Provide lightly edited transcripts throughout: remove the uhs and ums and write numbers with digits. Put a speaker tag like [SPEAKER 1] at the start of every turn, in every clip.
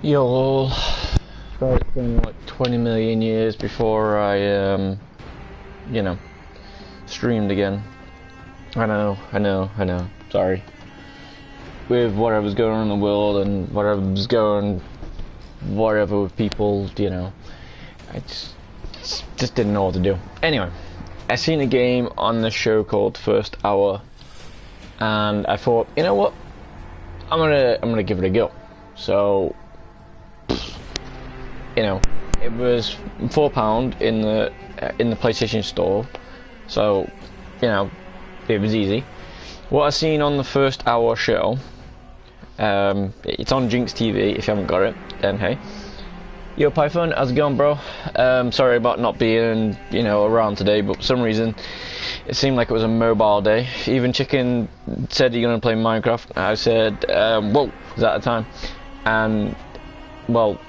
[SPEAKER 1] Yo, it's been like 20 million years before I, streamed again. I know. Sorry. With whatever was going on in the world and whatever with people, I just didn't know what to do. Anyway, I seen a game on the show called First Hour, and I thought, you know what, I'm gonna give it a go. So, it was £4 in the PlayStation Store, so it was easy. What I seen on the First Hour show, it's on Jinx TV. If you haven't got it, then hey. Yo Python, how's it going, bro? Sorry about not being, around today, but for some reason it seemed like it was a mobile day. Even Chicken said you're gonna play Minecraft. I said, whoa, was that the time? And well,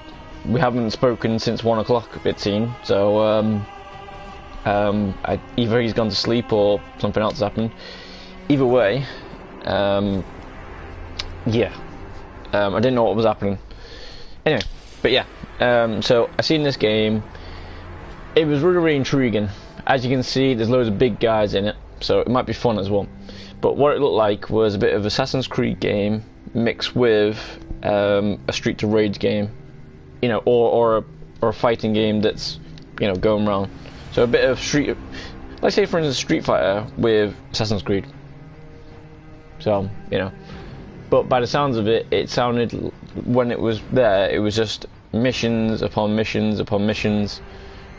[SPEAKER 1] we haven't spoken since 1 o'clock, it seemed. So either he's gone to sleep or something else has happened. Either way, I didn't know what was happening. Anyway, but yeah. So I seen this game. It was really intriguing. As you can see, there's loads of big guys in it, so it might be fun as well. But what it looked like was a bit of Assassin's Creed game mixed with a Street to Rage game, or a fighting game that's going around. So a bit of let's say for instance Street Fighter with Assassin's Creed. So but by the sounds of it, it sounded, when it was there, it was just missions upon missions upon missions.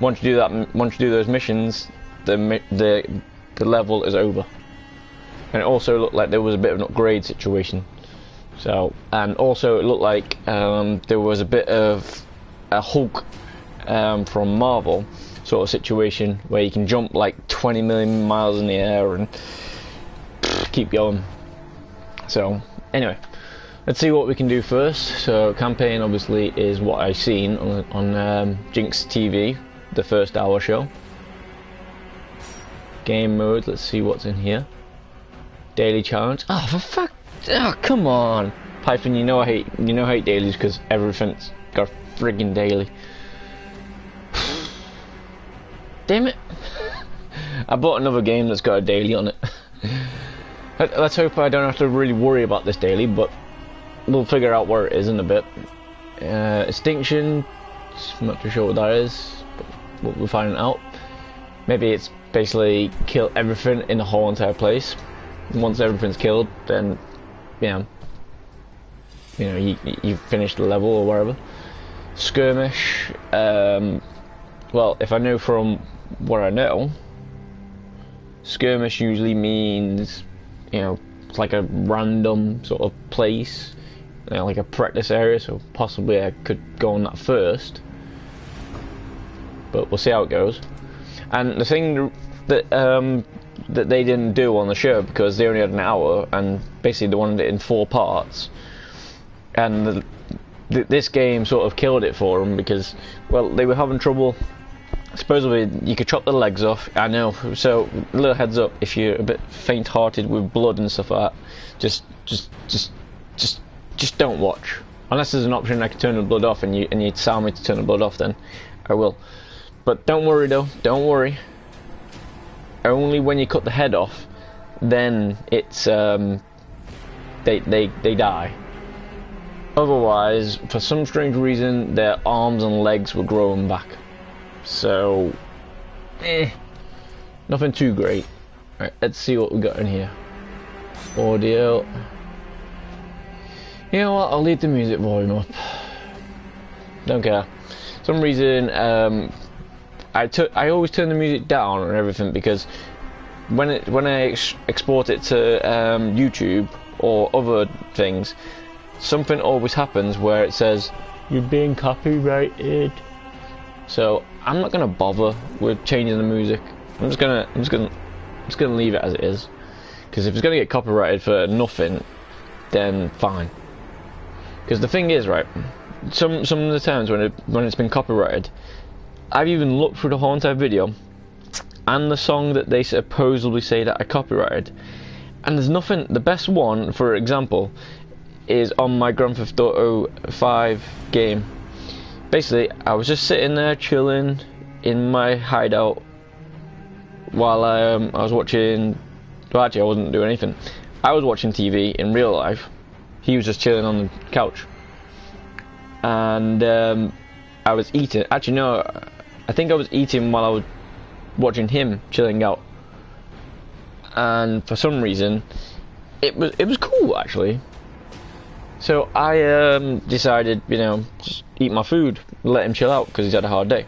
[SPEAKER 1] Once you do those missions, the level is over. And it also looked like there was a bit of an upgrade situation. So, and also it looked like there was a bit of a Hulk from Marvel sort of situation where you can jump like 20 million miles in the air and keep going. So anyway, let's see what we can do first. So campaign obviously is what I've seen on Jinx TV, the First Hour show. Game mode, let's see what's in here. Daily challenge. Oh, for fuck! Oh, come on, Python. I hate dailies because everything's got a friggin' daily. Damn it! I bought another game that's got a daily on it. Let's hope I don't have to really worry about this daily, but we'll figure out where it is in a bit. Extinction, I'm not too sure what that is, but we'll find it out. Maybe it's basically kill everything in the whole entire place. Once everything's killed, then you finish the level or whatever. Skirmish, well, if I know from what I know, skirmish usually means it's like a random sort of place, like a practice area, so possibly I could go on that first, but we'll see how it goes. And the thing that that they didn't do on the show, because they only had an hour and basically they wanted it in 4 parts, and this game sort of killed it for them, because well, they were having trouble. Supposedly you could chop the legs off. I know, so a little heads up, if you're a bit faint-hearted with blood and stuff like that, just don't watch. Unless there's an option I can turn the blood off and you tell me to turn the blood off, then I will. But don't worry though, don't worry. Only when you cut the head off, then it's they die. Otherwise, for some strange reason, their arms and legs were growing back. So, nothing too great. Alright, let's see what we got in here. Audio. You know what, I'll leave the music volume up. Don't care. For some reason, I always turn the music down and everything, because when I export it to YouTube or other things, something always happens where it says you're being copyrighted. So I'm not gonna bother with changing the music. I'm just gonna leave it as it is, because if it's gonna get copyrighted for nothing, then fine. Because the thing is, right, some of the times when it's been copyrighted, I've even looked through the whole entire video and the song that they supposedly say that I copyrighted, and there's nothing. The best one, for example, is on my Grand Theft Auto 5 game. Basically, I was just sitting there chilling in my hideout while I was watching. Well, actually, I wasn't doing anything. I was watching TV in real life. He was just chilling on the couch, and I was eating. Actually, no, I think I was eating while I was watching him chilling out. And for some reason, it was cool actually. So I decided, just eat my food, let him chill out because he's had a hard day.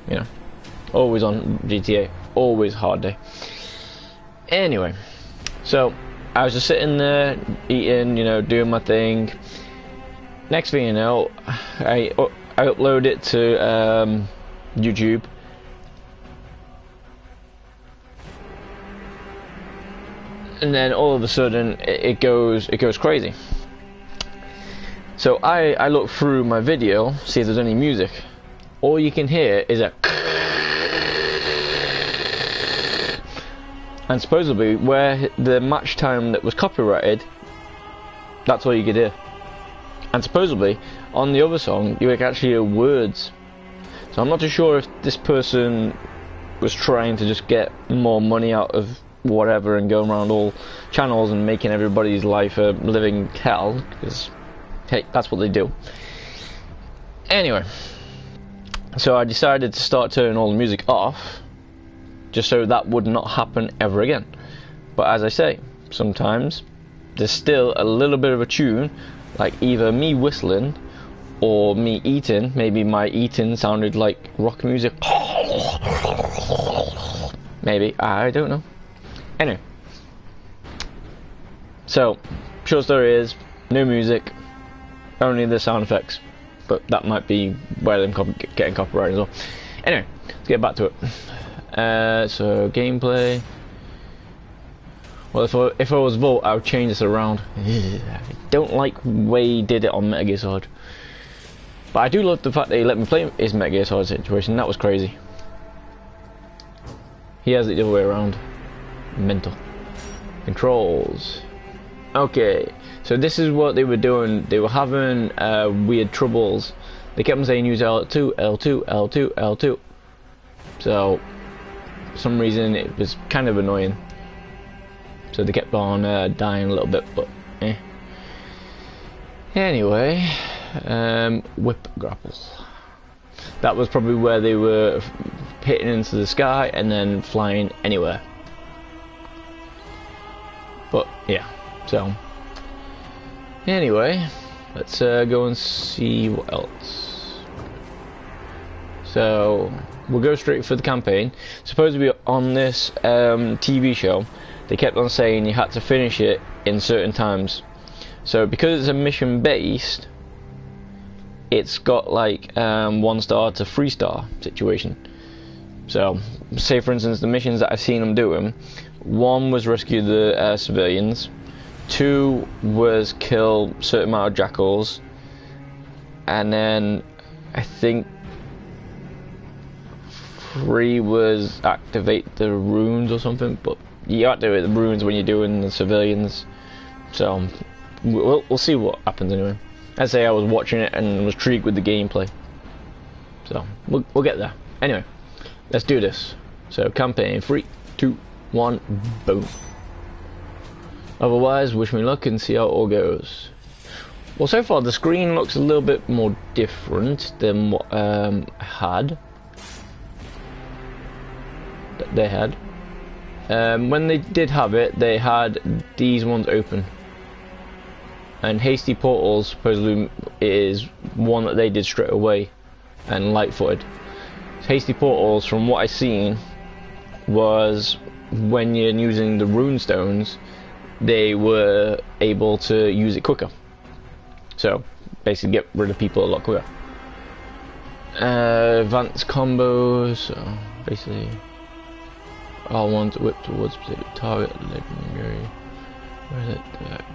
[SPEAKER 1] Always on GTA, always hard day. Anyway, so I was just sitting there eating, doing my thing. Next thing you know, I upload it to YouTube. And then all of a sudden it goes crazy. So I look through my video, see if there's any music. All you can hear is a and supposedly where the match time that was copyrighted, that's all you could hear. And supposedly on the other song you could actually hear words. So I'm not too sure if this person was trying to just get more money out of whatever and going around all channels and making everybody's life a living hell, because hey, that's what they do. Anyway, so I decided to start turning all the music off just so that would not happen ever again. But as I say, sometimes there's still a little bit of a tune, like either me whistling or me eating. Maybe my eating sounded like rock music. Maybe, I don't know. Anyway, so short story is no music, only the sound effects, but that might be where them getting copyrighted as well. Anyway, let's get back to it. So gameplay. Well, if I was Volt, I would change this around. I don't like the way he did it on Metal Gear Solid, but I do love the fact that he let me play his Metal Gear Solid situation. That was crazy. He has it the other way around. Mental. Controls. Okay, so this is what they were doing. They were having weird troubles. They kept on saying use L2, L2, L2, L2. So, for some reason, it was kind of annoying. So they kept on dying a little bit, but eh. Anyway, whip grapple. That was probably where they were hitting into the sky and then flying anywhere. But yeah, so anyway, let's go and see what else. So we'll go straight for the campaign. Supposedly on this TV show, they kept on saying you had to finish it in certain times. So because it's a mission based, it's got like 1 star to 3 star situation. So say for instance the missions that I've seen them doing, 1 was rescue the civilians, 2 was kill certain amount of jackals, and then I think 3 was activate the runes or something. But you activate the runes when you're doing the civilians. So we'll see what happens anyway. I'd say I was watching it and was intrigued with the gameplay. So we'll get there. Anyway, let's do this. So campaign 3, 2, 1, boom. Otherwise, wish me luck and see how it all goes. Well, so far the screen looks a little bit more different than what I had. That they had. When they did have it, they had these ones open. And hasty portals supposedly is one that they did straight away, and light-footed. Hasty portals, from what I've seen, was when you're using the rune stones, they were able to use it quicker. So basically get rid of people a lot quicker. Advanced combos, so basically R1 to whip towards specific target, legendary. Where is it?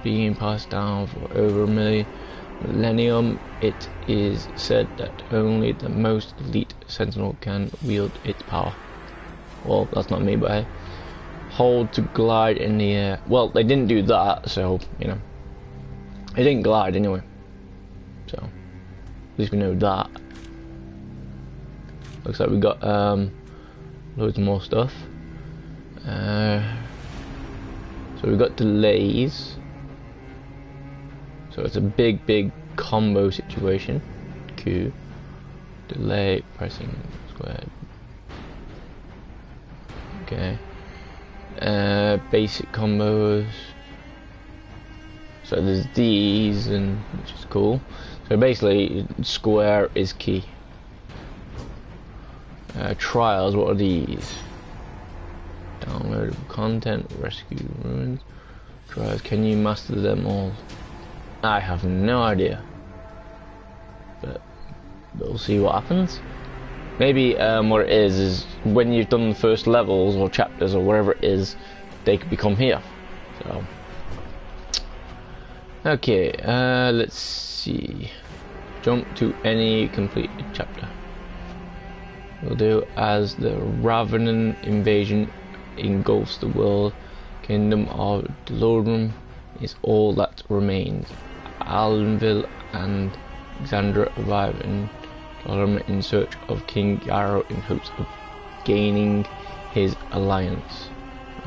[SPEAKER 1] Being passed down for over a millennium, it is said that only the most elite sentinel can wield its power. Well, that's not me, but hey. Hold to glide in the air. Well, they didn't do that, so, you know. It didn't glide anyway. At least we know that. Looks like we got loads more stuff. So we got delays. So it's a big combo situation. Q. Delay, pressing squared. Okay. Basic combos. So there's these, and which is cool. So basically, square is key. Trials, what are these? Downloadable content, rescue ruins. Trials, can you master them all? I have no idea. But we'll see what happens. Maybe what it is when you've done the first levels or chapters or whatever it is, they could become here. So okay, let's see. Jump to any completed chapter. We'll do as the Ravenan invasion engulfs the world. Kingdom of Dolorum is all that remains. Allenville and Xandra arrive in Dolorum in search of King Garrow in hopes of gaining his alliance.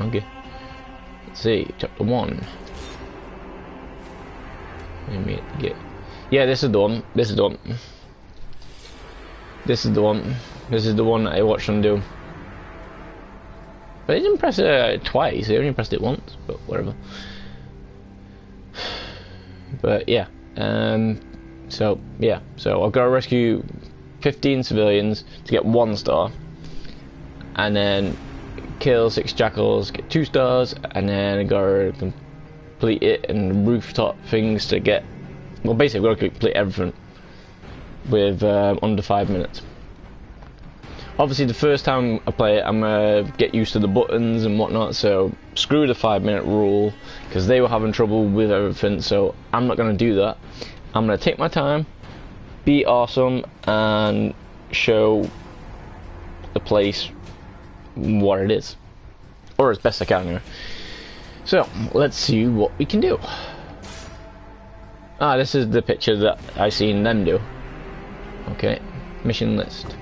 [SPEAKER 1] Okay. Let's see, chapter 1. Let me get. Yeah, this is the one. This is the one. This is the one. This is the one that I watched them do. But they didn't press it twice. They only pressed it once. But whatever. But yeah. So yeah. So I've got to rescue 15 civilians to get 1 star, and then kill 6 jackals, get 2 stars, and then I got to complete it and rooftop things to get. Well, basically, I've got to complete everything with under 5 minutes. Obviously, the first time I play it, I'm gonna get used to the buttons and whatnot. So screw the 5-minute rule, because they were having trouble with everything. So I'm not gonna do that. I'm gonna take my time, be awesome, and show the place what it is, or as best I can anyway. So let's see what we can do. Ah, this is the picture that I seen them do. Okay, mission list.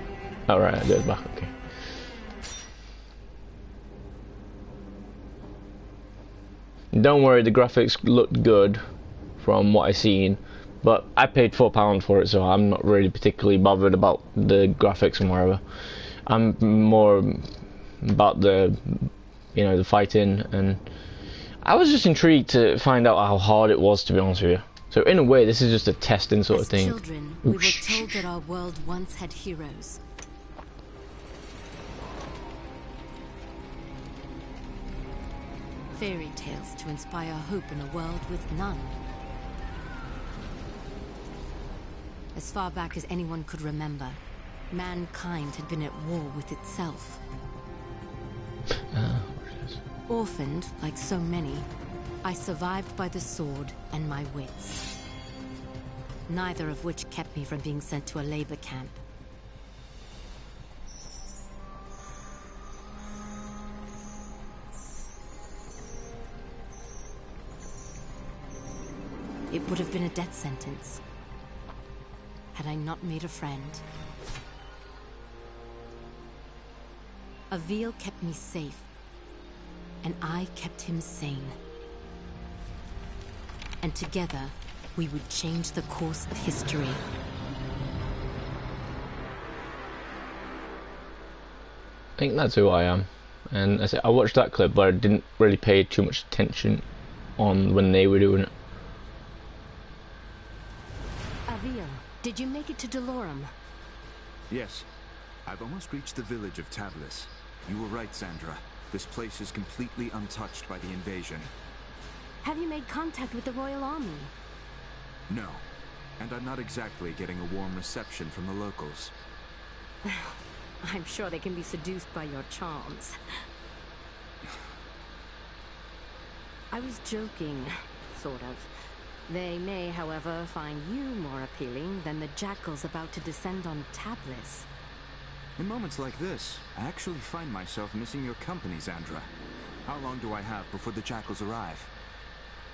[SPEAKER 1] Alright, it goes back, okay. Don't worry, the graphics looked good from what I seen, but I paid £4 for it, so I'm not really particularly bothered about the graphics and whatever. I'm more about the, you know, the fighting, and I was just intrigued to find out how hard it was, to be honest with you. So in a way, this is just a testing sort of thing.
[SPEAKER 2] As children, we were told that our world once had heroes. Fairy tales to inspire hope in a world with none. As far back as anyone could remember, mankind had been at war with itself. Orphaned, like so many, I survived by the sword and my wits. Neither of which kept me from being sent to a labor camp. It would have been a death sentence had I not made a friend. Avil kept me safe, and I kept him sane. And together, we would change the course of history.
[SPEAKER 1] I think that's who I am. And I watched that clip, but I didn't really pay too much attention on when they were doing it.
[SPEAKER 2] Avil, did you make it to Dolorum?
[SPEAKER 3] Yes. I've almost reached the village of Tablis. You were right, Sandra. This place is completely untouched by the invasion.
[SPEAKER 2] Have you made contact with the Royal Army?
[SPEAKER 3] No. And I'm not exactly getting a warm reception from the locals.
[SPEAKER 2] I'm sure they can be seduced by your charms. I was joking, sort of. They may, however, find you more appealing than the jackals about to descend on Tablis.
[SPEAKER 3] In moments like this, I actually find myself missing your company, Sandra. How long do I have before the jackals arrive?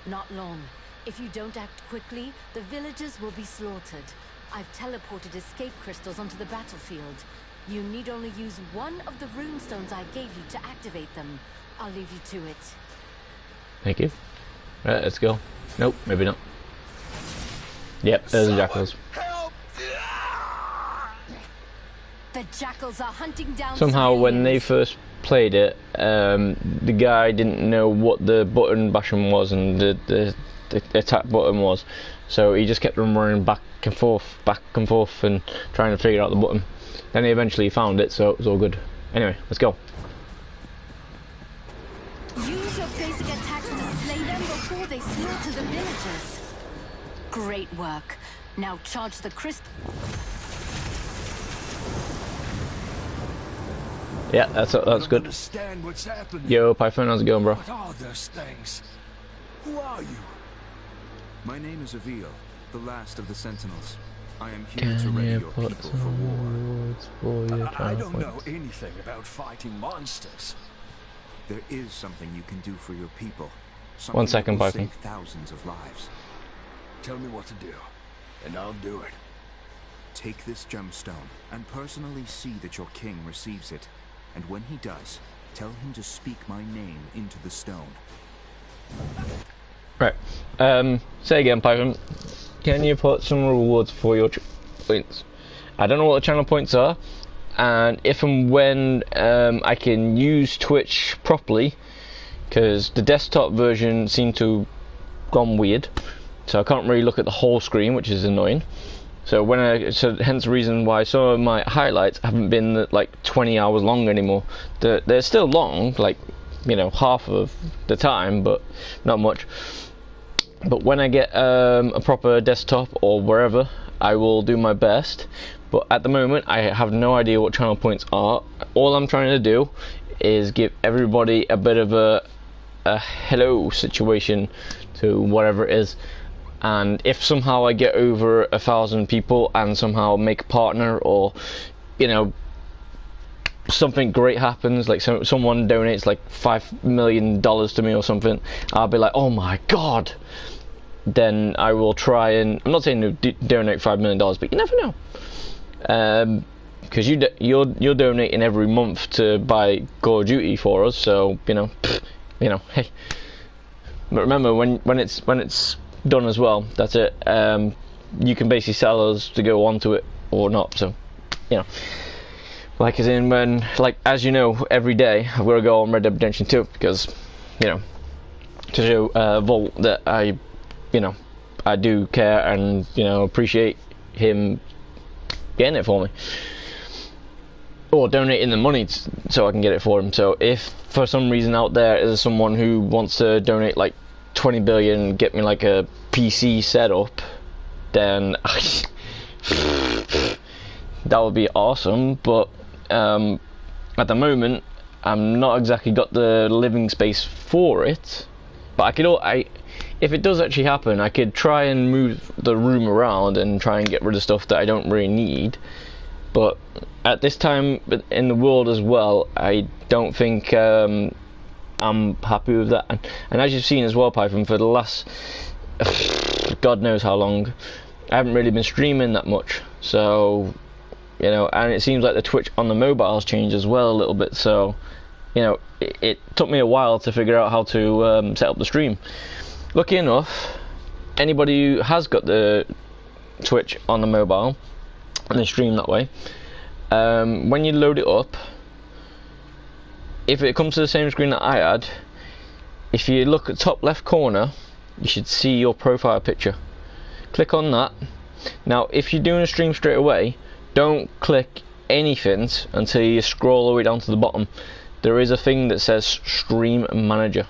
[SPEAKER 2] Not long. If you don't act quickly, the villagers will be slaughtered. I've teleported escape crystals onto the battlefield. You need only use one of the runestones I gave you to activate them. I'll leave you to it.
[SPEAKER 1] Thank you. Right, let's go. Nope, maybe not. Yep, there's the jackals.
[SPEAKER 2] The jackals are hunting down
[SPEAKER 1] Somehow when they
[SPEAKER 2] civilians.
[SPEAKER 1] first played it, the guy didn't know what the button bashing was and the attack button was, so he just kept on running back and forth and trying to figure out the button. Then he eventually found it, so it was all good. Anyway, let's go.
[SPEAKER 2] Use your basic attacks to slay them before they slaughter the villagers. Great work. Now charge the crystal.
[SPEAKER 1] Yeah, that's good.
[SPEAKER 4] Understand what's happening.
[SPEAKER 1] Yo, Python, how's it going, bro?
[SPEAKER 4] What are those things? Who are you?
[SPEAKER 3] My name is Avil, the last of the Sentinels. I am here to ready your people for war.
[SPEAKER 4] I don't know anything about fighting monsters.
[SPEAKER 3] There is something you can do for your people.
[SPEAKER 1] One
[SPEAKER 3] Something
[SPEAKER 1] second,
[SPEAKER 3] that will
[SPEAKER 1] Python.
[SPEAKER 3] save thousands of lives.
[SPEAKER 4] Tell me what to do, and I'll do it.
[SPEAKER 3] Take this gemstone and personally see that your king receives it. And when he does, tell him to speak my name into the stone.
[SPEAKER 1] Right. Say again, Python. Can you put some rewards for your points? I don't know what the channel points are, and if and when I can use Twitch properly, because the desktop version seemed to have gone weird, so I can't really look at the whole screen, which is annoying. So hence the reason why some of my highlights haven't been like 20 hours long anymore. They're still long, like, you know, half of the time, but not much. But when I get a proper desktop or wherever, I will do my best. But at the moment, I have no idea what channel points are. All I'm trying to do is give everybody a bit of a hello situation to whatever it is. And if somehow I get over 1,000 people and somehow make a partner, or, you know, something great happens, like someone donates like $5 million to me or something, I'll be like, oh my god. Then I will try and, I'm not saying to donate $5 million, but you never know. Because you're donating every month to buy Call of Duty for us, so you know, hey. But remember, when it's done as well, that's it. You can basically sell us to go onto it or not. So, you know, like as in when, like as you know, every day I've got to go on Red Dead Redemption 2 because, you know, to show Volt that I do care and, you know, appreciate him getting it for me, or donating the money so I can get it for him. So if for some reason out there is someone who wants to donate like 20 billion, get me like a PC setup, then that would be awesome. But at the moment, I'm not exactly got the living space for it. But I could, if it does actually happen, I could try and move the room around and try and get rid of stuff that I don't really need. But at this time in the world as well, I don't think I'm happy with that. And as you've seen as well, Python, for the last God knows how long, I haven't really been streaming that much. So, you know, and it seems like the Twitch on the mobiles changed as well a little bit. So, you know, it took me a while to figure out how to set up the stream. Lucky enough, anybody who has got the Twitch on the mobile and they stream that way, when you load it up, if it comes to the same screen that I had, if you look at the top left corner, you should see your profile picture. Click on that. Now if you're doing a stream straight away, don't click anything until you scroll all the way down to the bottom. There is a thing that says Stream Manager.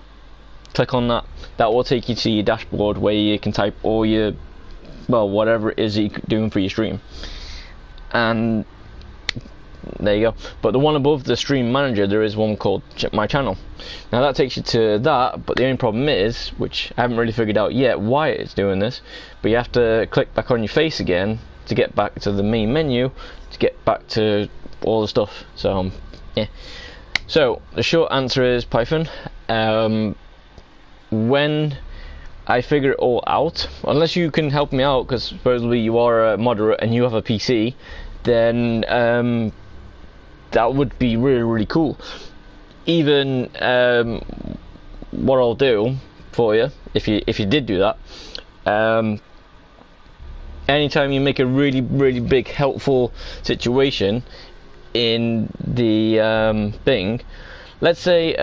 [SPEAKER 1] Click on that. That will take you to your dashboard where you can type all your, well, whatever it is that you're doing for your stream. And there you go. But the one above the Stream Manager, there is one called My Channel. Now that takes you to that, but the only problem is, which I haven't really figured out yet why it's doing this, but you have to click back on your face again to get back to the main menu, to get back to all the stuff. So yeah. So the short answer is, Python, when I figure it all out. Unless you can help me out, because supposedly you are a moderate and you have a PC, then that would be really, really cool. Even what I'll do for you, if you did do that, anytime you make a really, really big helpful situation in the thing, let's say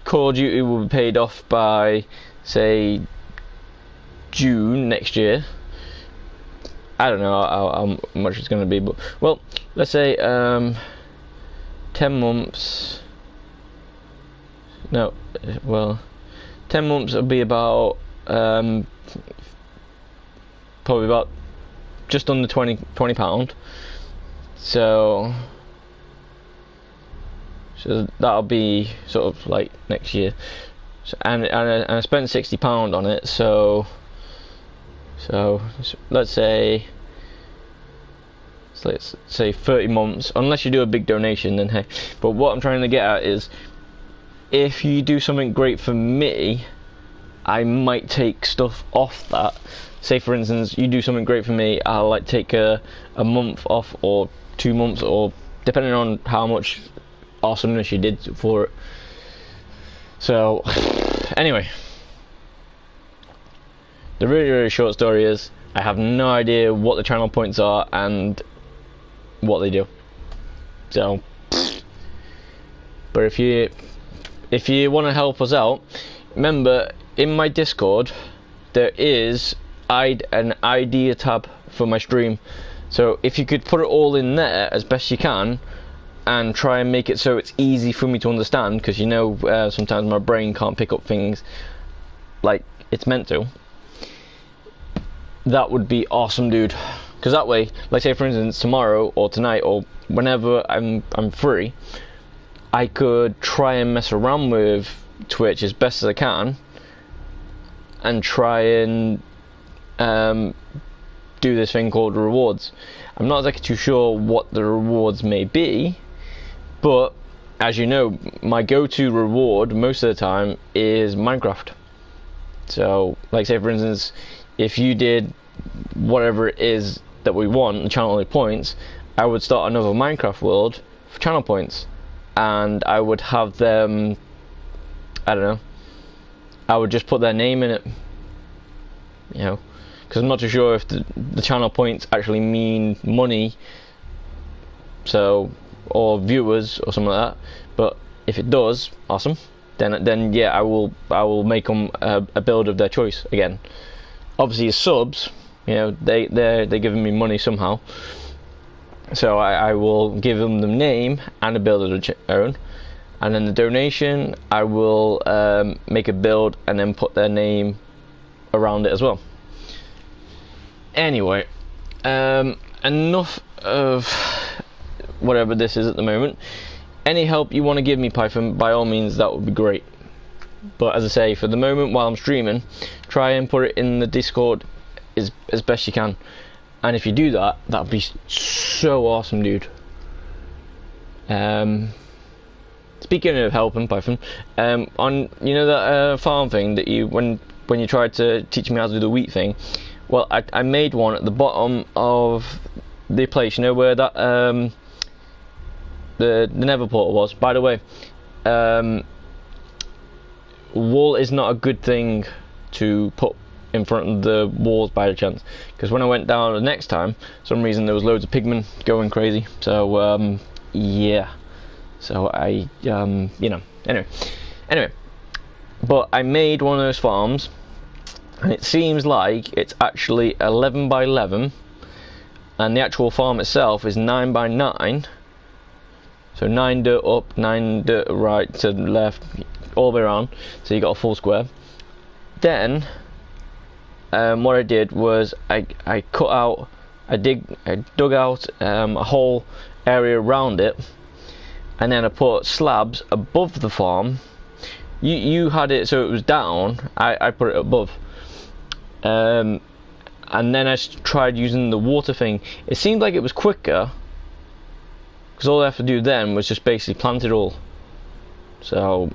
[SPEAKER 1] Call of Duty will be paid off by, say, June next year. I don't know how much it's going to be, but, well, let's say 10 months. No, well, 10 months will be about probably about just under £20. So that'll be sort of like next year. So, and I spent £60 on it. So let's say 30 months. Unless you do a big donation, then hey. But what I'm trying to get at is, if you do something great for me, I might take stuff off that. Say for instance, you do something great for me, I'll like take a month off, or 2 months, or depending on how much awesomeness you did for it. So anyway, the really, really short story is, I have no idea what the channel points are and what they do. So, but if you want to help us out, remember, in my Discord there is an idea tab for my stream. So if you could put it all in there as best you can, and try and make it so it's easy for me to understand, because you know sometimes my brain can't pick up things like it's meant to, that would be awesome, dude. Because that way, like say for instance tomorrow or tonight or whenever I'm free, I could try and mess around with Twitch as best as I can, and try and do this thing called rewards. I'm not exactly too sure what the rewards may be, but as you know, my go-to reward most of the time is Minecraft. So like say for instance, if you did whatever it is that we want, the channel only points, I would start another Minecraft world for channel points, and I would have them, I don't know, I would just put their name in it, you know, because I'm not too sure if the channel points actually mean money, so, or viewers or something like that. But if it does, awesome. Then yeah, I will make them a build of their choice again. Obviously, as subs, you know, they're giving me money somehow, so I will give them the name and a build of their own. And then the donation, I will make a build and then put their name around it as well. Anyway, enough of whatever this is at the moment. Any help you want to give me, Python, by all means, that would be great. But as I say, for the moment while I'm streaming, try and put it in the Discord as best you can. And if you do that, that would be so awesome, dude. Speaking of helping, Python, on, you know that farm thing that you, when you tried to teach me how to do the wheat thing, well, I made one at the bottom of the place, you know, where that the nether portal was. By the way, wool is not a good thing to put in front of the walls by the chance, because when I went down the next time, for some reason there was loads of pigmen going crazy. So yeah, so I you know, anyway, but I made one of those farms, and it seems like it's actually 11 by 11, and the actual farm itself is 9 by 9. So 9 dirt up, 9 dirt right to the left, all the way around, so you got a full square. Then what I did was I dug out a whole area around it, and then I put slabs above the farm. You had it so it was down, I put it above, and then I tried using the water thing. It seemed like it was quicker, because all I have to do then was just basically plant it all. So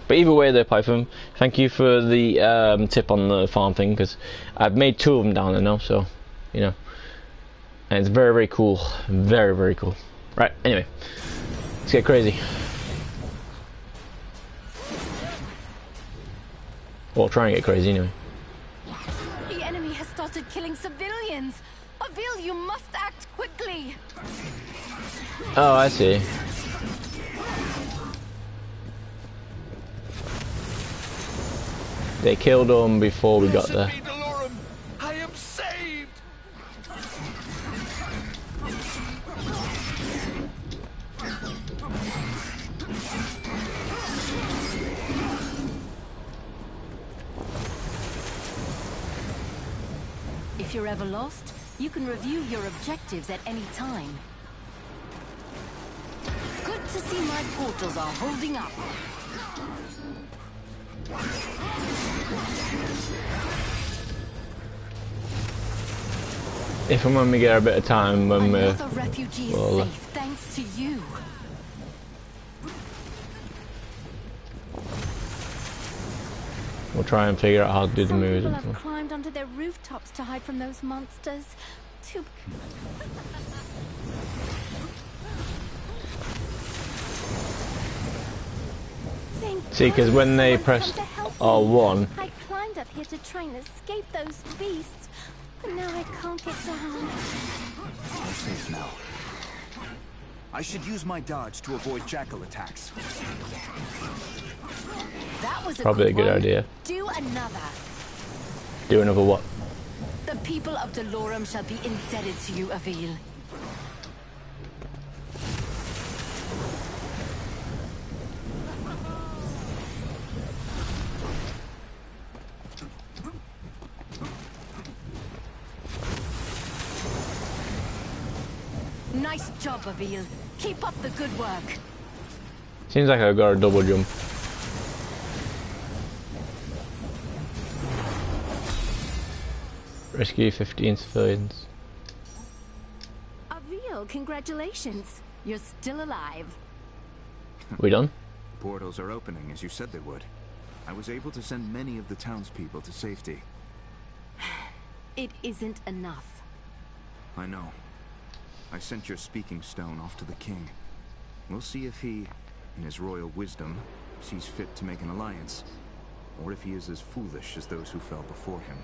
[SPEAKER 1] But either way there, Python, thank you for the tip on the farm thing, because I've made 2 of them down there now, so, you know. And it's very, very cool. Very, very cool. Right, anyway. Let's get crazy. Well, try and get crazy anyway.
[SPEAKER 2] The enemy has started killing civilians. Avil, you must act quickly.
[SPEAKER 1] Oh, I see. They killed them before we got there.
[SPEAKER 4] I am saved.
[SPEAKER 2] If you're ever lost, you can review your objectives at any time. Good to see my portals are holding up.
[SPEAKER 1] If and when we get a bit of time, when
[SPEAKER 2] Another refugee is
[SPEAKER 1] well,
[SPEAKER 2] safe thanks to you.
[SPEAKER 1] we'll try and figure out how to do the
[SPEAKER 2] Some
[SPEAKER 1] moves.
[SPEAKER 2] people
[SPEAKER 1] And
[SPEAKER 2] have
[SPEAKER 1] stuff.
[SPEAKER 2] climbed onto their rooftops to hide from those monsters. Too.
[SPEAKER 1] See, because when they press R1,
[SPEAKER 2] I climbed up here to try and escape those beasts, but now I can't get down.
[SPEAKER 3] We're safe now. I should use my dodge to avoid jackal attacks.
[SPEAKER 2] That was
[SPEAKER 1] probably a good
[SPEAKER 2] one.
[SPEAKER 1] idea.
[SPEAKER 2] Do another.
[SPEAKER 1] Do another what?
[SPEAKER 2] The people of Dolorum shall be indebted to you, Avil. Nice job, Avil. Keep up the good work.
[SPEAKER 1] Seems like I got a double jump. Rescue 15 civilians.
[SPEAKER 2] Avil, congratulations. You're still alive.
[SPEAKER 1] We done?
[SPEAKER 3] Portals are opening as you said they would. I was able to send many of the townspeople to safety.
[SPEAKER 2] It isn't enough.
[SPEAKER 3] I know. I sent your speaking stone off to the king. We'll see if he, in his royal wisdom, sees fit to make an alliance, or if he is as foolish as those who fell before him.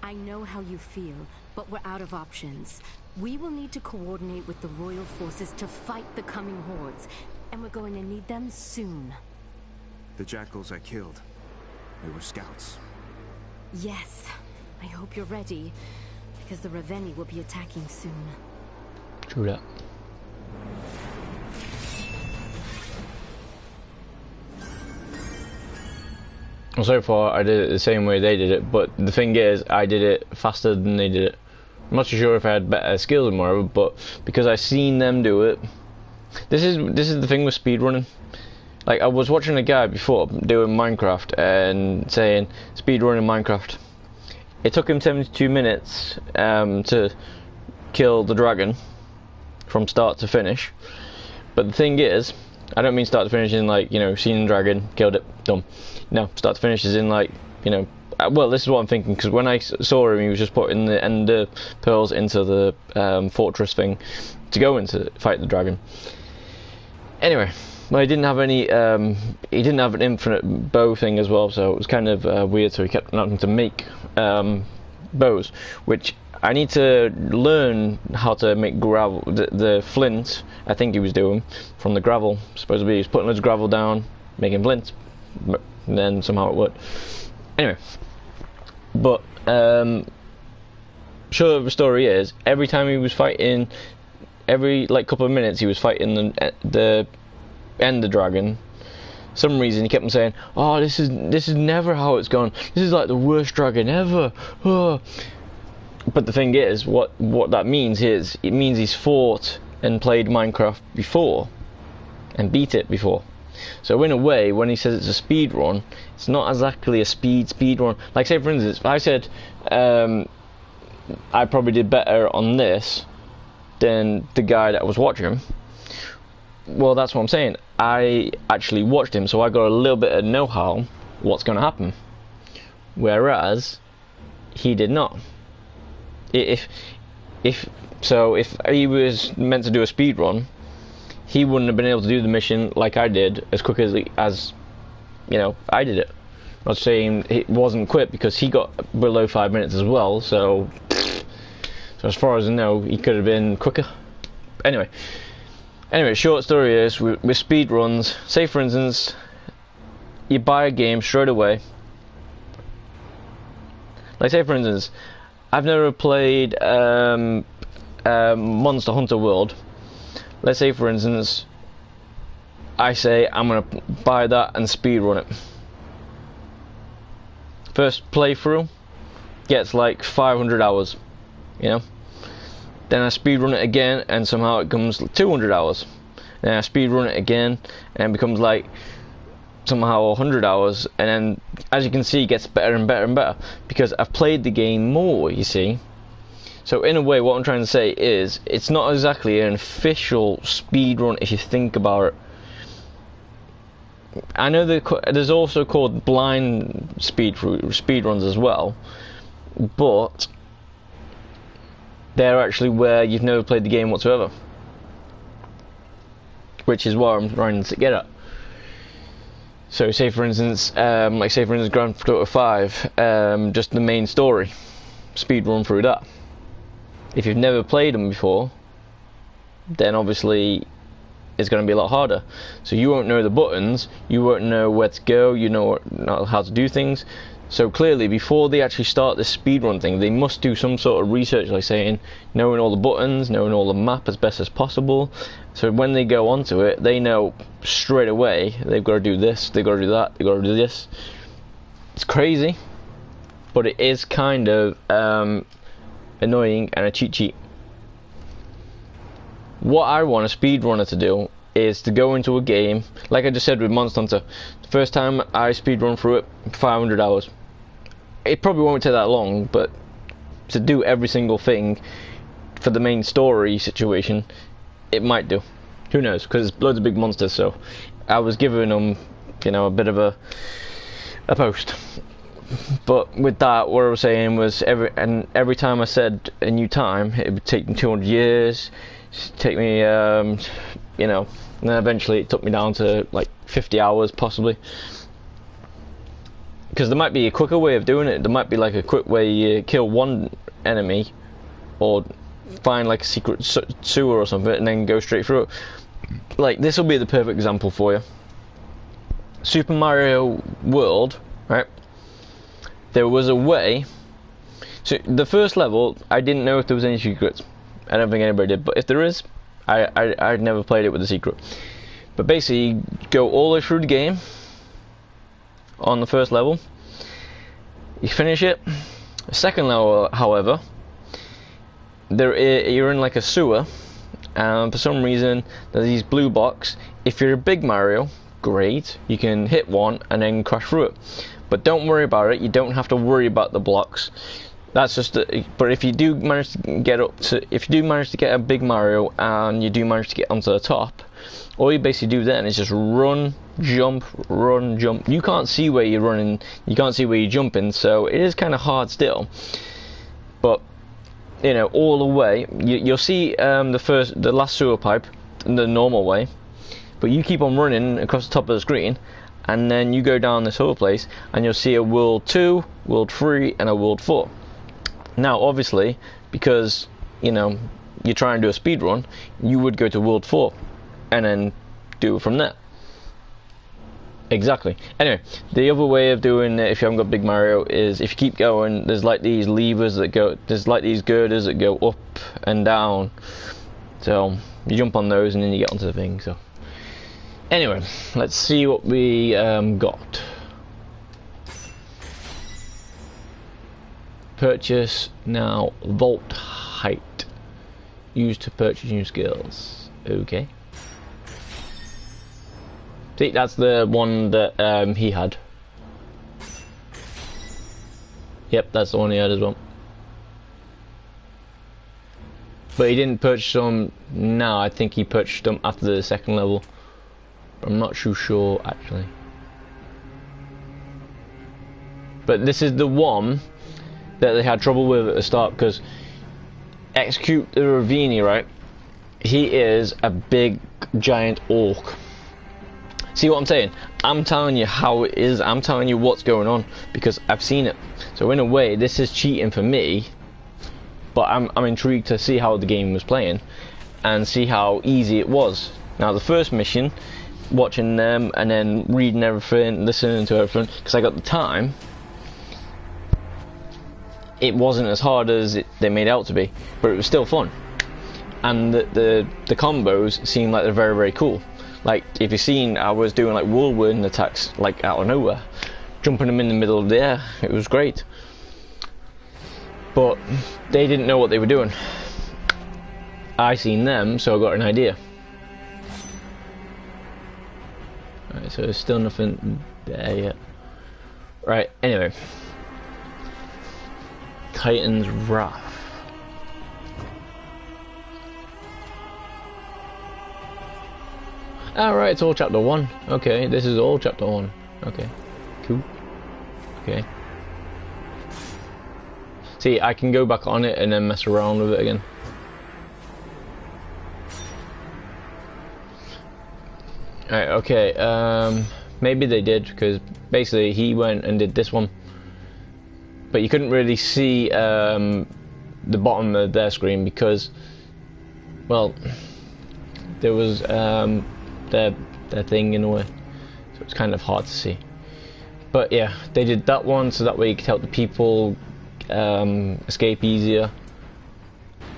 [SPEAKER 2] I know how you feel, but we're out of options. We will need to coordinate with the royal forces to fight the coming hordes, and we're going to need them soon.
[SPEAKER 3] The jackals I killed, they were scouts.
[SPEAKER 2] Yes, I hope you're ready, because the Raveni will be attacking soon.
[SPEAKER 1] True that. Well, so far I did it the same way they did it, but the thing is, I did it faster than they did it. I'm not too sure if I had better skills and whatever, but because I seen them do it. This is the thing with speedrunning. Like, I was watching a guy before doing Minecraft and saying speedrunning Minecraft. It took him 72 minutes to kill the dragon from start to finish. But the thing is, I don't mean start to finish in like, you know, seen the dragon, killed it, done. No, start to finish is in like, you know, well, this is what I'm thinking, because when I saw him, he was just putting the ender pearls into the fortress thing to go into fight the dragon. Anyway, well, he didn't have any, he didn't have an infinite bow thing as well, so it was kind of weird, so he kept having to make bows, which I need to learn how to make gravel, the flint, I think he was doing, from the gravel. Supposedly he was putting loads of gravel down, making flint, and then somehow it worked. Anyway, but short of the story is, every time he was fighting, every like couple of minutes he was fighting the ender dragon. Some reason he kept on saying, "Oh, this is never how it's gone. This is like the worst dragon ever." Oh. But the thing is, what that means is, it means he's fought and played Minecraft before and beat it before. So in a way, when he says it's a speed run, it's not exactly a speed run. Like, say for instance, if I said I probably did better on this than the guy that was watching him, Well, that's what I'm saying. I actually watched him, so I got a little bit of know-how what's going to happen. Whereas he did not. If he was meant to do a speed run, he wouldn't have been able to do the mission like I did as quick as I did it. I'm not saying it wasn't quick, because he got below 5 minutes as well. So as far as I know, he could have been quicker. Anyway, short story is with speed runs. Say for instance, you buy a game straight away. Like say for instance, I've never played Monster Hunter World. Let's say for instance, I say I'm gonna buy that and speed run it. First playthrough gets like 500 hours, you know. Then I speed run it again, and somehow it comes 200 hours. Then I speed run it again, and it becomes like somehow 100 hours. And then, as you can see, it gets better and better and better because I've played the game more. You see. So in a way, what I'm trying to say is, it's not exactly an official speed run if you think about it. I know there's also called blind speed runs as well, but they're actually where you've never played the game whatsoever, which is what I'm trying to get at. So say for instance, Grand Theft Auto 5, just the main story, speed run through that. If you've never played them before, then obviously it's going to be a lot harder. So you won't know the buttons, you won't know where to go, you know how to do things. So clearly, before they actually start this speedrun thing, they must do some sort of research, like saying, knowing all the buttons, knowing all the map as best as possible. So when they go onto it, they know straight away they've got to do this, they've got to do that, they've got to do this. It's crazy, but it is kind of annoying and a cheat sheet. What I want a speedrunner to do is to go into a game, like I just said with Monster Hunter. The first time I speedrun through it, 500 hours. It probably won't take that long, but to do every single thing for the main story situation, it might do. Who knows? Because there's loads of big monsters, so I was giving them, a bit of a post. But with that, what I was saying was, every time I said a new time, it would take me 200 years. Take me, and then eventually it took me down to like 50 hours possibly. Because there might be a quicker way of doing it. There might be like a quick way you kill one enemy, or find like a secret sewer or something, and then go straight through it. Like this will be the perfect example for you. Super Mario World, right? There was a way. So the first level, I didn't know if there was any secrets. I don't think anybody did, but if there is, I'd never played it with a secret. But basically, you go all the way through the game on the first level. You finish it. The second level, however, you're in like a sewer, and for some reason there's these blue blocks. If you're a big Mario, great, you can hit one and then crash through it. But don't worry about it. You don't have to worry about the blocks. That's just but if you do manage to get a big Mario and you do manage to get onto the top, all you basically do then is just run, jump. You can't see where you're running, you can't see where you're jumping, so it is kind of hard still. But all the way, you'll see the last sewer pipe in the normal way, but you keep on running across the top of the screen, and then you go down this whole place, and you'll see a World 2, World 3, and a World 4. Now, obviously, because you're trying to do a speed run, you would go to World 4 and then do it from there. Exactly. Anyway, the other way of doing it, if you haven't got Big Mario, is if you keep going, there's like these levers that go, there's like these girders that go up and down. So you jump on those and then you get onto the thing. So anyway, let's see what we got. Purchase now vault height. Used to purchase new skills. Okay. See, that's the one that he had. Yep, that's the one he had as well. But he didn't purchase them now. I think he purchased them after the second level. I'm not too sure actually. But this is the one that they had trouble with at the start, because Execute the Ravini, right? He is a big giant orc. See what I'm saying? I'm telling you how it is. I'm telling you what's going on because I've seen it. So in a way, this is cheating for me. But I'm intrigued to see how the game was playing and see how easy it was. Now the first mission, watching them and then reading everything, listening to everything, because I got the time, it wasn't as hard as they made out to be, but it was still fun. And the combos seem like they're very, very cool. Like, if you've seen, I was doing like whirlwind attacks, like out of nowhere, jumping them in the middle of the air. It was great. But they didn't know what they were doing. I seen them, so I got an idea. Alright, so there's still nothing there yet. Right, anyway. Titan's Wrath. Alright, it's all chapter 1. Okay, this is all chapter 1. Okay, cool. Okay. See, I can go back on it and then mess around with it again. Alright, okay, maybe they did, because basically he went and did this one. But you couldn't really see the bottom of their screen because, well, there was their thing in a way, so it's kind of hard to see. But yeah, they did that one so that way you could help the people escape easier.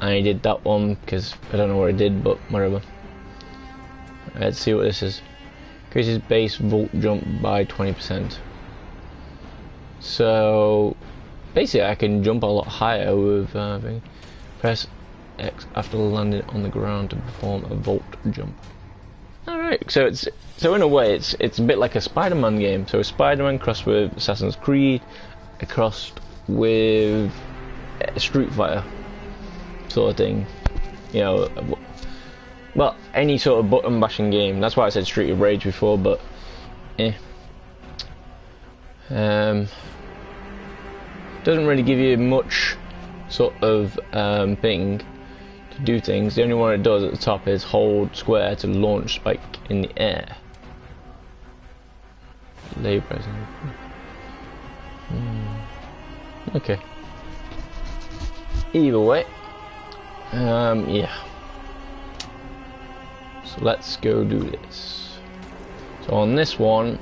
[SPEAKER 1] And I did that one because I don't know what it did, but whatever. Let's see what this is. Increases base vault jump by 20%. So basically I can jump a lot higher with press X after landing on the ground to perform a vault jump. Alright, so in a way it's a bit like a Spider-Man game. So Spider-Man crossed with Assassin's Creed, crossed with Street Fighter sort of thing. You know, well, any sort of button bashing game. That's why I said Street of Rage before, but doesn't really give you much sort of thing to do things. The only one it does at the top is hold square to launch spike in the air. Lay present. Okay. Either way, yeah. So let's go do this. So on this one,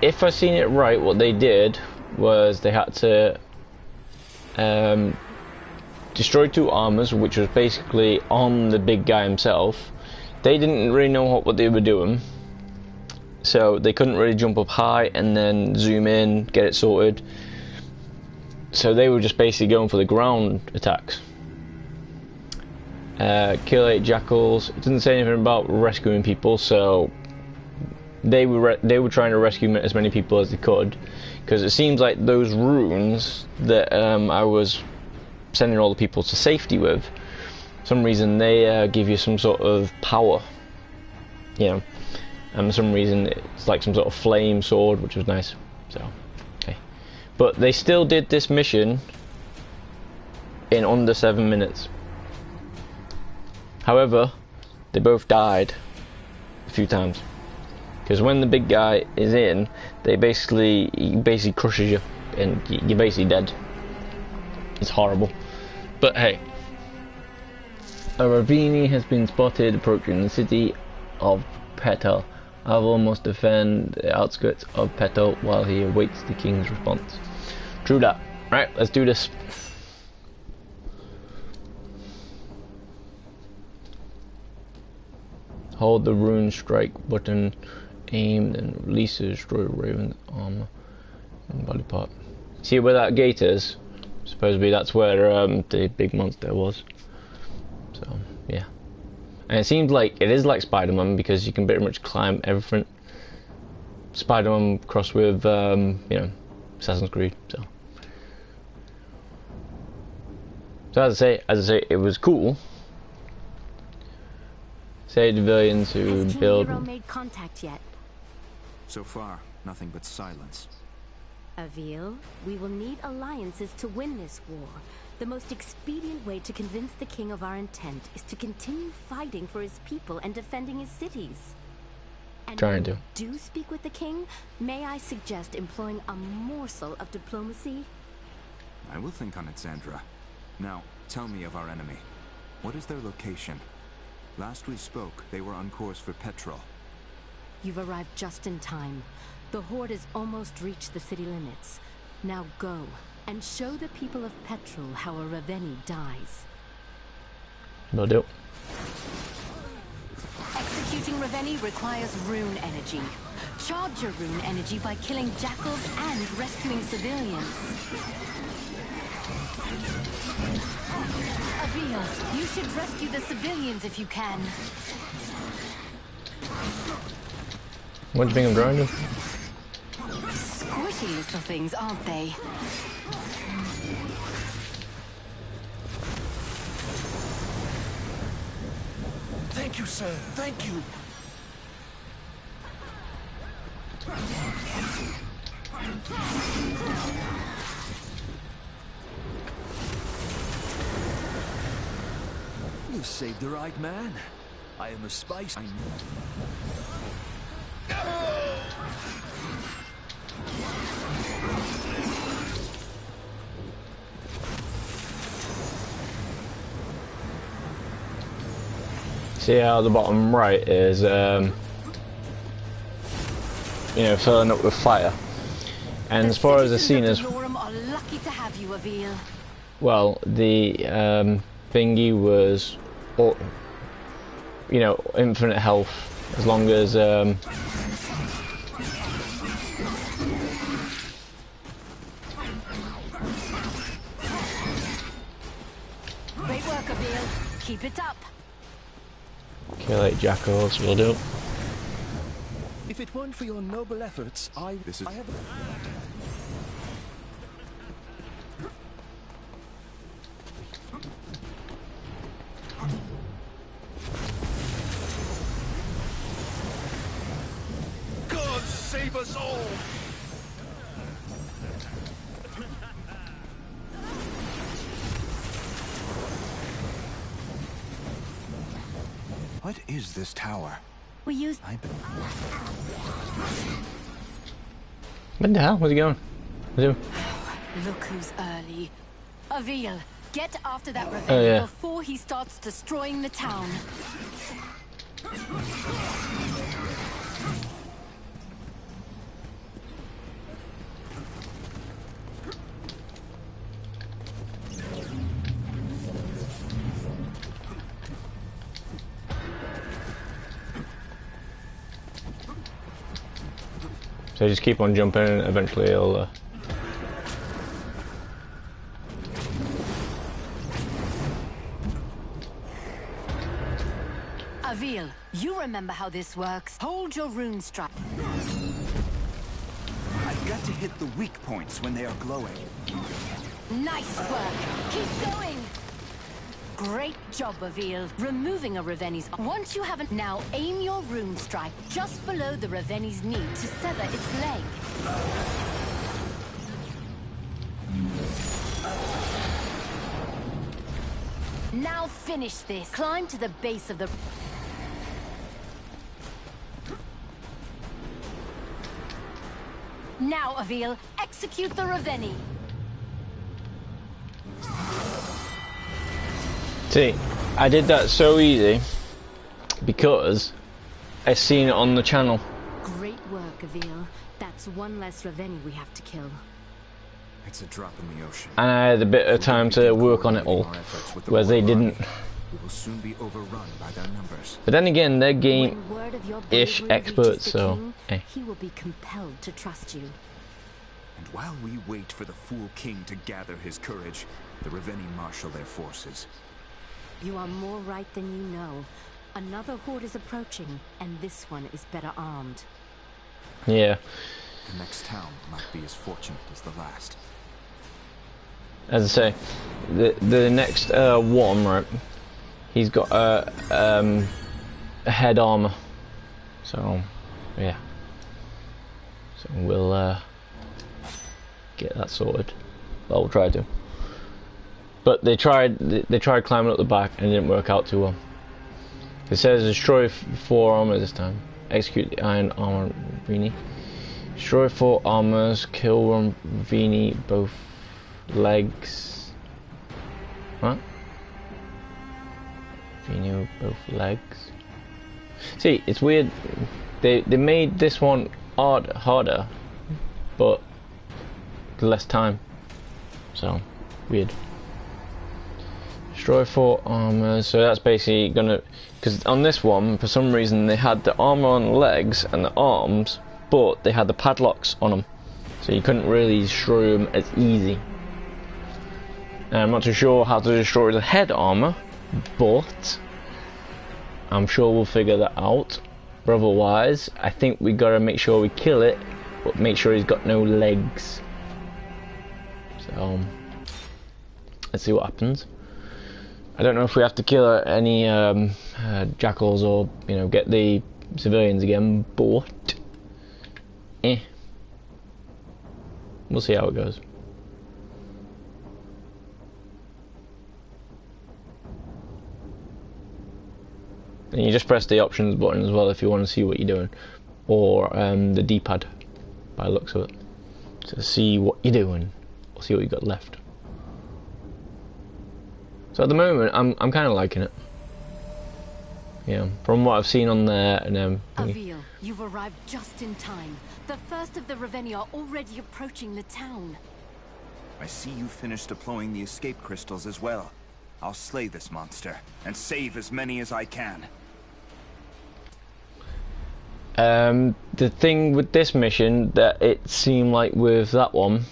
[SPEAKER 1] if I seen it right, what they did was they had to destroy 2 armors, which was basically on the big guy himself. They didn't really know what they were doing, so they couldn't really jump up high and then zoom in, get it sorted. So they were just basically going for the ground attacks. Kill 8 jackals. It doesn't say anything about rescuing people, so they were trying to rescue as many people as they could, because it seems like those runes that I was sending all the people to safety with, for some reason they give you some sort of power, you know, and for some reason it's like some sort of flame sword, which was nice. So okay, but they still did this mission in under 7 minutes. However, they both died a few times, because when the big guy is in, he basically crushes you and you're basically dead. It's horrible. But hey, a Ravini has been spotted approaching the city of Petal. Avil must defend the outskirts of Petal while he awaits the king's response. True that. Right, let's do this. Hold the rune strike button, aim, then release to destroy Raven's armor and body part. See where that gate is? Supposedly that's where the big monster was. So yeah, and it seems like it is like Spider-Man because you can pretty much climb everything. Spider-Man crossed with you know, Assassin's Creed. So as I say, it was cool. Save the villains who
[SPEAKER 2] Has King
[SPEAKER 1] build.
[SPEAKER 2] Nero made contact yet?
[SPEAKER 3] So far, nothing but silence.
[SPEAKER 2] Avil, we will need alliances to win this war. The most expedient way to convince the king of our intent is to continue fighting for his people and defending his cities. And
[SPEAKER 1] Trying
[SPEAKER 2] when you
[SPEAKER 1] to.
[SPEAKER 2] do speak with the king, may I suggest employing a morsel of diplomacy?
[SPEAKER 3] I will think on it, Sandra. Now, tell me of our enemy. What is their location? Last we spoke, they were on course for Petrol.
[SPEAKER 2] You've arrived just in time. The Horde has almost reached the city limits. Now go, and show the people of Petrol how a Raveni dies.
[SPEAKER 1] Will do.
[SPEAKER 2] Executing Raveni requires rune energy. Charge your rune energy by killing jackals and rescuing civilians. Avil, you should rescue the civilians if you can.
[SPEAKER 1] What do you think I'm driving?
[SPEAKER 2] Squishy little things, aren't they?
[SPEAKER 4] Thank you, sir. Thank you. You saved the right man. I am a spice. I
[SPEAKER 1] See how the bottom right is, you know, filling up with fire. And as far as the scene is,
[SPEAKER 2] Valorum are lucky to have you, Avil.
[SPEAKER 1] well, the thingy was, you know, infinite health as long as
[SPEAKER 2] Great work, Avil. Keep it up.
[SPEAKER 1] kill 8 jackals will do.
[SPEAKER 4] If it weren't for your noble efforts, I have. God save us all!
[SPEAKER 3] What is this tower?
[SPEAKER 2] We used.
[SPEAKER 1] What the hell? Where's he going? Where's he?
[SPEAKER 2] Look who's early. Avil, get after that Raveni
[SPEAKER 1] Oh, yeah.
[SPEAKER 2] before he starts destroying the town.
[SPEAKER 1] So just keep on jumping and eventually he'll...
[SPEAKER 2] Avil, you remember how this works. Hold your rune strike.
[SPEAKER 3] I've got to hit the weak points when they are glowing.
[SPEAKER 2] Nice work. Keep going. Great job, Avil. Removing a Raveni's. Once you haven't, now aim your rune strike just below the Raveni's knee to sever its leg. Now finish this. Climb to the base of the... Now, Avil, execute the Raveni.
[SPEAKER 1] See, I did that so easy because I seen it on the channel.
[SPEAKER 2] Great work, Avil. That's one less Raveni we have to kill.
[SPEAKER 3] It's a drop in the ocean.
[SPEAKER 1] And I had a bit of time to work on it all, whereas they didn't.
[SPEAKER 3] We will soon be overrun by their numbers.
[SPEAKER 1] But then again, they're
[SPEAKER 2] When word of your
[SPEAKER 1] game-ish
[SPEAKER 2] bravery
[SPEAKER 1] experts,
[SPEAKER 2] reaches the
[SPEAKER 1] so...
[SPEAKER 2] king, he will be compelled to trust you.
[SPEAKER 3] And while we wait for the fool king to gather his courage, the Raveni marshal their forces.
[SPEAKER 2] You are more right than you know. Another horde is approaching, and this one is better armed.
[SPEAKER 1] Yeah,
[SPEAKER 3] The next town might be as fortunate as the last.
[SPEAKER 1] as I say, the next one, right? He's got head armor. So yeah. So we'll get that sorted. Well, we'll try to. But they tried climbing up the back and it didn't work out too well. It says destroy 4 armor this time. Execute the iron armor Ravini. Destroy 4 armors. Kill Ravini both legs. What? Ravini both legs. See, it's weird. They made this one harder, but less time. So weird. Destroy 4 armor, so that's basically gonna, because on this one for some reason they had the armor on the legs and the arms, but they had the padlocks on them, so you couldn't really destroy them as easy. And I'm not too sure how to destroy the head armor, but I'm sure we'll figure that out. But otherwise, I think we gotta make sure we kill it, but make sure he's got no legs. So let's see what happens. I don't know if we have to kill any jackals or, you know, get the civilians again, but we'll see how it goes. And you just press the options button as well if you want to see what you're doing, or the D-pad by the looks of it, to see what you're doing or see what you got left. So at the moment, I'm kind of liking it. Yeah, from what I've seen on there and
[SPEAKER 2] Avil, you've arrived just in time. The first of the Raveni are already approaching the town.
[SPEAKER 3] I see you finished deploying the escape crystals as well. I'll slay this monster and save as many as I can.
[SPEAKER 1] The thing with this mission that it seemed like with that one,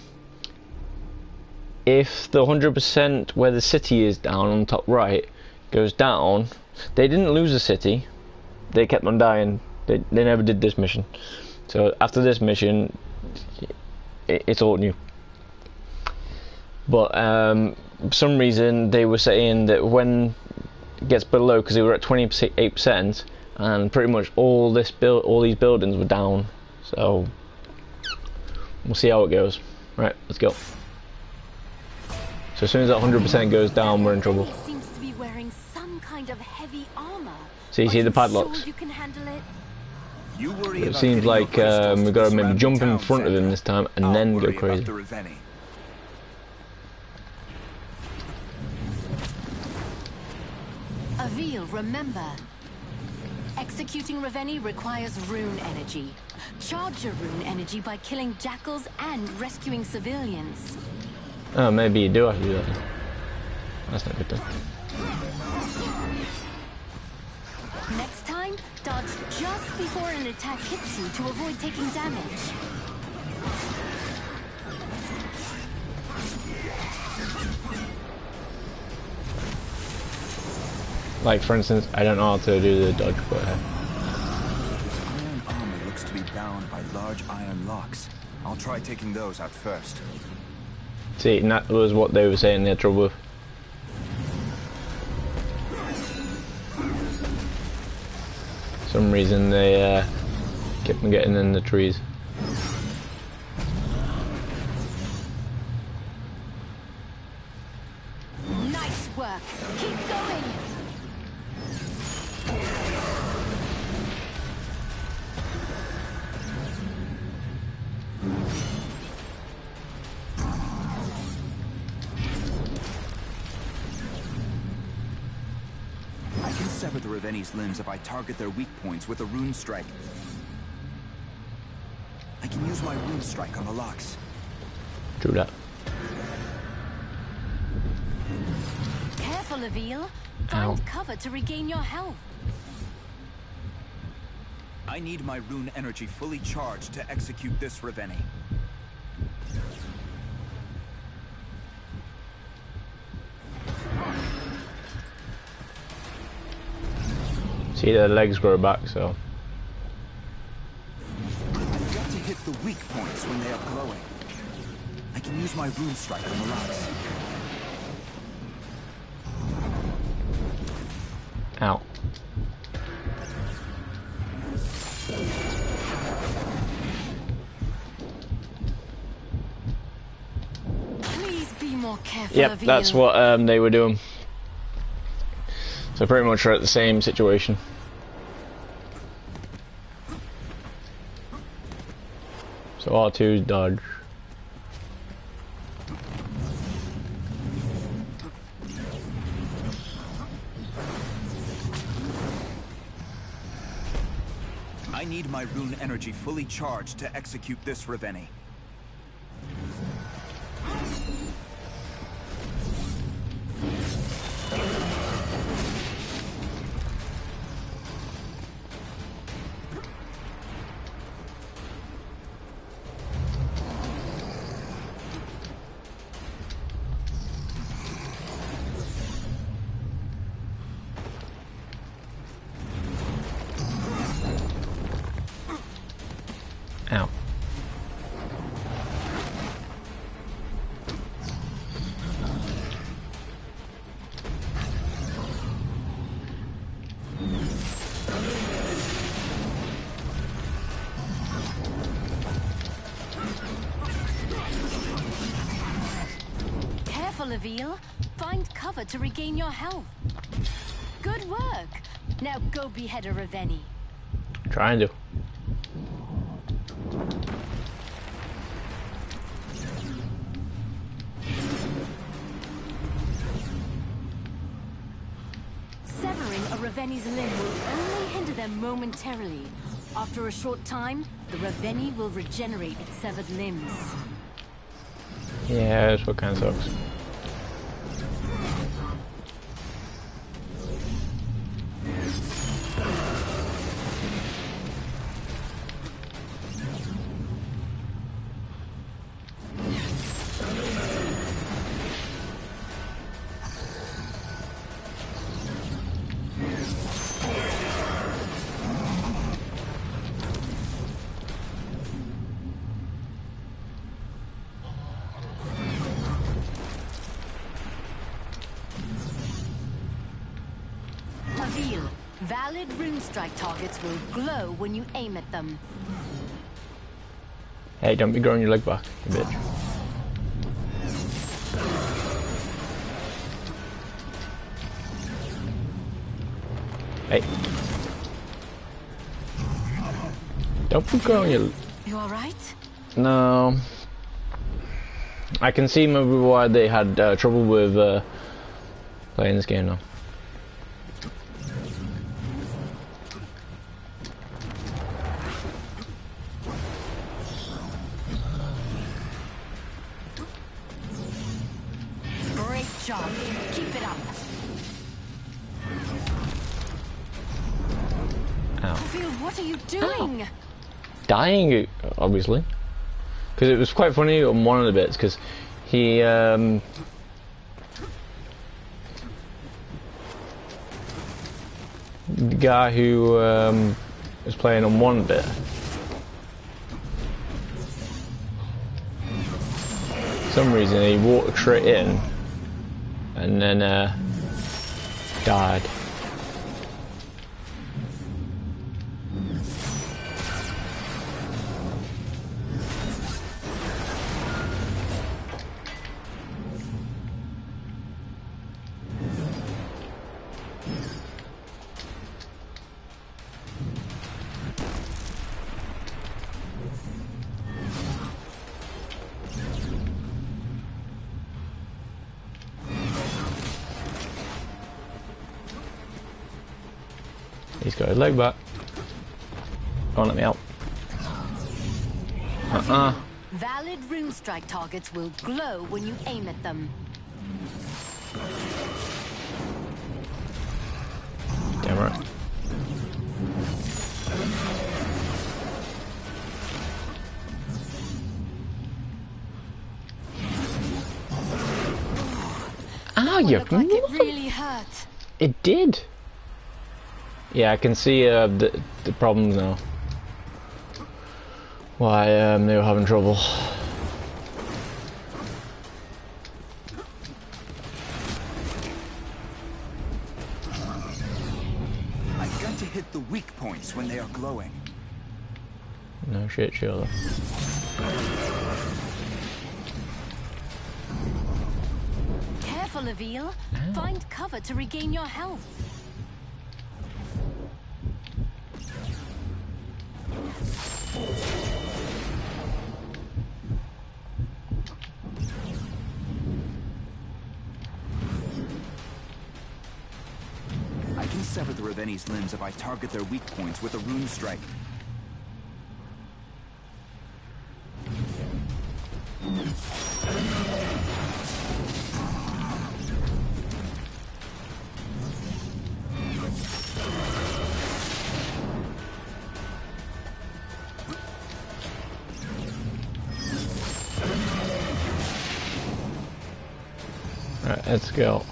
[SPEAKER 1] if the 100% where the city is down on top right goes down, they didn't lose the city, they kept on dying. They never did this mission. So after this mission, it's all new. But for some reason they were saying that when it gets below, because they were at 28%, and pretty much all these buildings were down. So we'll see how it goes. Right, let's go. So as soon as that 100% goes down, we're in trouble.
[SPEAKER 2] Seems to be wearing some kind of heavy armor.
[SPEAKER 1] So you see the padlocks.
[SPEAKER 2] Sure you can handle it?
[SPEAKER 3] You worry
[SPEAKER 1] It seems like we've got to maybe jump in front of him this time and then go crazy.
[SPEAKER 2] Avil, remember, executing Raveni requires rune energy. Charge your rune energy by killing jackals and rescuing civilians.
[SPEAKER 1] Oh, maybe you do have to do that. That's not good then.
[SPEAKER 2] Next time, dodge just before an attack hits you to avoid taking damage.
[SPEAKER 1] Like, for instance, I don't know how to do the dodge, but
[SPEAKER 3] This iron armor looks to be bound by large iron locks. I'll try taking those out first.
[SPEAKER 1] see, and that was what they were saying they had trouble with. For some reason they kept on getting in the trees.
[SPEAKER 2] Nice work. Keep going.
[SPEAKER 3] I can sever the Raveni's limbs if I target their weak points with a rune strike. I can use my rune strike on the locks.
[SPEAKER 1] True that.
[SPEAKER 2] Careful, Avil.
[SPEAKER 1] Ow.
[SPEAKER 2] Find cover to regain your health.
[SPEAKER 3] I need my rune energy fully charged to execute this Raveni.
[SPEAKER 1] See, their legs grow back, so.
[SPEAKER 3] I've got to hit the weak points when they are glowing. I can use my rune strike on the locks.
[SPEAKER 1] Ow.
[SPEAKER 2] more careful
[SPEAKER 1] Yep,
[SPEAKER 2] of
[SPEAKER 1] that's
[SPEAKER 2] you.
[SPEAKER 1] what they were doing. So pretty much we're at the same situation. So R2's dodge.
[SPEAKER 5] I need my rune energy fully charged to execute this Ravenni.
[SPEAKER 1] Ow.
[SPEAKER 2] Careful, Avil. Find cover to regain your health. Good work. Now go behead a Ravenni.
[SPEAKER 1] Trying to.
[SPEAKER 2] Severing a Ravenni's limb will only hinder them momentarily. After a short time, the Ravenni will regenerate its severed limbs.
[SPEAKER 1] Yeah, that's what kind of sucks.
[SPEAKER 2] Avil, valid rune strike targets will glow when you aim at them.
[SPEAKER 1] Hey, don't be growing your leg back, you bitch. Hey. Don't be growing your...
[SPEAKER 2] You alright?
[SPEAKER 1] No. I can see maybe why they had trouble with playing this game now.
[SPEAKER 2] Great job. Keep it up.
[SPEAKER 1] Ow.
[SPEAKER 2] Avil, what are you doing?
[SPEAKER 1] Dying, obviously. Because it was quite funny on one of the bits, because he, the guy who was playing on one bit, for some reason he walked straight in, and then died. He's got his leg back. Don't let me out.
[SPEAKER 2] Valid rune strike targets will glow when you aim at them.
[SPEAKER 1] Damn right. Ah, you
[SPEAKER 2] Looked like it really hurt.
[SPEAKER 1] It did. Yeah, I can see the problems now. Why they were having trouble.
[SPEAKER 5] I've got to hit the weak points when they are glowing.
[SPEAKER 1] No shit, Sheila.
[SPEAKER 2] Careful, Avil. Find cover to regain your health.
[SPEAKER 5] I can sever the Reveni's limbs if I target their weak points with a rune strike.
[SPEAKER 1] Alright, let's go.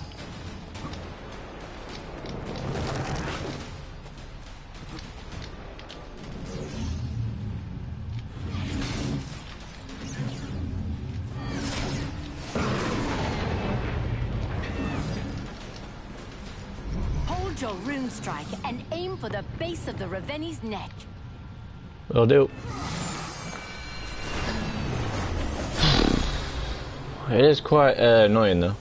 [SPEAKER 2] Hold your rune strike and aim for the base of the Reveni's neck.
[SPEAKER 1] Will do. It is quite annoying though.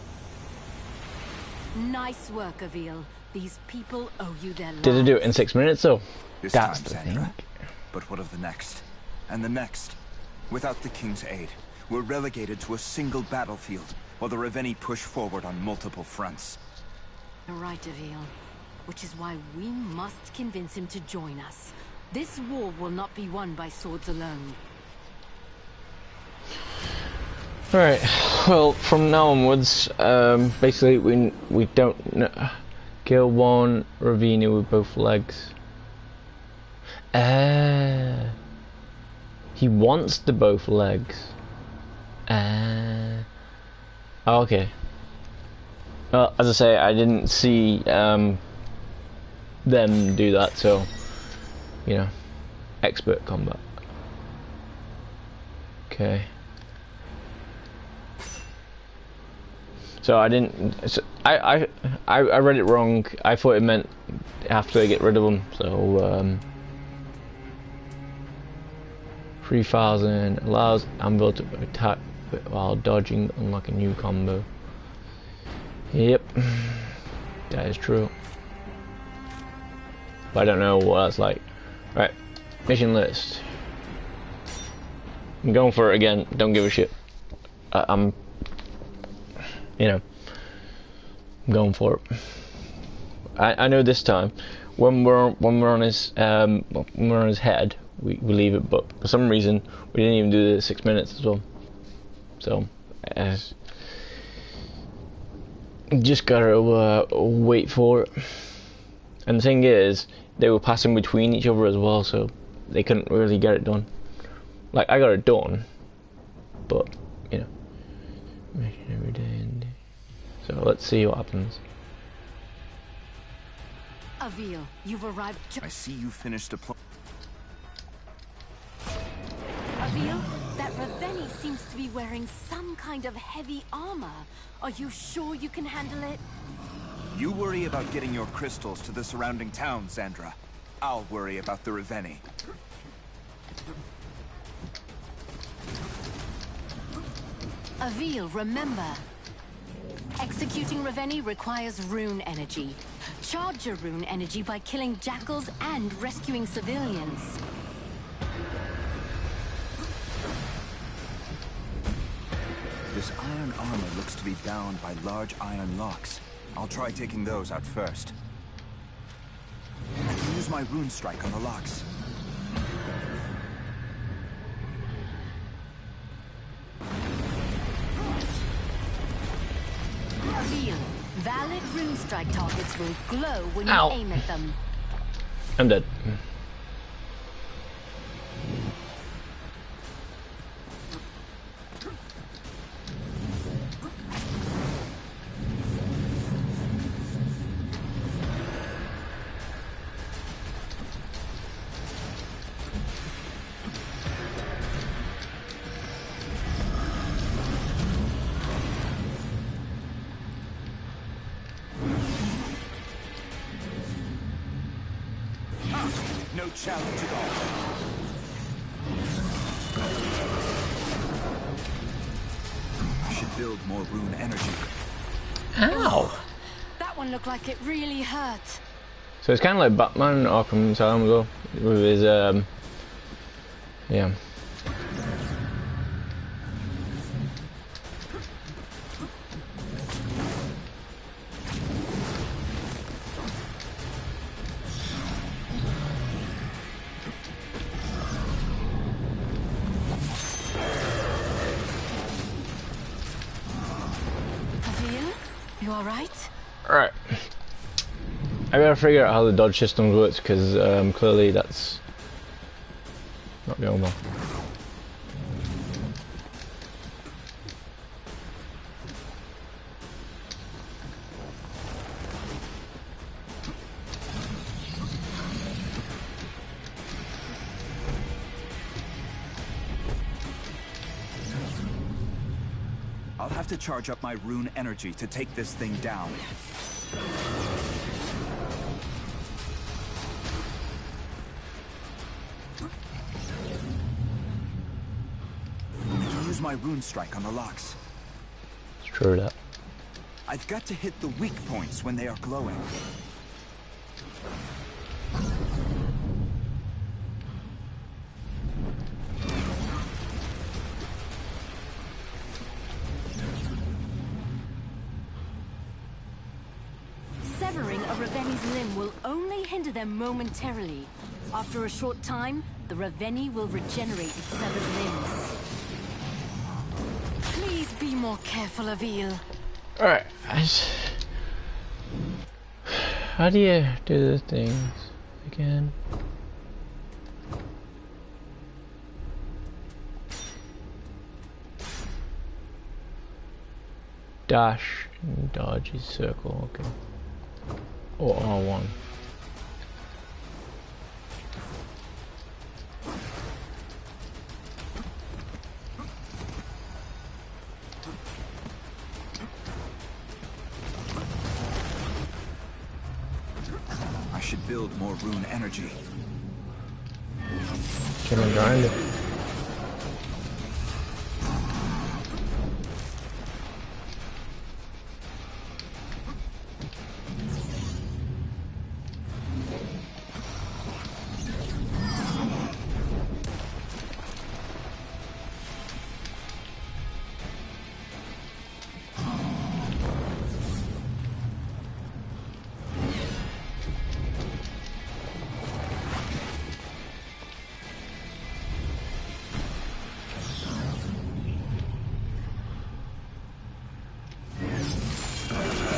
[SPEAKER 2] Nice work, Avil. These people owe you their lives.
[SPEAKER 1] Did I do it in 6 minutes though?
[SPEAKER 5] This
[SPEAKER 1] That's
[SPEAKER 5] time,
[SPEAKER 1] the thing.
[SPEAKER 5] Sandra. But what of the next? And the next? Without the King's aid, we're relegated to a single battlefield, while the Reveni push forward on multiple fronts.
[SPEAKER 2] You're right, Avil. Which is why we must convince him to join us. This war will not be won by swords alone.
[SPEAKER 1] Alright, well, from now onwards, basically we don't know. Kill one Ravina with both legs. He wants the both legs. Okay. Well, as I say, I didn't see them do that, so, you know, expert combat. Okay. So I didn't. So I read it wrong. I thought it meant after they get rid of them. So 3000 allows Anvil to attack while dodging, unlock a new combo. Yep, that is true. But I don't know what that's like. Right, mission list. I'm going for it again. Don't give a shit. I'm. You know, I'm going for it. I know this time when we're on his head, we leave it, but for some reason we didn't even do the 6 minutes as well. So just gotta wait for it. And the thing is, they were passing between each other as well, so they couldn't really get it done. Like, I got it done, but you know. Every day and day. So let's see what happens.
[SPEAKER 2] Avil, you've arrived.
[SPEAKER 5] I see you finished deploying.
[SPEAKER 2] Avil, that Reveni seems to be wearing some kind of heavy armor. Are you sure you can handle it?
[SPEAKER 5] You worry about getting your crystals to the surrounding towns, Sandra. I'll worry about the Reveni.
[SPEAKER 2] Avil, remember, executing Reveni requires rune energy. Charge your rune energy by killing jackals and rescuing civilians.
[SPEAKER 5] This iron armor looks to be bound by large iron locks. I'll try taking those out first. I can use my rune strike on the locks.
[SPEAKER 2] Avil, valid rune strike targets will glow when you
[SPEAKER 1] Ow.
[SPEAKER 2] aim at them.
[SPEAKER 1] I'm dead.
[SPEAKER 5] No challenge at all. I should build more rune energy.
[SPEAKER 1] Ow!
[SPEAKER 2] That one looked like it really hurt.
[SPEAKER 1] So it's kind of like Batman Arkham Asylum as well, with his yeah.
[SPEAKER 2] Avil, you all right?
[SPEAKER 1] Alright. I gotta figure out how the dodge system works, because clearly that's not going well.
[SPEAKER 5] I'll have to charge up my rune energy to take this thing down. I can use my rune strike on the locks.
[SPEAKER 1] It's true that.
[SPEAKER 5] I've got to hit the weak points when they are glowing.
[SPEAKER 2] Severing a Raveni's limb will only hinder them momentarily. After a short time, the Raveni will regenerate its severed limbs. Please be more careful, Avil.
[SPEAKER 1] Alright. How do you do the things again? Dash and dodge is circle, okay. Or R1.
[SPEAKER 5] I should build more rune energy.
[SPEAKER 1] Can I grind it?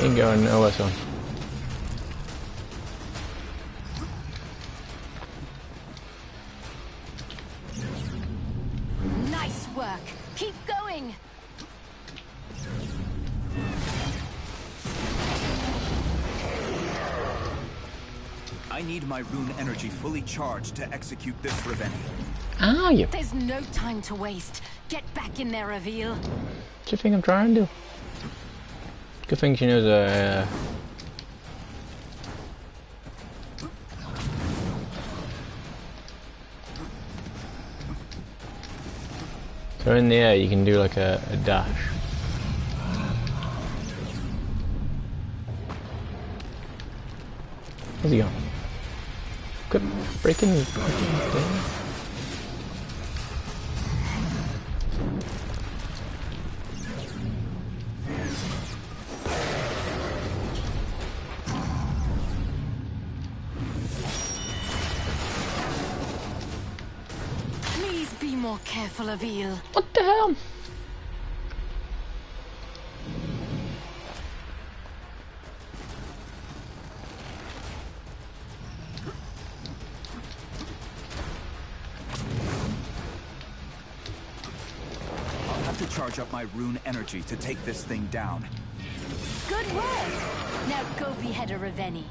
[SPEAKER 1] Ain't going nowhere, son.
[SPEAKER 2] Nice work. Keep going.
[SPEAKER 5] I need my rune energy fully charged to execute this Raveni.
[SPEAKER 1] Ah, you.
[SPEAKER 2] There's no time to waste. Get back in there, Avil.
[SPEAKER 1] What do you think I'm trying to do? Good thing she knows so in the air you can do like a dash. Where's he going? Quit breaking the thing.
[SPEAKER 2] Please be more careful, Avil.
[SPEAKER 1] What the hell?
[SPEAKER 5] I'll have to charge up my rune energy to take this thing down.
[SPEAKER 2] Good work. Now go behead a Raveni.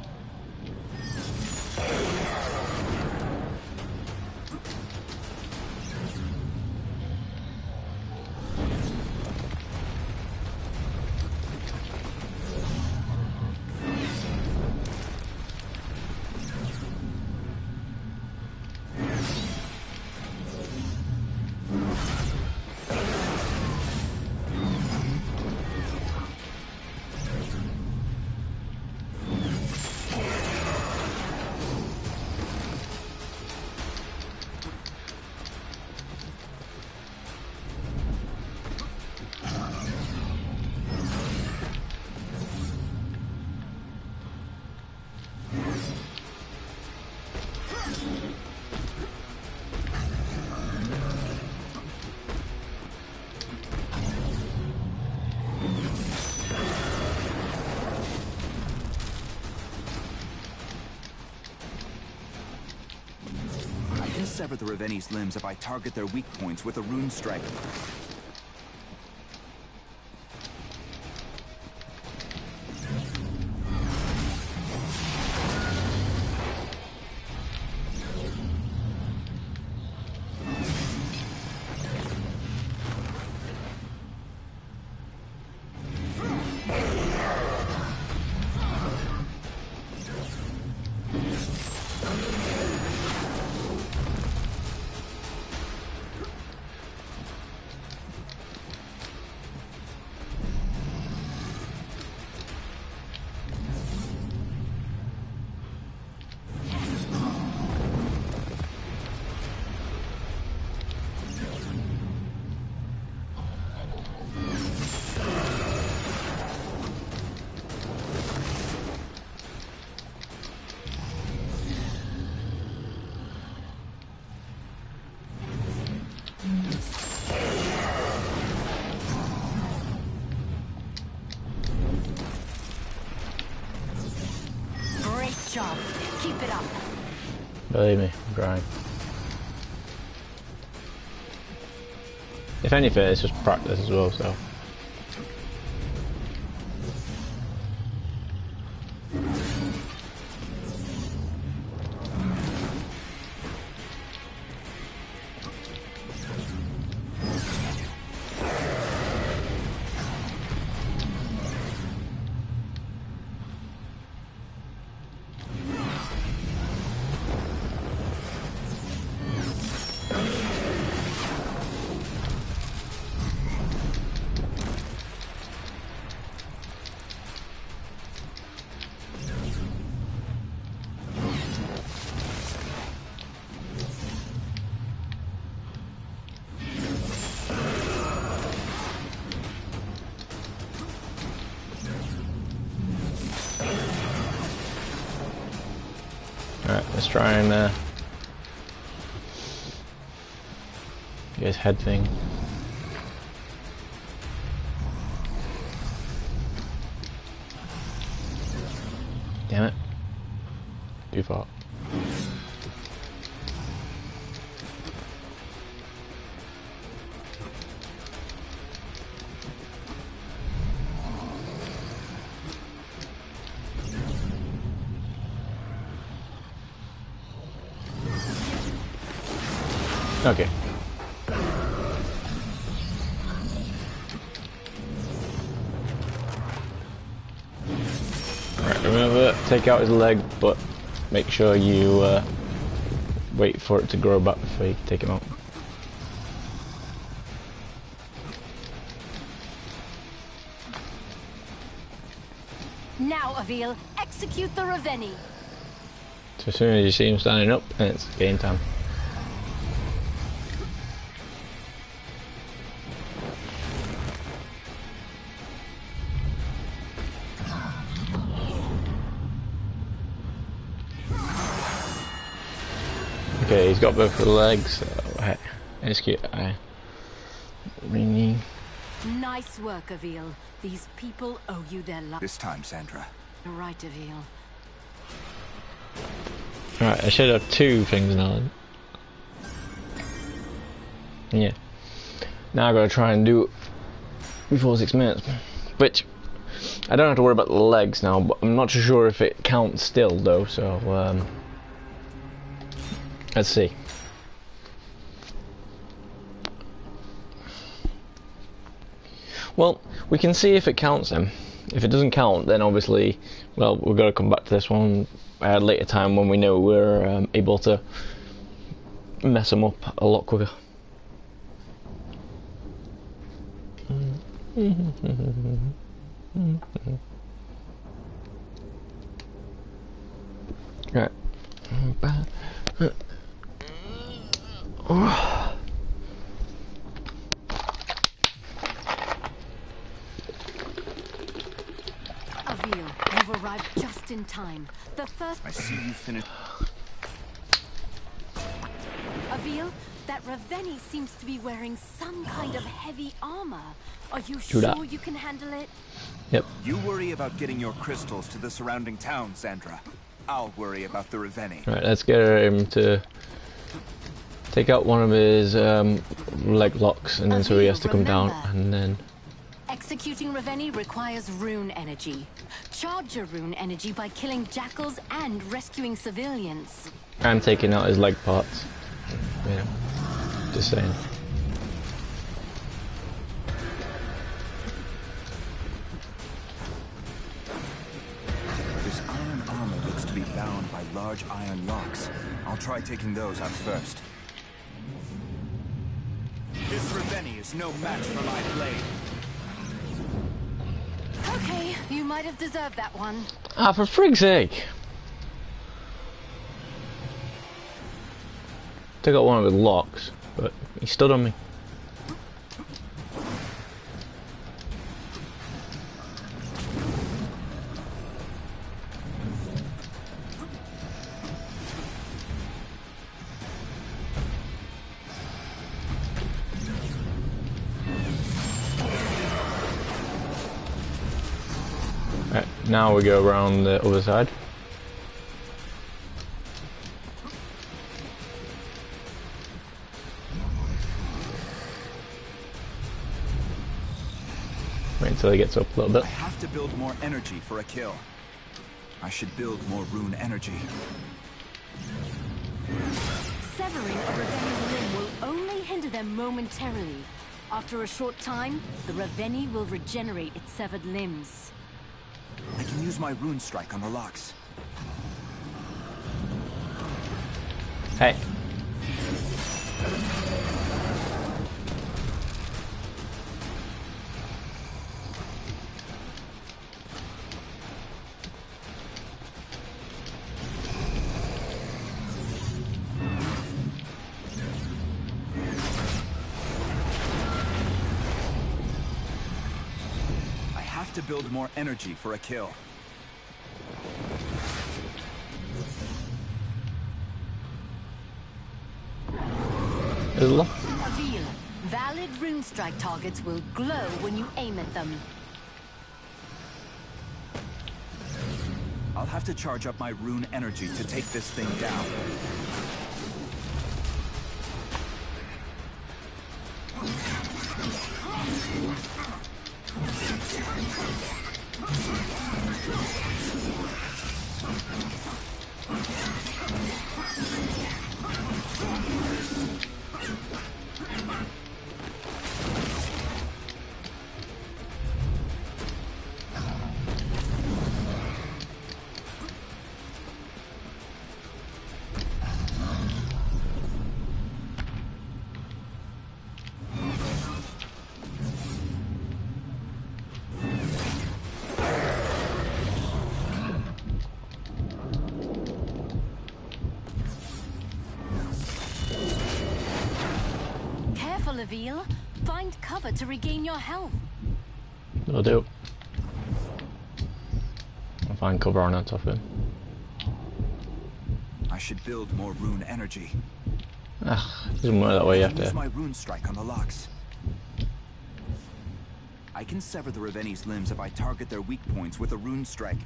[SPEAKER 5] sever the Reveni's limbs if I target their weak points with a rune strike.
[SPEAKER 2] Job. Keep it up.
[SPEAKER 1] Believe me, I'm trying. If anything, it's just practice as well, so. Alright, let's try and get his head thing. Damn it. Too far. Okay. Alright, remember, take out his leg, but make sure you wait for it to grow back before you take him out.
[SPEAKER 2] Now, Avil, execute the Reveni.
[SPEAKER 1] So as soon as you see him standing up, then it's game time. Okay, he's got both the legs, so execute ringing.
[SPEAKER 2] Nice work, Avil. These people owe you their life.
[SPEAKER 5] This time, Sandra.
[SPEAKER 2] You're right, Avil.
[SPEAKER 1] Alright, I should have two things now. Yeah. Now I gotta try and do it before 6 minutes. Which, I don't have to worry about the legs now, but I'm not too sure if it counts still though, so let's see. Well, we can see if it counts them. If it doesn't count, then obviously, well, we've got to come back to this one at a later time when we know we're able to mess them up a lot quicker. Right.
[SPEAKER 2] Avil, you've arrived just in time. The first...
[SPEAKER 5] I see you finished.
[SPEAKER 2] Avil, that Reveni seems to be wearing some kind of heavy armor. Are you
[SPEAKER 1] True that.
[SPEAKER 2] sure you can handle it?
[SPEAKER 1] Yep.
[SPEAKER 5] You worry about getting your crystals to the surrounding town, Sandra. I'll worry about the Reveni.
[SPEAKER 1] Right, let's get him to Take out one of his leg locks, and then so he has to come down, and then...
[SPEAKER 2] Executing Ravenni requires rune energy. Charge your rune energy by killing jackals and rescuing civilians.
[SPEAKER 1] And taking out his leg parts. Yeah, just saying.
[SPEAKER 5] This iron armor looks to be bound by large iron locks. I'll try taking those out first. This Ravenni is no match for my blade.
[SPEAKER 2] Okay, you might have deserved that one.
[SPEAKER 1] Ah, for frig's sake! Took out one of his locks, but he stood on me. Right, now we go around the other side. Wait until he gets up a little bit.
[SPEAKER 5] I have to build more energy for a kill. I should build more rune energy.
[SPEAKER 2] Severing a Ravenni's limb will only hinder them momentarily. After a short time, the Ravenni will regenerate its severed limbs.
[SPEAKER 5] I can use my rune strike on the locks.
[SPEAKER 1] Hey.
[SPEAKER 5] I have to build more energy for a kill.
[SPEAKER 2] Avil, valid rune strike targets will glow when you aim at them.
[SPEAKER 5] I'll have to charge up my rune energy to take this thing down.
[SPEAKER 2] Careful, Avil. Find cover to regain your health.
[SPEAKER 1] That'll do. I'll find cover on top of him.
[SPEAKER 5] I should build more rune energy.
[SPEAKER 1] Ah, doesn't work that way. You have
[SPEAKER 5] Use
[SPEAKER 1] to.
[SPEAKER 5] my rune strike on the locks. I can sever the Ravenni's limbs if I target their weak points with a rune strike.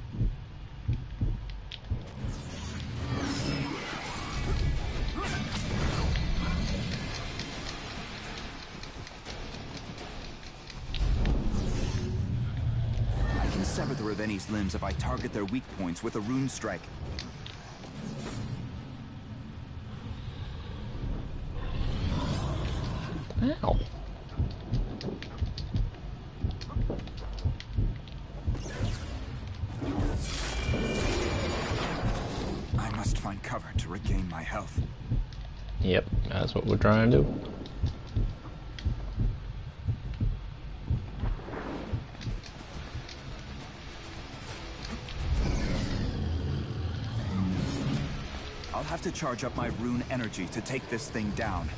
[SPEAKER 5] I can sever the Ravenni's limbs if I target their weak points with a rune strike.
[SPEAKER 1] Ow.
[SPEAKER 5] I must find cover to regain my health.
[SPEAKER 1] Yep, that's what we're trying to do.
[SPEAKER 5] I'll have to charge up my rune energy to take this thing down.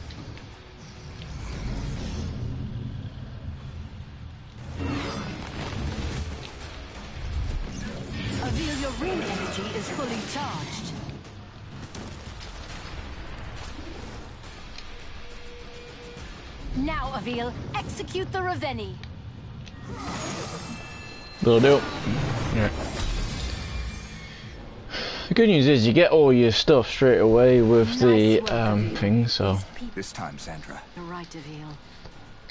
[SPEAKER 2] Avil, your rune energy is fully charged. Now, Avil, execute the Ravenni.
[SPEAKER 1] That'll do. Yeah. good news is you get all your stuff straight away with the
[SPEAKER 2] Nice work,
[SPEAKER 1] thing, so
[SPEAKER 5] This time, Sandra.
[SPEAKER 2] You're right, Avil.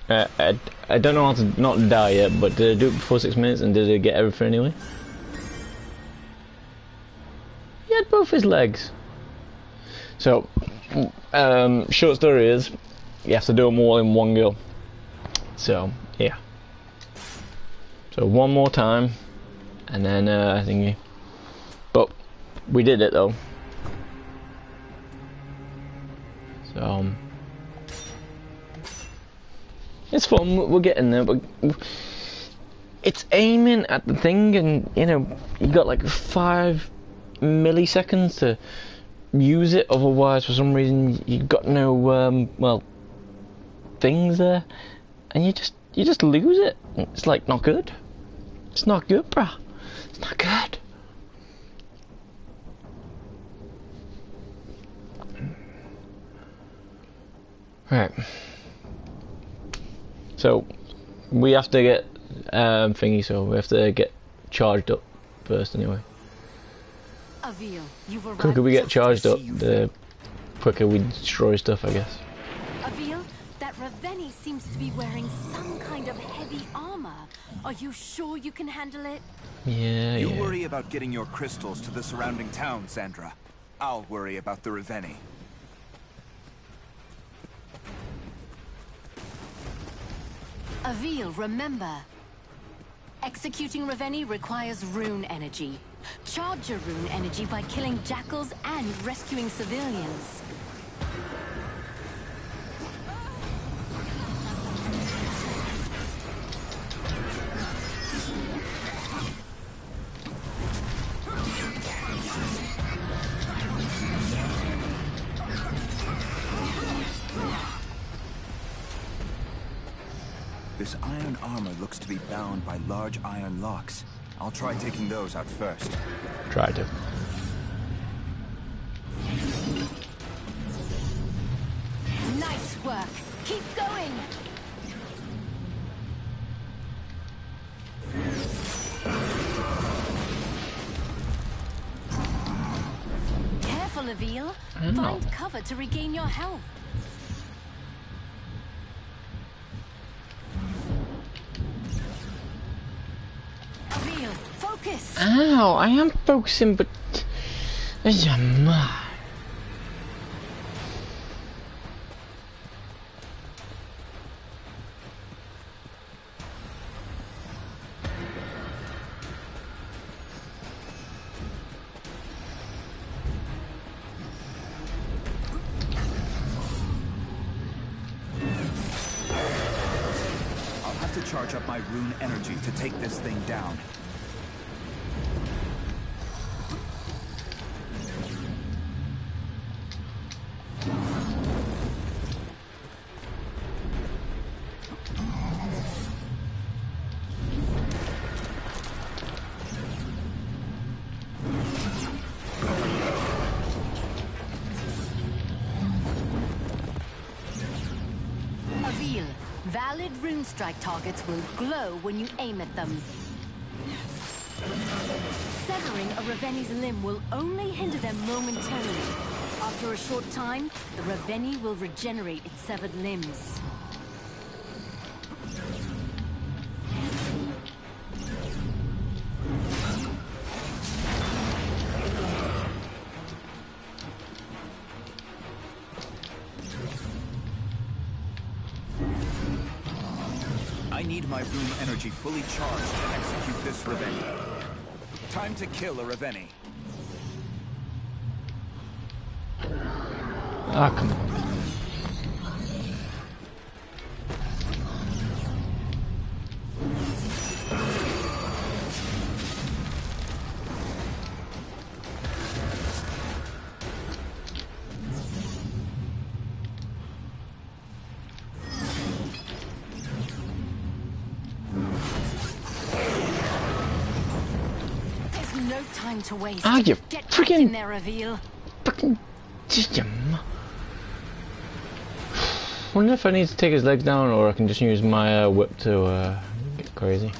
[SPEAKER 1] I don't know how to not die yet, but did I do it before 6 minutes and did I get everything anyway? He had both his legs. So, short story is, you have to do them all in one go. So, yeah. So one more time, and then I think, but we did it though. So it's fun. We're getting there, but it's aiming at the thing, and you know you got like 5 milliseconds to use it. Otherwise, for some reason, you've got no well things there, and you just lose it. It's like not good. It's not good, bruh. It's not good. Right. So we have to get thingy. So we have to get charged up first, anyway.
[SPEAKER 2] Avil, you've arrived.
[SPEAKER 1] The quicker we get
[SPEAKER 2] just
[SPEAKER 1] charged
[SPEAKER 2] to
[SPEAKER 1] up,
[SPEAKER 2] see you
[SPEAKER 1] the quicker we destroy stuff, I guess.
[SPEAKER 2] Avil, that Raveni seems to be wearing some kind of heavy armor. Are you sure you can handle it?
[SPEAKER 1] Yeah,
[SPEAKER 5] You
[SPEAKER 1] yeah.
[SPEAKER 5] worry about getting your crystals to the surrounding town, Sandra. I'll worry about the Raveni.
[SPEAKER 2] Avil, remember. Executing Raveni requires rune energy. Charge your rune energy by killing jackals and rescuing civilians.
[SPEAKER 5] This iron armor looks to be bound by large iron locks. I'll try taking those out first.
[SPEAKER 1] Try to.
[SPEAKER 2] Nice work. Keep going. Careful, Avil. Find cover to regain your health. Avil, focus.
[SPEAKER 1] Ow, I am focusing, but...
[SPEAKER 5] I'll have to charge up my rune energy to take this thing down.
[SPEAKER 2] Avil, valid rune strike targets will glow when you aim at them. Severing a Raveni's limb will only hinder them momentarily. After a short time, the Raveni will regenerate its severed limbs.
[SPEAKER 5] I need my rune energy fully charged to execute this Raveni. Time to kill a Raveni.
[SPEAKER 1] Ah, come on.
[SPEAKER 2] There's no time to waste.
[SPEAKER 1] Ah, you
[SPEAKER 2] Get back
[SPEAKER 1] freaking-
[SPEAKER 2] in there, Avil.
[SPEAKER 1] Fucking... Wonder if I need to take his legs down, or I can just use my whip to get crazy.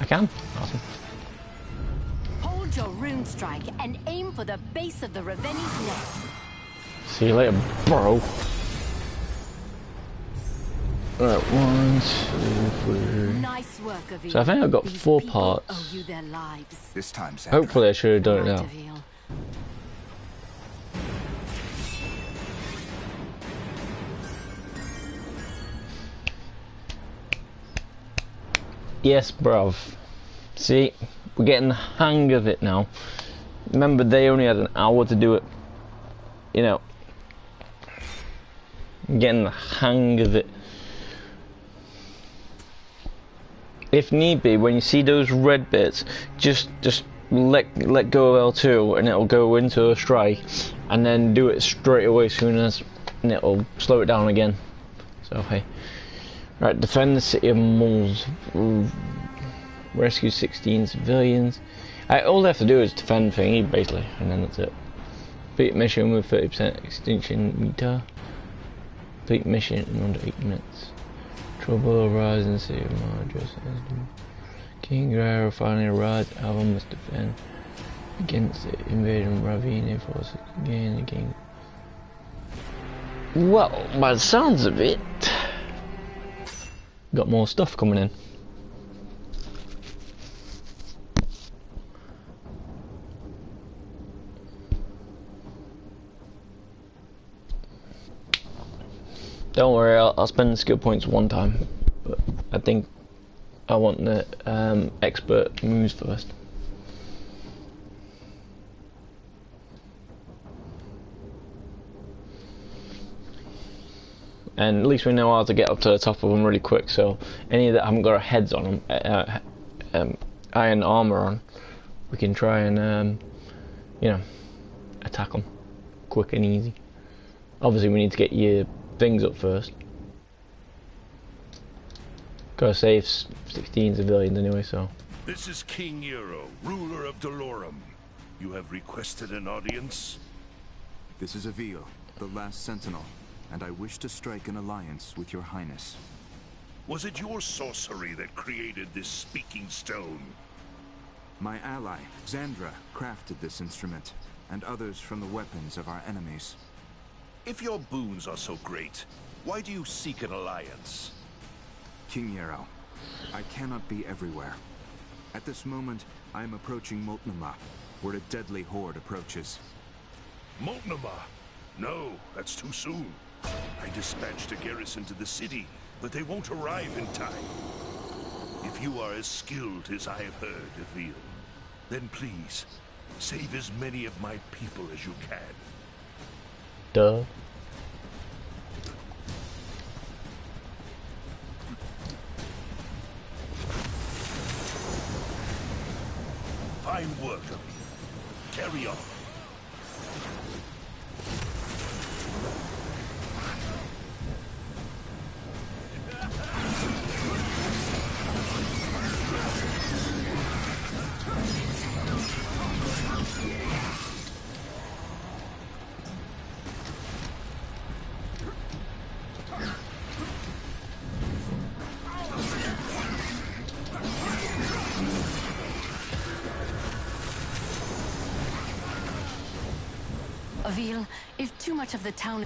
[SPEAKER 1] can. Awesome.
[SPEAKER 2] Hold your rune strike and aim for the base of the Raveni's neck.
[SPEAKER 1] See you later, bro. Alright, 1, 2, 3.
[SPEAKER 2] Nice work, Avil.
[SPEAKER 1] So I think I've got
[SPEAKER 2] These
[SPEAKER 1] 4
[SPEAKER 2] people
[SPEAKER 1] parts.
[SPEAKER 2] owe you their lives.
[SPEAKER 5] This time, Sandra.
[SPEAKER 1] Hopefully I should have done it
[SPEAKER 2] Right,
[SPEAKER 1] now.
[SPEAKER 2] Avil.
[SPEAKER 1] Yes, bruv. See, we're getting the hang of it now. Remember, they only had an hour to do it. You know, I'm getting the hang of it. If need be, when you see those red bits, just let go of L2 and it'll go into a strike, and then do it straight away as soon as, and it'll slow it down again. So hey, right, defend the city of Mols, rescue 16 civilians. All they have to do is defend thingy basically, and then that's it. Complete mission with 30% extinction meter. Complete mission in under 8 minutes. Trouble arises in the city of Madras. King Guerrero finally arrives. Alva must defend against the invasion Raveni forces again. Well, by the sounds of it, got more stuff coming in. Don't worry, I'll spend the skill points one time, but I think I want the expert moves first. And at least we know how to get up to the top of them really quick, so any that haven't got heads on them, iron armor on, we can try and, you know, attack them quick and easy. Obviously we need to get your things up first. Gotta save 16 civilians anyway, so.
[SPEAKER 6] This is King Nero, ruler of Dolorum. You have requested an audience?
[SPEAKER 3] This is Avil, the last sentinel, and I wish to strike an alliance with your highness.
[SPEAKER 6] Was it your sorcery that created this speaking stone?
[SPEAKER 3] My ally, Xandra, crafted this instrument, and others from the weapons of our enemies.
[SPEAKER 6] If your boons are so great, why do you seek an alliance?
[SPEAKER 3] King Nero, I cannot be everywhere. At this moment, I am approaching Moltnuma, where a deadly horde approaches.
[SPEAKER 6] Moltnuma? No, that's too soon. I dispatched a garrison to the city, but they won't arrive in time. If you are as skilled as I have heard, Avil, then please, save as many of my people as you can.
[SPEAKER 1] Duh.
[SPEAKER 6] Fine work, Avil. Carry on.
[SPEAKER 2] Avil, if too much of the town...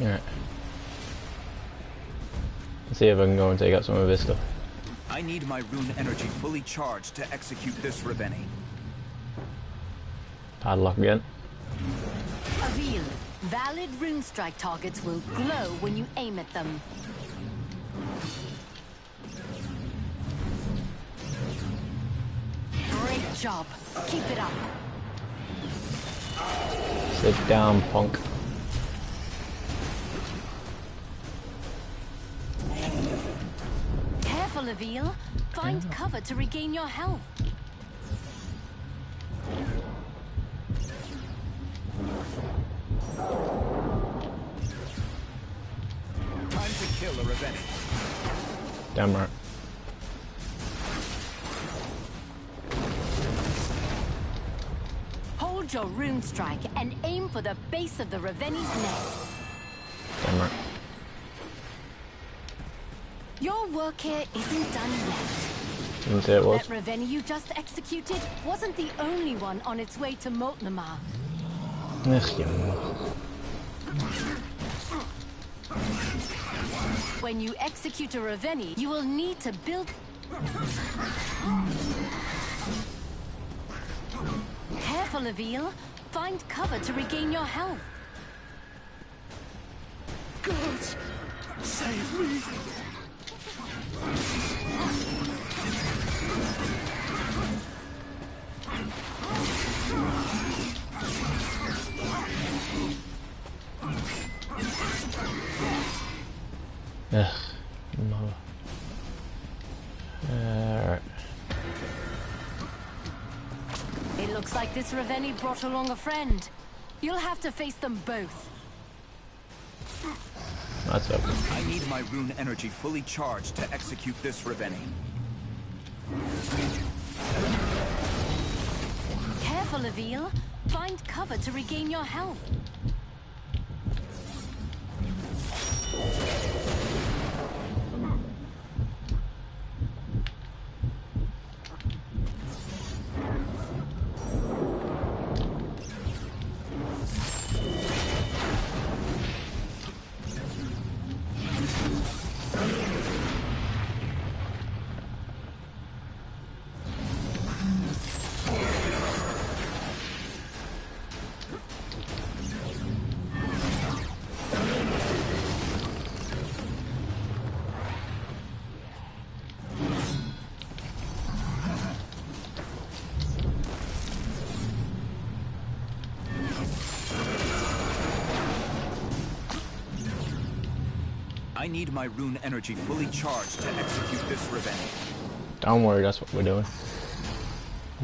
[SPEAKER 1] Alright. Let's see if I can go and take out some of his stuff.
[SPEAKER 5] I need my rune energy fully charged to execute this Raveni.
[SPEAKER 1] Padlock again.
[SPEAKER 2] Avil, valid rune strike targets will glow when you aim at them. Great job. Keep it up.
[SPEAKER 1] Sit down, punk.
[SPEAKER 2] Careful, Avil. Find cover to regain your health.
[SPEAKER 1] Damn right.
[SPEAKER 2] Hold your rune strike and aim for the base of the Raveni's neck.
[SPEAKER 1] Damn right.
[SPEAKER 2] Your work here isn't done yet.
[SPEAKER 1] Didn't say it was.
[SPEAKER 2] That Raveni you just executed wasn't the only one on its way to Moltnamar.
[SPEAKER 1] Ugh, yeah.
[SPEAKER 2] When you execute a Raveni, you will need to build... Careful, Avil. Find cover to regain your health.
[SPEAKER 4] Gods, save me!
[SPEAKER 1] Ugh, mother. Alright.
[SPEAKER 2] It looks like this Raveni brought along a friend. You'll have to face them both.
[SPEAKER 1] That's open.
[SPEAKER 5] I need my rune energy fully charged to execute this Raveni.
[SPEAKER 2] Careful, Avil. Find cover to regain your health.
[SPEAKER 5] I need my rune energy fully charged to execute this Raveni.
[SPEAKER 1] Don't worry, that's what we're doing.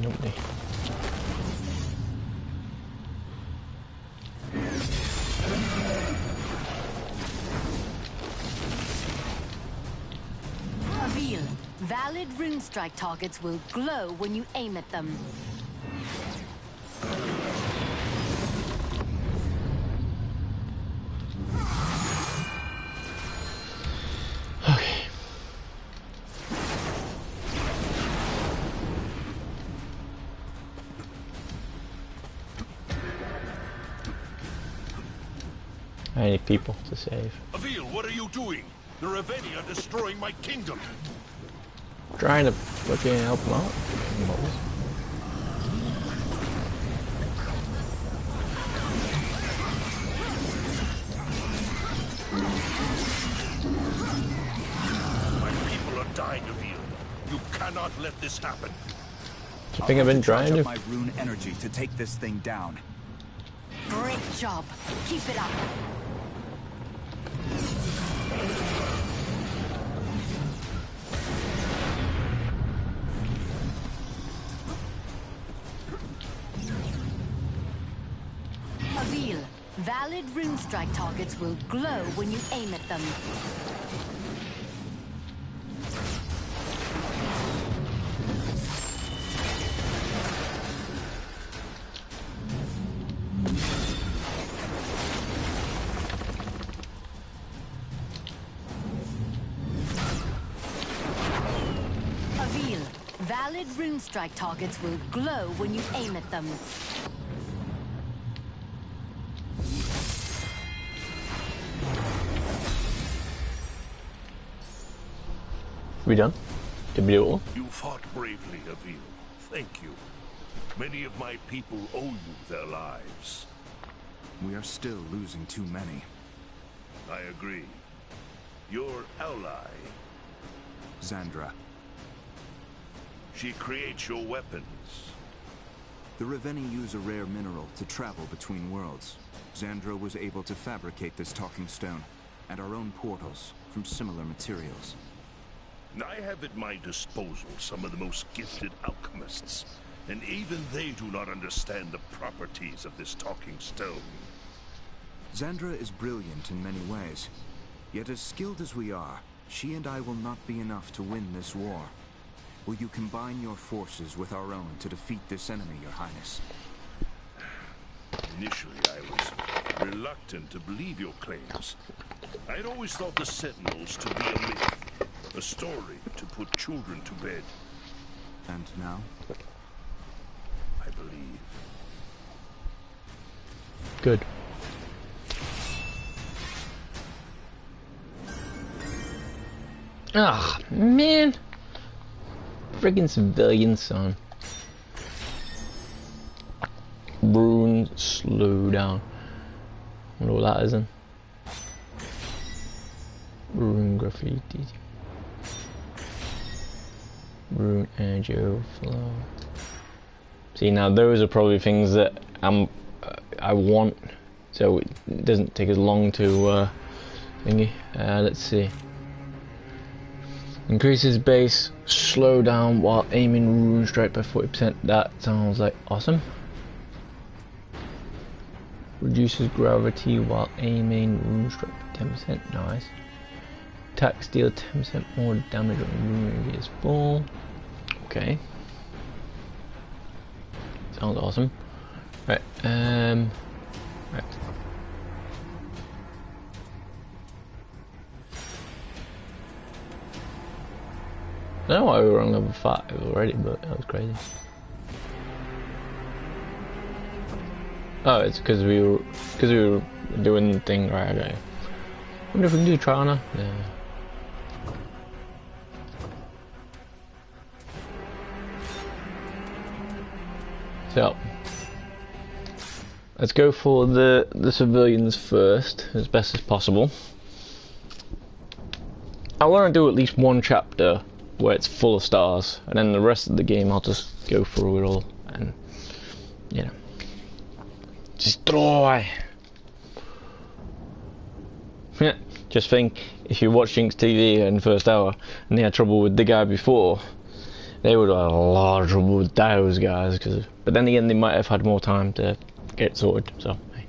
[SPEAKER 1] Nobody.
[SPEAKER 2] Avil, valid rune strike targets will glow when you aim at them.
[SPEAKER 1] Okay. I need people to save.
[SPEAKER 6] Avil, what are you doing? The Raveni are destroying my kingdom.
[SPEAKER 1] Trying to fucking help them out.
[SPEAKER 6] My people are dying, Avil. You cannot let this happen.
[SPEAKER 1] I think I've been trying
[SPEAKER 5] Charge
[SPEAKER 1] to.
[SPEAKER 5] up my rune energy to take this thing down.
[SPEAKER 2] Great job. Keep it up. Avil, valid rune strike targets will glow when you aim at them. Avil, valid rune strike targets will glow when you aim at them.
[SPEAKER 1] We done? Did we do it all?
[SPEAKER 6] You fought bravely, Avil. Thank you. Many of my people owe you their lives.
[SPEAKER 3] We are still losing too many.
[SPEAKER 6] I agree. Your ally,
[SPEAKER 3] Zandra.
[SPEAKER 6] she creates your weapons.
[SPEAKER 3] The Raveni use a rare mineral to travel between worlds. Zandra was able to fabricate this talking stone, and our own portals, from similar materials.
[SPEAKER 6] I have at my disposal some of the most gifted alchemists, and even they do not understand the properties of this talking stone.
[SPEAKER 3] Zandra is brilliant in many ways, yet as skilled as we are, She and I will not be enough to win this war. Will you combine your forces with our own to defeat this enemy, Your Highness?
[SPEAKER 6] Initially, I was reluctant to believe your claims. I'd always thought the Sentinels to be a myth, a story to put children to bed.
[SPEAKER 3] And now?
[SPEAKER 6] I believe.
[SPEAKER 1] Good. Ah, man. Friggin' civilian, son. Rune slow down. I wonder what that is then. Rune graffiti. Rune edge overflow. See, now those are probably things that I want, so it doesn't take as long to thingy. Let's see. Increases base slow down while aiming rune strike by 40%. That sounds like awesome. Reduces gravity while aiming rune strike by 10%. Nice. Attacks deal 10% more damage when rune is full. Okay. Sounds awesome. Right. Right. I don't know why we were on level 5 already, but that was crazy. Oh, it's because we were doing the thing right. Okay. I wonder if we can do Trana. Yeah. So let's go for the civilians first, as best as possible. I want to do at least one chapter where it's full of stars, and then the rest of the game I'll just go through it all and, you know, destroy. Just think, if you watch Jinx TV in the first hour and they had trouble with the guy before, they would have had a lot of trouble with those guys, but then again they might have had more time to get it sorted, so hey.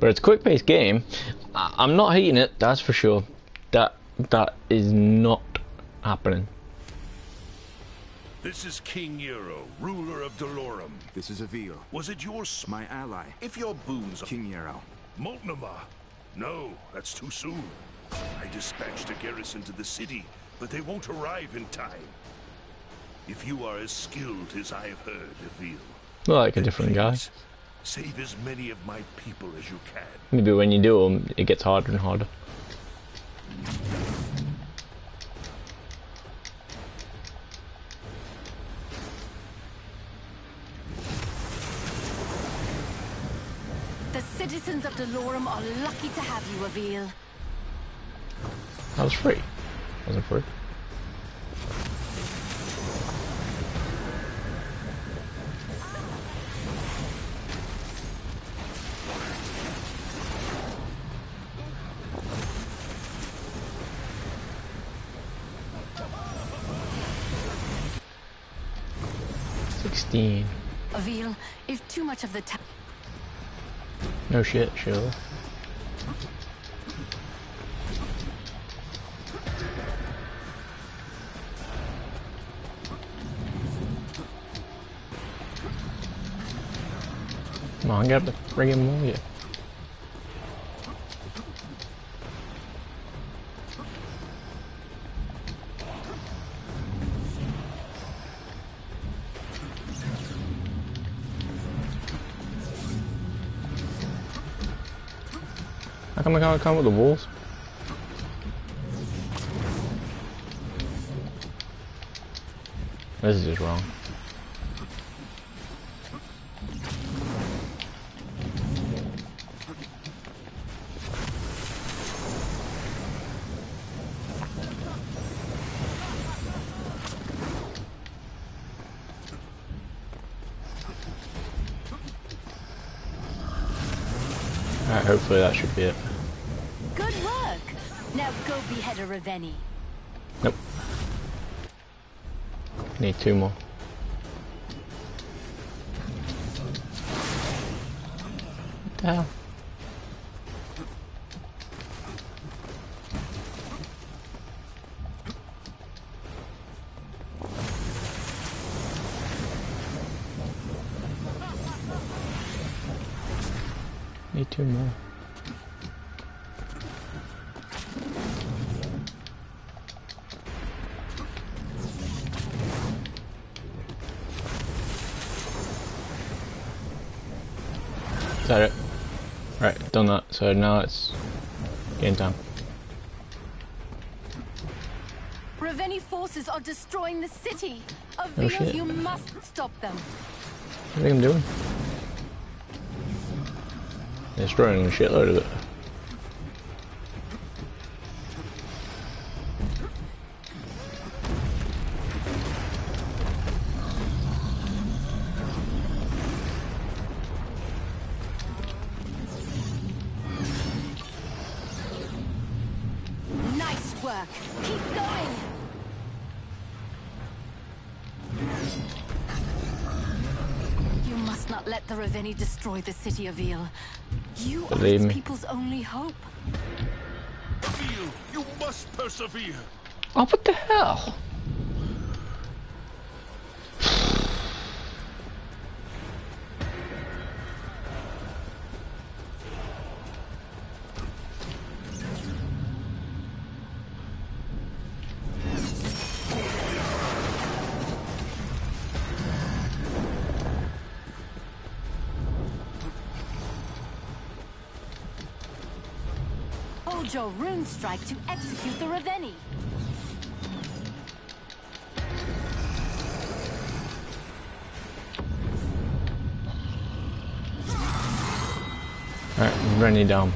[SPEAKER 1] But it's a quick-paced game. I'm not hating it, that's for sure. That is not happening.
[SPEAKER 6] This is King Nero, ruler of Dolorum.
[SPEAKER 3] This is Avil,
[SPEAKER 6] Was it yours?
[SPEAKER 3] my ally,
[SPEAKER 6] If your boons are
[SPEAKER 3] King Nero.
[SPEAKER 6] Moltnama. No, that's too soon. I dispatched a garrison to the city, but they won't arrive in time. If you are as skilled as I have heard, Avil,
[SPEAKER 1] Well, like a different guy.
[SPEAKER 6] please, save as many of my people as you can.
[SPEAKER 1] Maybe when you do them, it gets harder and harder.
[SPEAKER 2] The citizens of Dolorum are lucky to have you, Avil.
[SPEAKER 1] That was free. Wasn't free.
[SPEAKER 2] Avil, if too much of the time.
[SPEAKER 1] No shit, sure. Come on, get the friggin' Moya. How come I can't come with the walls? This is just wrong. Alright, hopefully that should be it.
[SPEAKER 2] Good work. Now go behead a Reveni.
[SPEAKER 1] Nope. Need 2 more. the hell? Need 2 more. Is that it? Right, done that. So now it's game time.
[SPEAKER 2] Reveni forces are destroying the city.
[SPEAKER 1] Oh,
[SPEAKER 2] Avil,
[SPEAKER 1] shit.
[SPEAKER 2] you must stop them.
[SPEAKER 1] What do you think I'm doing? Destroying a shitload of it.
[SPEAKER 2] Nice work. Keep going. You must not let the Reveni destroy the city of Eel. You are
[SPEAKER 1] Believe
[SPEAKER 2] its
[SPEAKER 1] me.
[SPEAKER 2] people's only hope.
[SPEAKER 6] Avil, you must persevere.
[SPEAKER 1] Oh, what the hell?
[SPEAKER 2] Hold your rune strike to execute the Reveni.
[SPEAKER 1] Alright, I'm running down.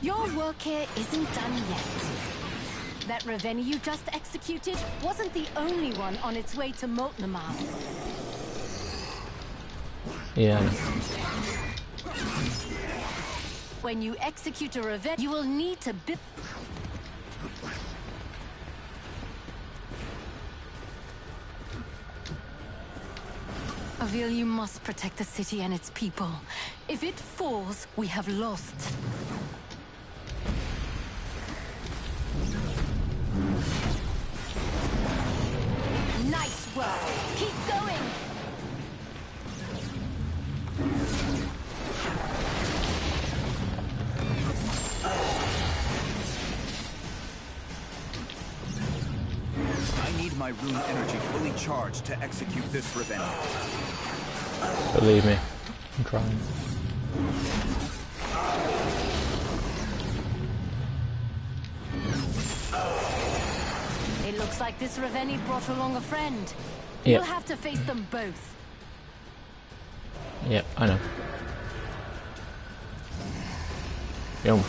[SPEAKER 2] Your work here isn't done yet. That Reveni you just executed wasn't the only one on its way to Moltnamar.
[SPEAKER 1] Yeah.
[SPEAKER 2] When you execute a Reveni, you will need to build... Avil, you must protect the city and its people. If it falls, we have lost. Nice work! Keep going!
[SPEAKER 5] I need my rune energy fully charged to execute this Reveni.
[SPEAKER 1] Believe me. I'm trying.
[SPEAKER 2] It looks like this Reveni brought along a friend.
[SPEAKER 1] Yep.
[SPEAKER 2] You'll have to face them both.
[SPEAKER 1] Yep, I know. Yum.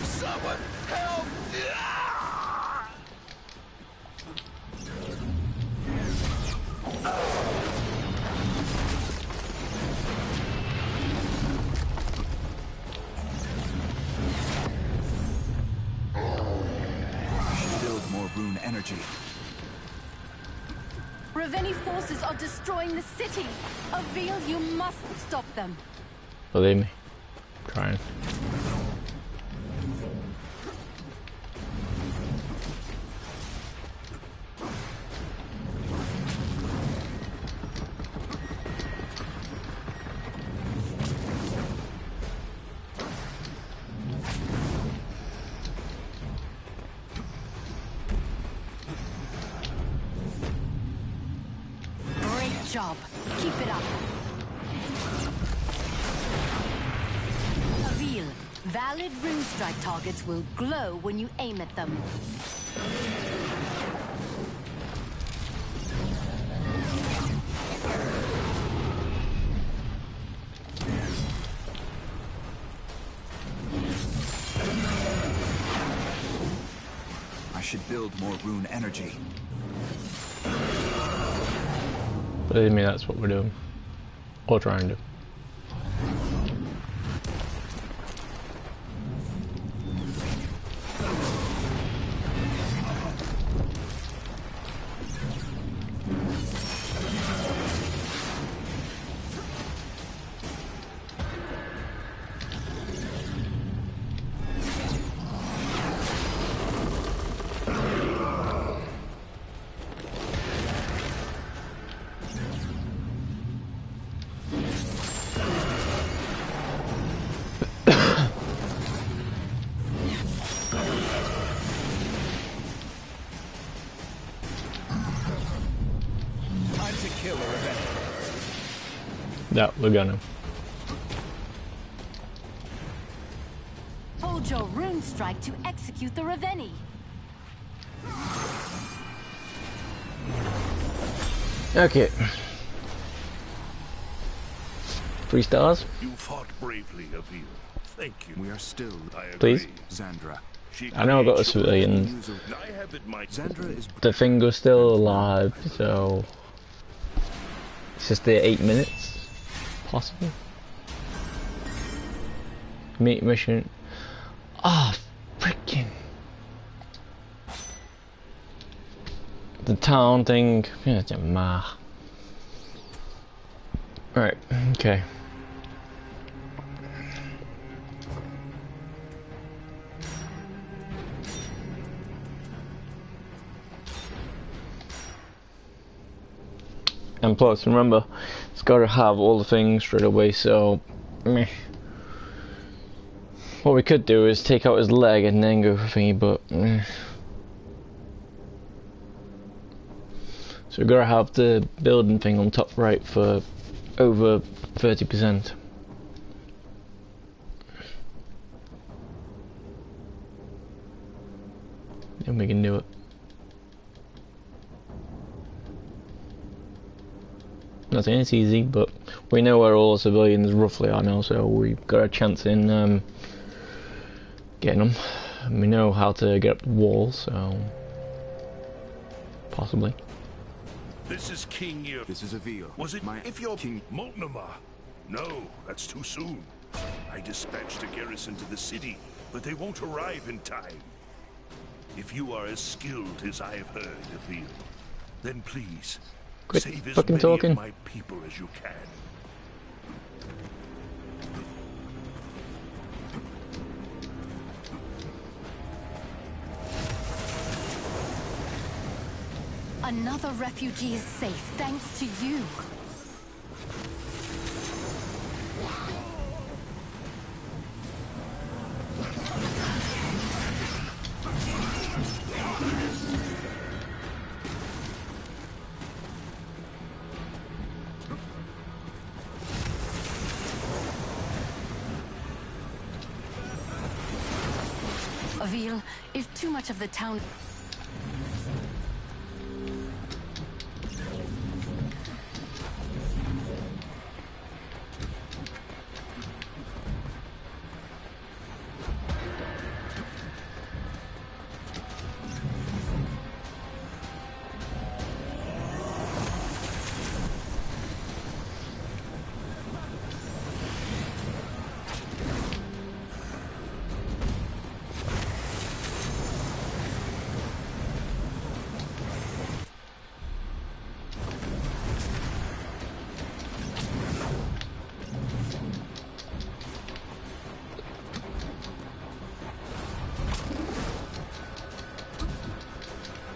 [SPEAKER 5] Someone help! I should build more rune energy.
[SPEAKER 2] Reveni forces are destroying the city. Avil, you must stop them.
[SPEAKER 1] Believe me. I'm trying.
[SPEAKER 2] Great job. Keep it up. Avil, valid rune strike targets will glow when you aim at them.
[SPEAKER 5] I should build more rune energy.
[SPEAKER 1] Believe me, that's what we're doing. Or trying to. Yeah, we're gonna.
[SPEAKER 2] Hold your rune strike to execute the Reveni.
[SPEAKER 1] Okay. 3 stars.
[SPEAKER 6] You fought bravely, Avil. Thank you.
[SPEAKER 5] We are still.
[SPEAKER 6] I agree.
[SPEAKER 1] Please.
[SPEAKER 5] Xandra.
[SPEAKER 1] I know I got the civilians.
[SPEAKER 6] I have it my
[SPEAKER 5] Xandra is.
[SPEAKER 1] The finger's still alive, so it's just the 8 minutes. Possible. Meet mission. Ah, freaking. The town thing. Yeah, it's a ma. Right, okay. And plus, remember, it's got to have all the things straight away, so meh. What we could do is take out his leg and then go for thingy, but meh. So we've got to have the building thing on top right for over 30%. And we can do it. Not saying it's easy, but we know where all the civilians roughly are now, so we've got a chance in getting them. And we know how to get up the wall, so possibly.
[SPEAKER 6] This is King Yer.
[SPEAKER 5] This is Avil.
[SPEAKER 6] Was it?
[SPEAKER 5] If you're King
[SPEAKER 6] Moltnuma. No, that's too soon. I dispatched a garrison to the city, but they won't arrive in time. If you are as skilled as I have heard, Avil, then please
[SPEAKER 1] Quit
[SPEAKER 6] save as
[SPEAKER 1] fucking
[SPEAKER 6] many
[SPEAKER 1] talking.
[SPEAKER 6] of my people as you can.
[SPEAKER 2] Another refugee is safe thanks to you. Avil, if too much of the town...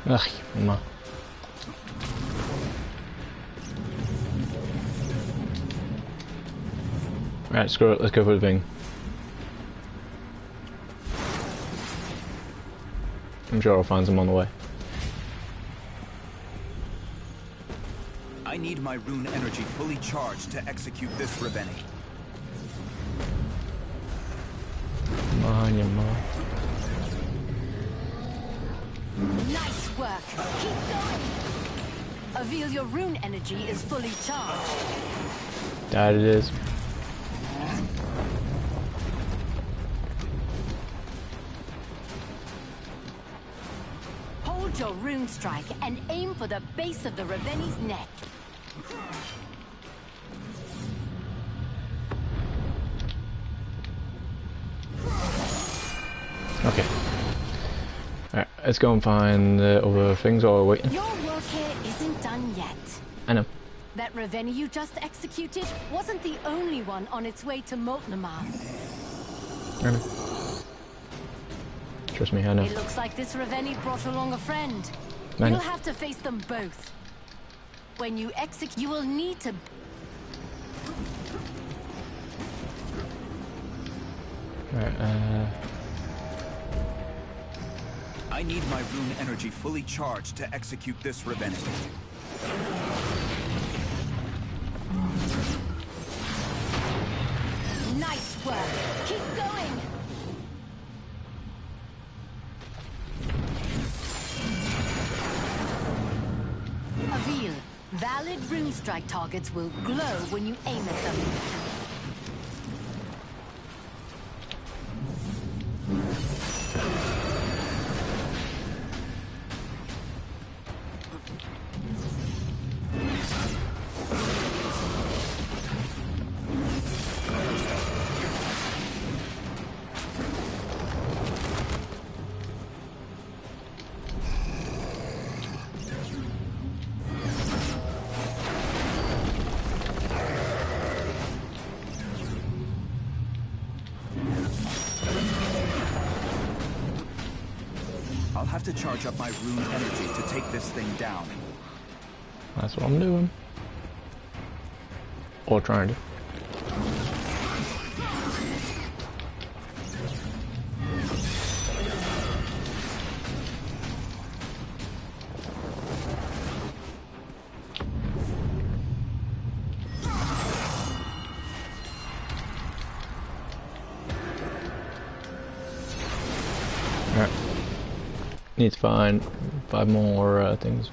[SPEAKER 1] Ugh, ma. Right, screw it, let's go for the thing. I'm sure I'll find some on the way.
[SPEAKER 5] I need my rune energy fully charged to execute this Reveni.
[SPEAKER 1] Come on, you ma.
[SPEAKER 2] Nice work! Keep going! Avil, your rune energy is fully charged.
[SPEAKER 1] That it is.
[SPEAKER 2] Hold your rune strike and aim for the base of the Reveni's neck.
[SPEAKER 1] Okay. Alright, let's go and find the other things while we're waiting.
[SPEAKER 2] Your work here isn't done yet.
[SPEAKER 1] I know.
[SPEAKER 2] That Raveni you just executed wasn't the only one on its way to Moltnamar.
[SPEAKER 1] I know. Trust me, I know.
[SPEAKER 2] It looks like this Raveni brought along a friend.
[SPEAKER 1] I know.
[SPEAKER 2] You'll have to face them both. When you execute, you will need to...
[SPEAKER 1] Alright,
[SPEAKER 5] I need my rune energy fully charged to execute this Raveni.
[SPEAKER 2] Nice work! Keep going! Avil, valid rune strike targets will glow when you aim at them.
[SPEAKER 5] I'll have to charge up my rune energy to take this thing down.
[SPEAKER 1] that's what I'm doing. Or trying to. Alright. Need to find 5 more things.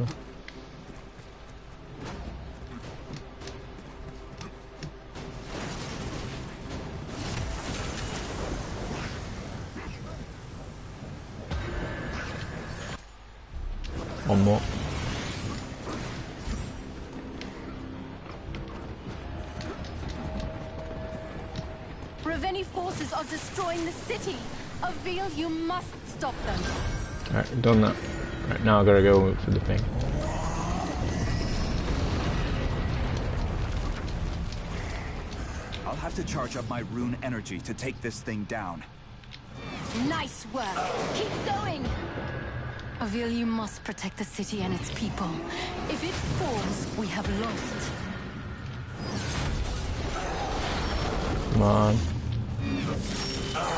[SPEAKER 1] One more.
[SPEAKER 2] Raveni forces are destroying the city. Avil, you must stop them.
[SPEAKER 1] Alright, done that. Right, now I gotta go for the thing.
[SPEAKER 5] I'll have to charge up my rune energy to take this thing down.
[SPEAKER 2] Nice work. Keep going. Avil, you must protect the city and its people. If it falls, we have lost.
[SPEAKER 1] Come on.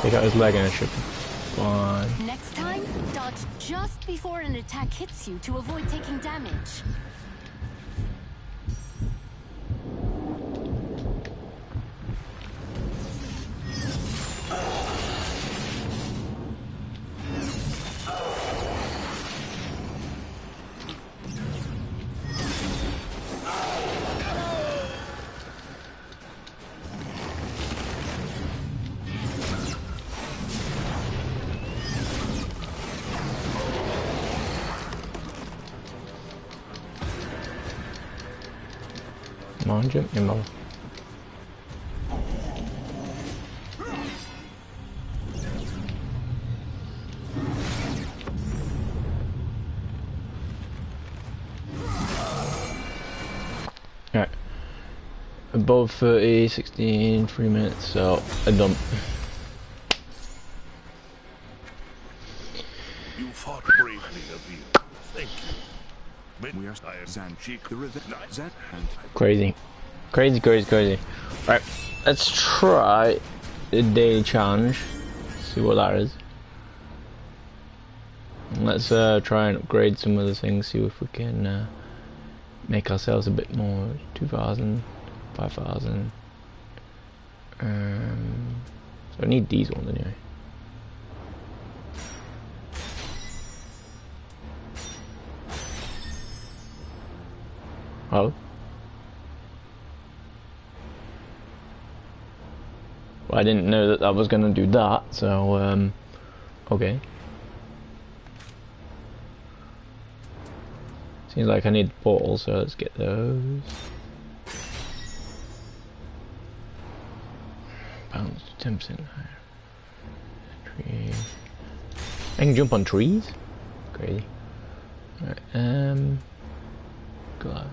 [SPEAKER 1] Take out his leg and it should be fine.
[SPEAKER 2] Next time, dodge just before an attack hits you to avoid taking damage.
[SPEAKER 1] Come on, jump your mouth. Alright. Above 30, 16, 3 minutes, so I'm done.
[SPEAKER 6] You fought bravely, Avil. Thank you. But
[SPEAKER 3] We are
[SPEAKER 6] I am
[SPEAKER 3] Zanchik, the Zan and
[SPEAKER 1] Crazy. Crazy, crazy, crazy. Right, let's try the daily challenge. See what that is. And let's try and upgrade some of the things, see if we can make ourselves a bit more. 2,000, 5,000. So I need these ones anyway. Oh. Well, I didn't know that I was going to do that, so, okay. Seems like I need portals, so let's get those. bounce 10% higher. Tree. I can jump on trees? Crazy. Alright, glass.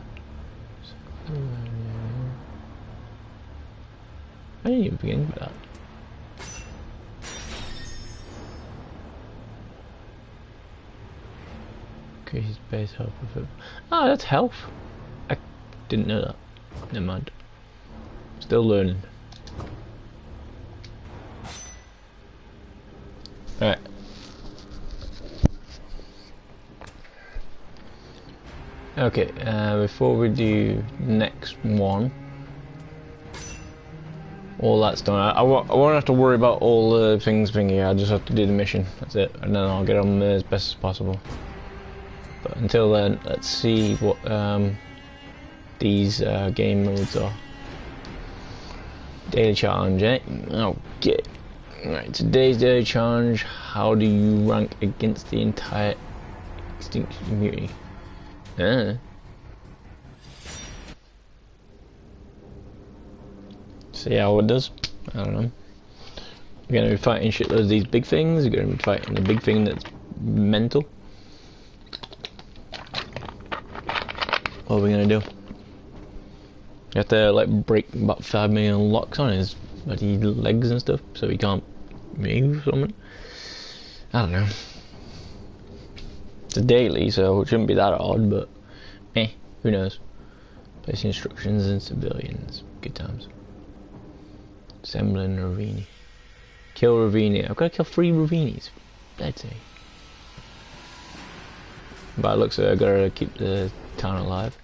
[SPEAKER 1] I didn't even begin with that. Increases base health with it. Ah, that's health. I didn't know that. Never mind. Still learning. Alright. Okay, before we do next one, all that's done. I won't have to worry about all the things thingy. I just have to do the mission. That's it, and then I'll get on there as best as possible. But until then, let's see what these game modes are. Daily challenge, eh? Okay. Right, today's daily challenge. How do you rank against the entire Extinction community? See how it does. I don't know. We're gonna be fighting shitloads of these big things. We're gonna be fighting the big thing that's mental. What are we gonna do? You have to like break about 5 million locks on his bloody legs and stuff, so he can't move or something. I don't know. It's a daily, so it shouldn't be that hard, but who knows? Place instructions and civilians. Good times. Assembling Ravini. Kill Ravini. I've got to kill 3 Ravinis. I'd say. But it looks like I've got to keep the town alive.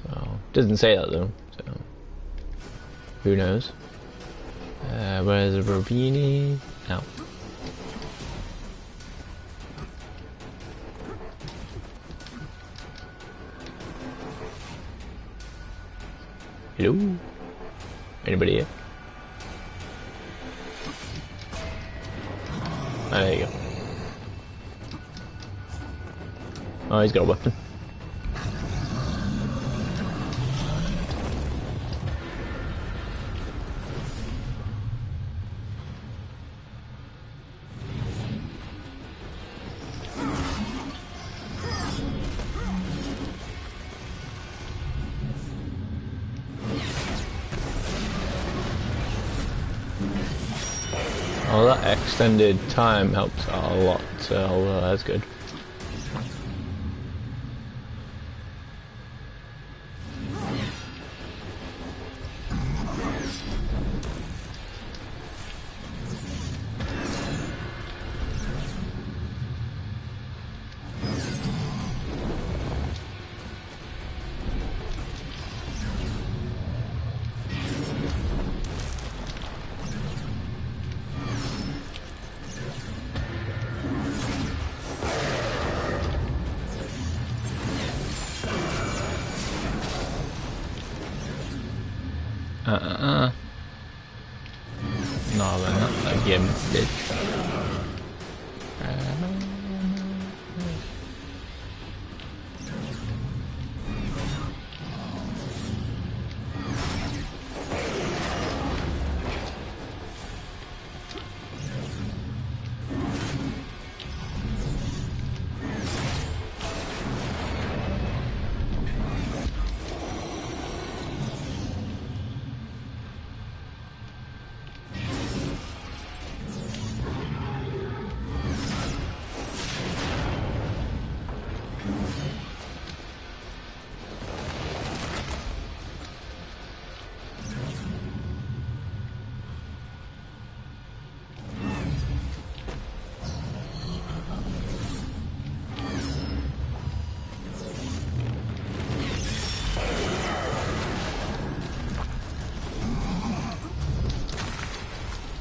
[SPEAKER 1] So, doesn't say that though. So, who knows? Where's the Ravini? No. Hello? Anybody here? Oh, there you go. Oh, he's got a weapon. Oh, that extended time helps out a lot, so that's good. No, they're not like him, bitch.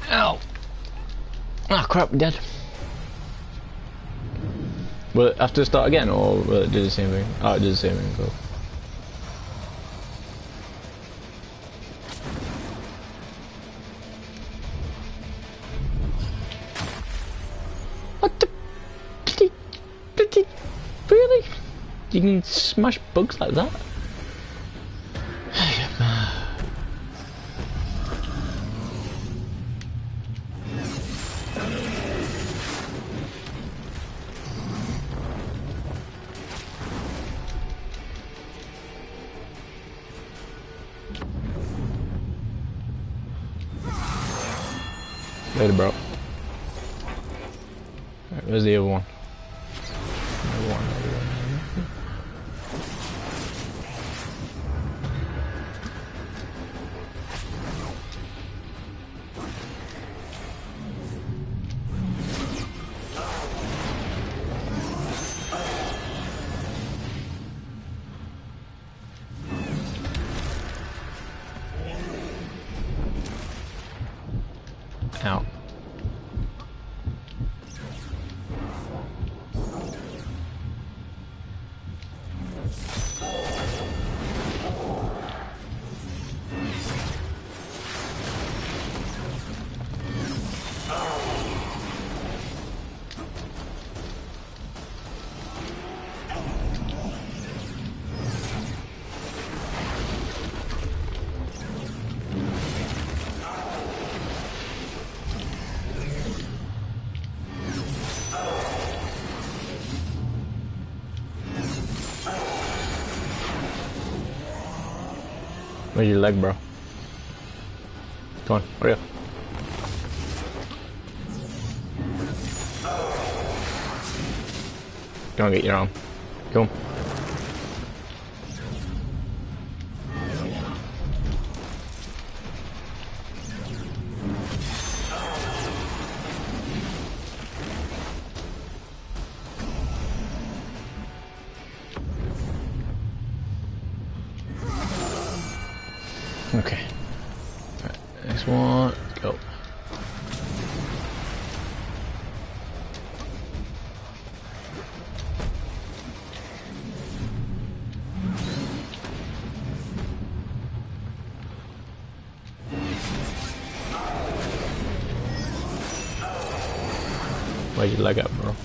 [SPEAKER 1] Ow! Ah, crap, we're dead. Will it have to start again, or will it do the same thing? Oh, it did the same thing, cool. What the? Really? You can smash bugs like that? Later, bro. Alright, where's the other one? Other one. Ow. Where's your leg, bro? Come on, hurry up. Go and get your arm. Come. Okay. Alright, next one, go. Where'd your leg up, bro?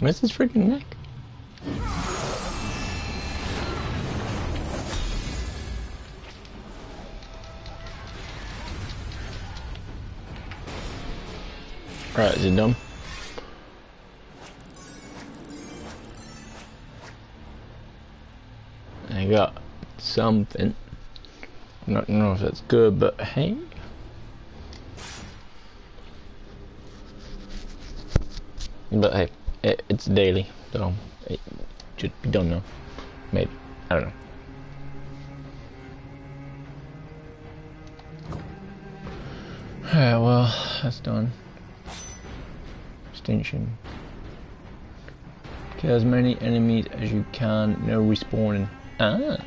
[SPEAKER 1] Where's his freaking neck? Alright, is it done? I got something. I don't know if that's good, but hey. But hey, it's daily, so it should be done now. Maybe. I don't know. Alright, well, that's done. Extinction. Kill as many enemies as you can, no respawning. Ah.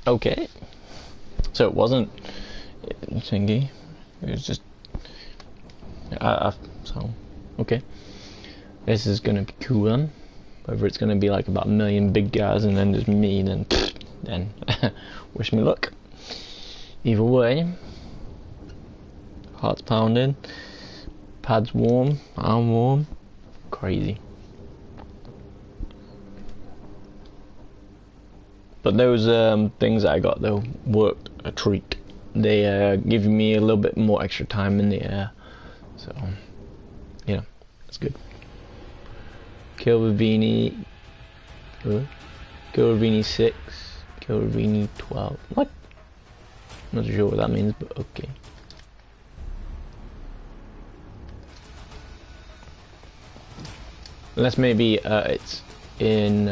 [SPEAKER 1] Okay. So it wasn't thingy. It was just so okay. This is gonna be cool then. Whether it's gonna be like about 1 million big guys and then just me, then wish me luck. Either way, heart's pounding, pad's warm, I'm warm, crazy. But those things that I got though worked a treat. They give me a little bit more extra time in the air, so yeah, it's good. Kill Ravini, Kill Ravini 6, Kill Ravini 12. What? Not sure what that means, but okay. Unless maybe it's in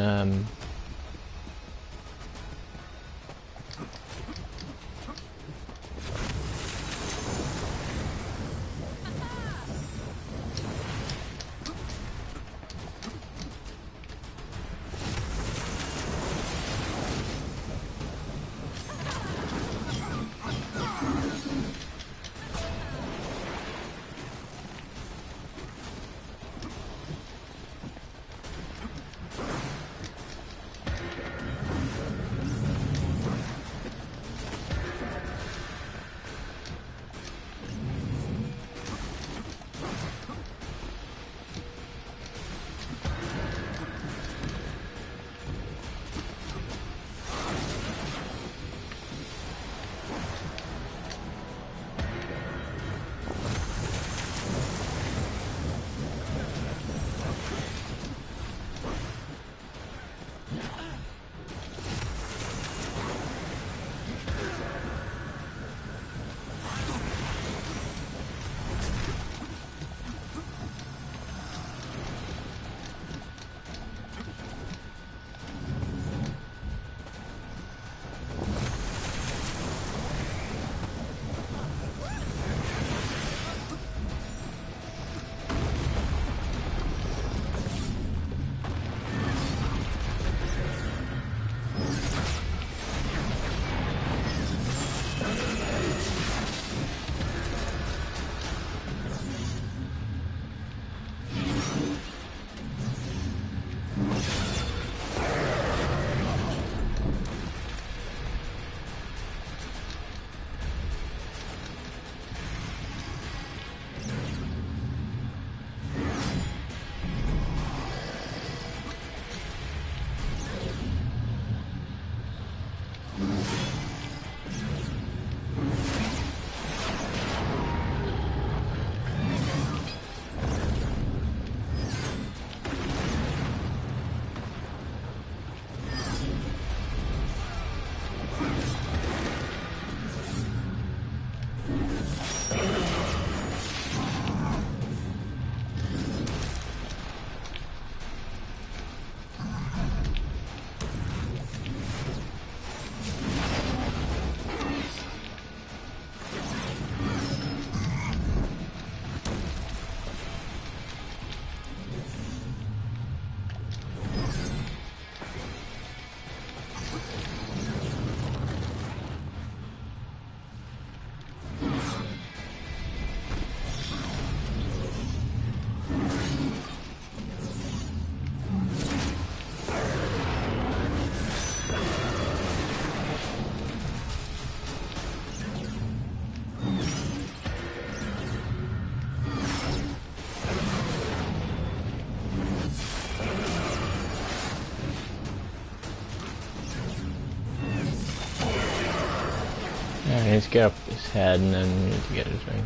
[SPEAKER 1] I need to get up his head and then we need to get his ring.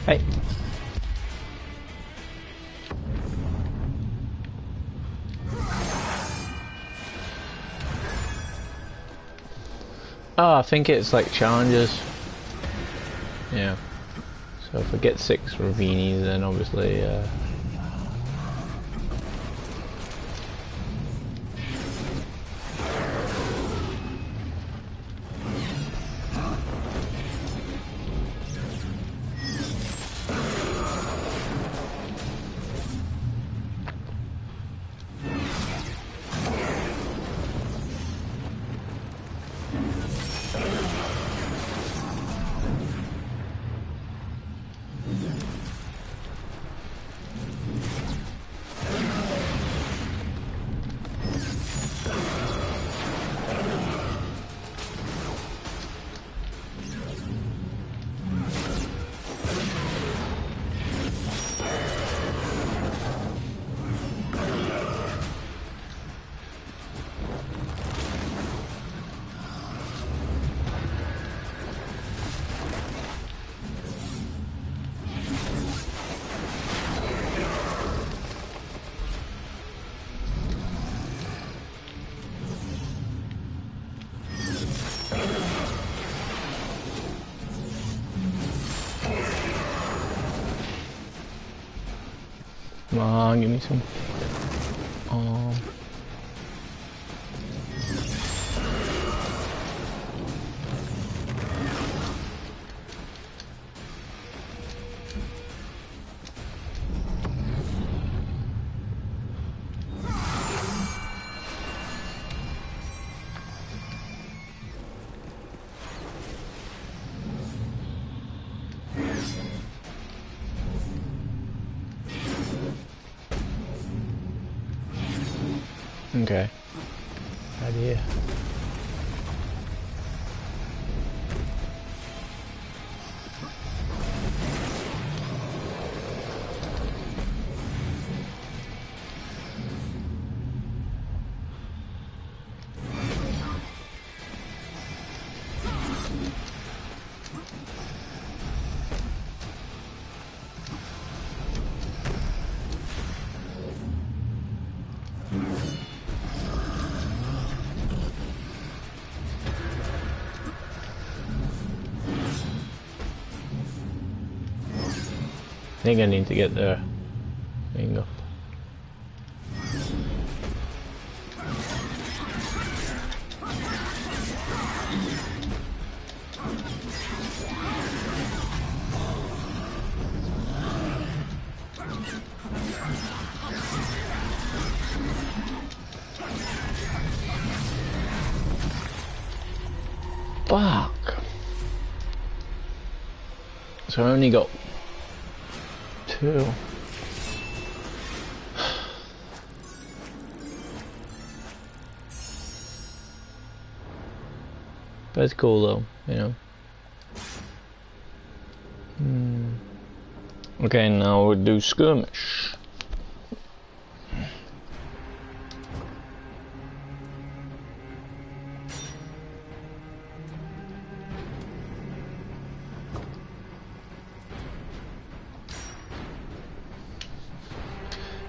[SPEAKER 1] Hey. Oh, I think it's like challenges. Yeah. So if I get 6 Ravinis, then obviously, come on, give me some. Okay. Idea. I think I need to get the thing up. Fuck. So I only got 2. That's cool though, you know. Okay, now we'll do skirmish.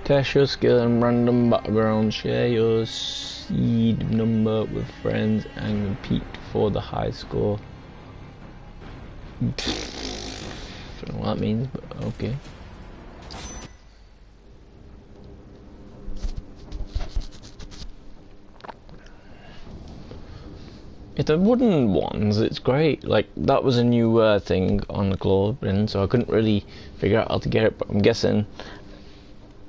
[SPEAKER 1] Test your skill and random battlegrounds. Share your seed number with friends and compete for the high score. Don't know what that means, but okay. If the wooden ones, it's great. Like, that was a new thing on the Clawbin, so I couldn't really figure out how to get it, but I'm guessing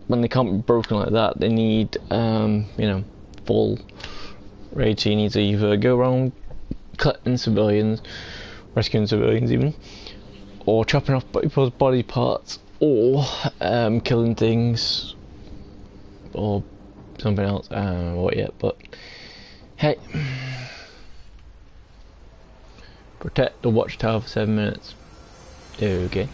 [SPEAKER 1] when they can't be broken like that, they need, you know, full raid. So you need to either go around cutting civilians, rescuing civilians even, or chopping off people's body parts, or killing things, or something else. I don't know what yet, but hey. Protect the watchtower for 7 minutes. Okay.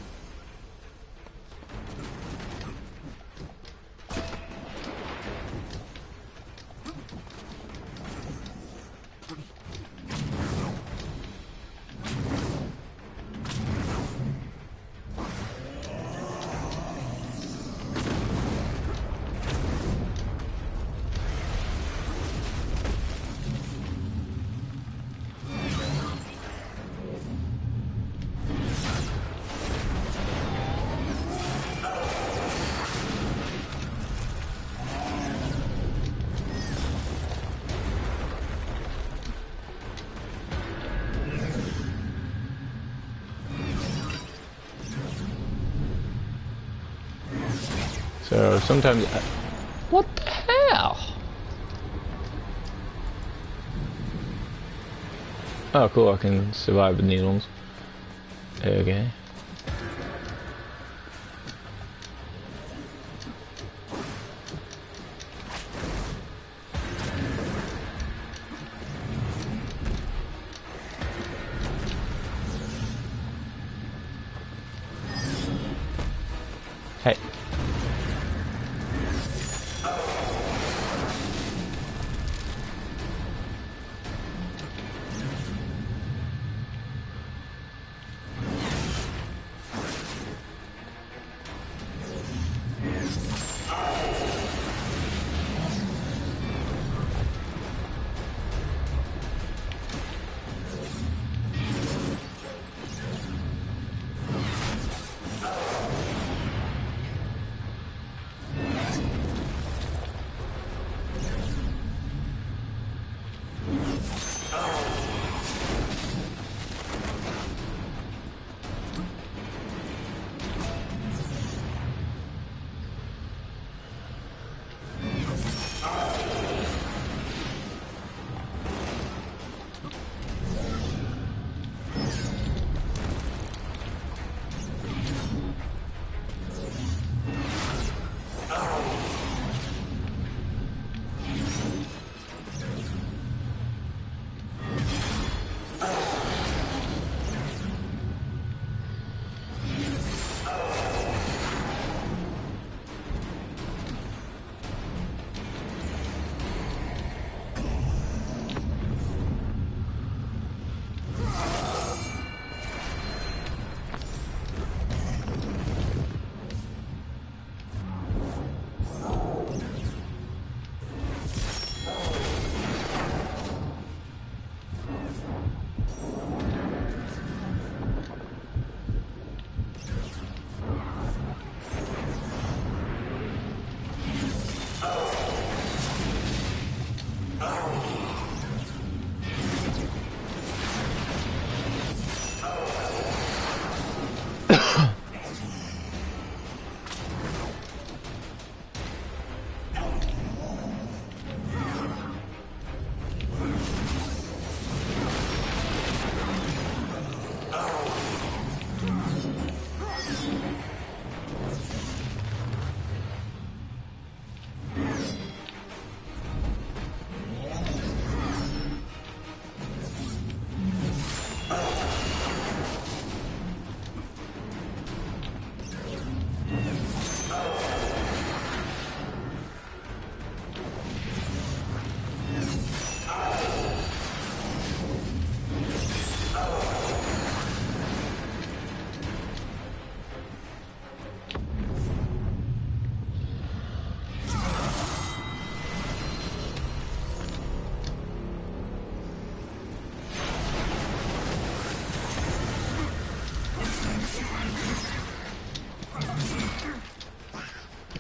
[SPEAKER 1] So sometimes... what the hell? Oh cool, I can survive with needles. Okay. Hey.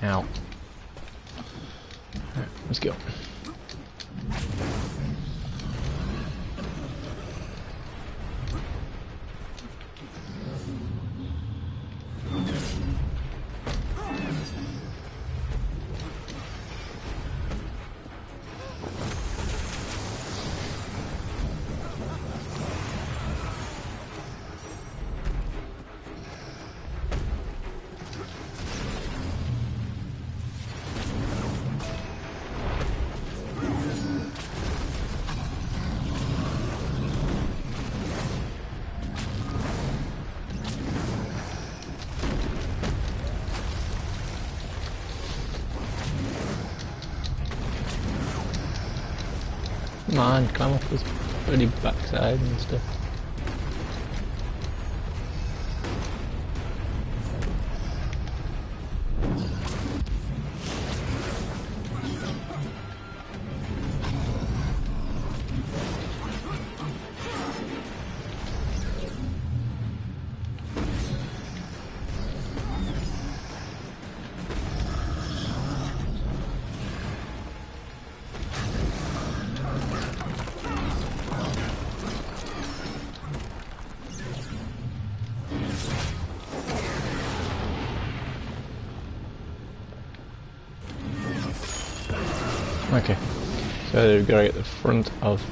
[SPEAKER 1] Ow. Alright, let's go. Come on, climb off this bloody backside and stuff. Okay. So we've got to get the front of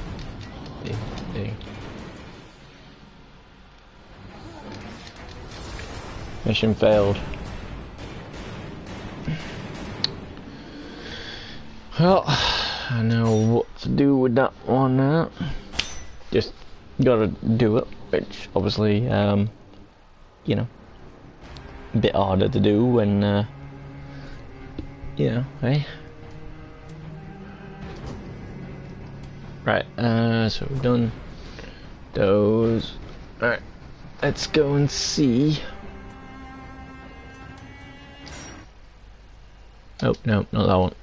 [SPEAKER 1] the thing. Mission failed. Well, I know what to do with that one now. Just gotta do it, which obviously, you know, a bit harder to do when, you know, eh? Right, so we've done those. Alright, let's go and see. Oh, no, not that one.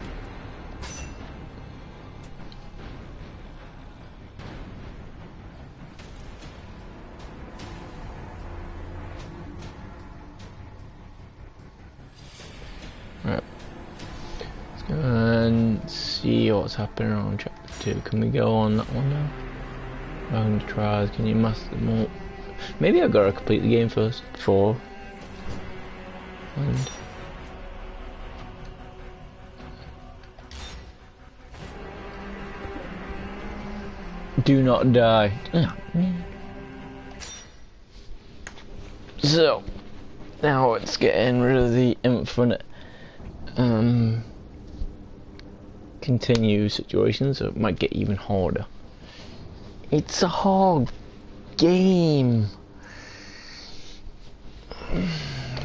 [SPEAKER 1] Right. Let's go and see what's happening on chapter 2. Can we go on that one now? Round trials, can you master them all? Maybe I've got to complete the game first before. And do not die. So now it's getting rid of the infinite continue situation, so it might get even harder. It's a hard game.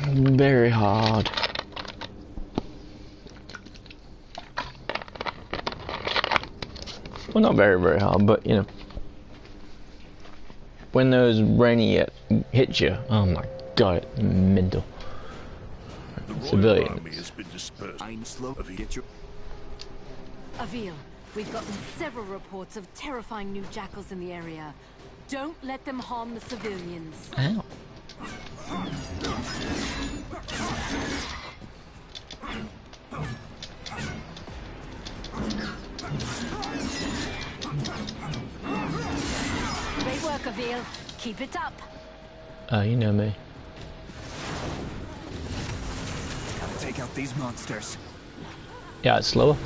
[SPEAKER 1] Very hard. Well, not very, very hard, but you know, when those rainy hit you, oh my god, it's mental. Civilians.
[SPEAKER 2] Avil, we've gotten several reports of terrifying new jackals in the area. Don't let them harm the civilians.
[SPEAKER 1] Ow.
[SPEAKER 2] Great work, Avil. Keep it up.
[SPEAKER 1] You know me.
[SPEAKER 5] Gotta take out these monsters.
[SPEAKER 1] Yeah, it's slower.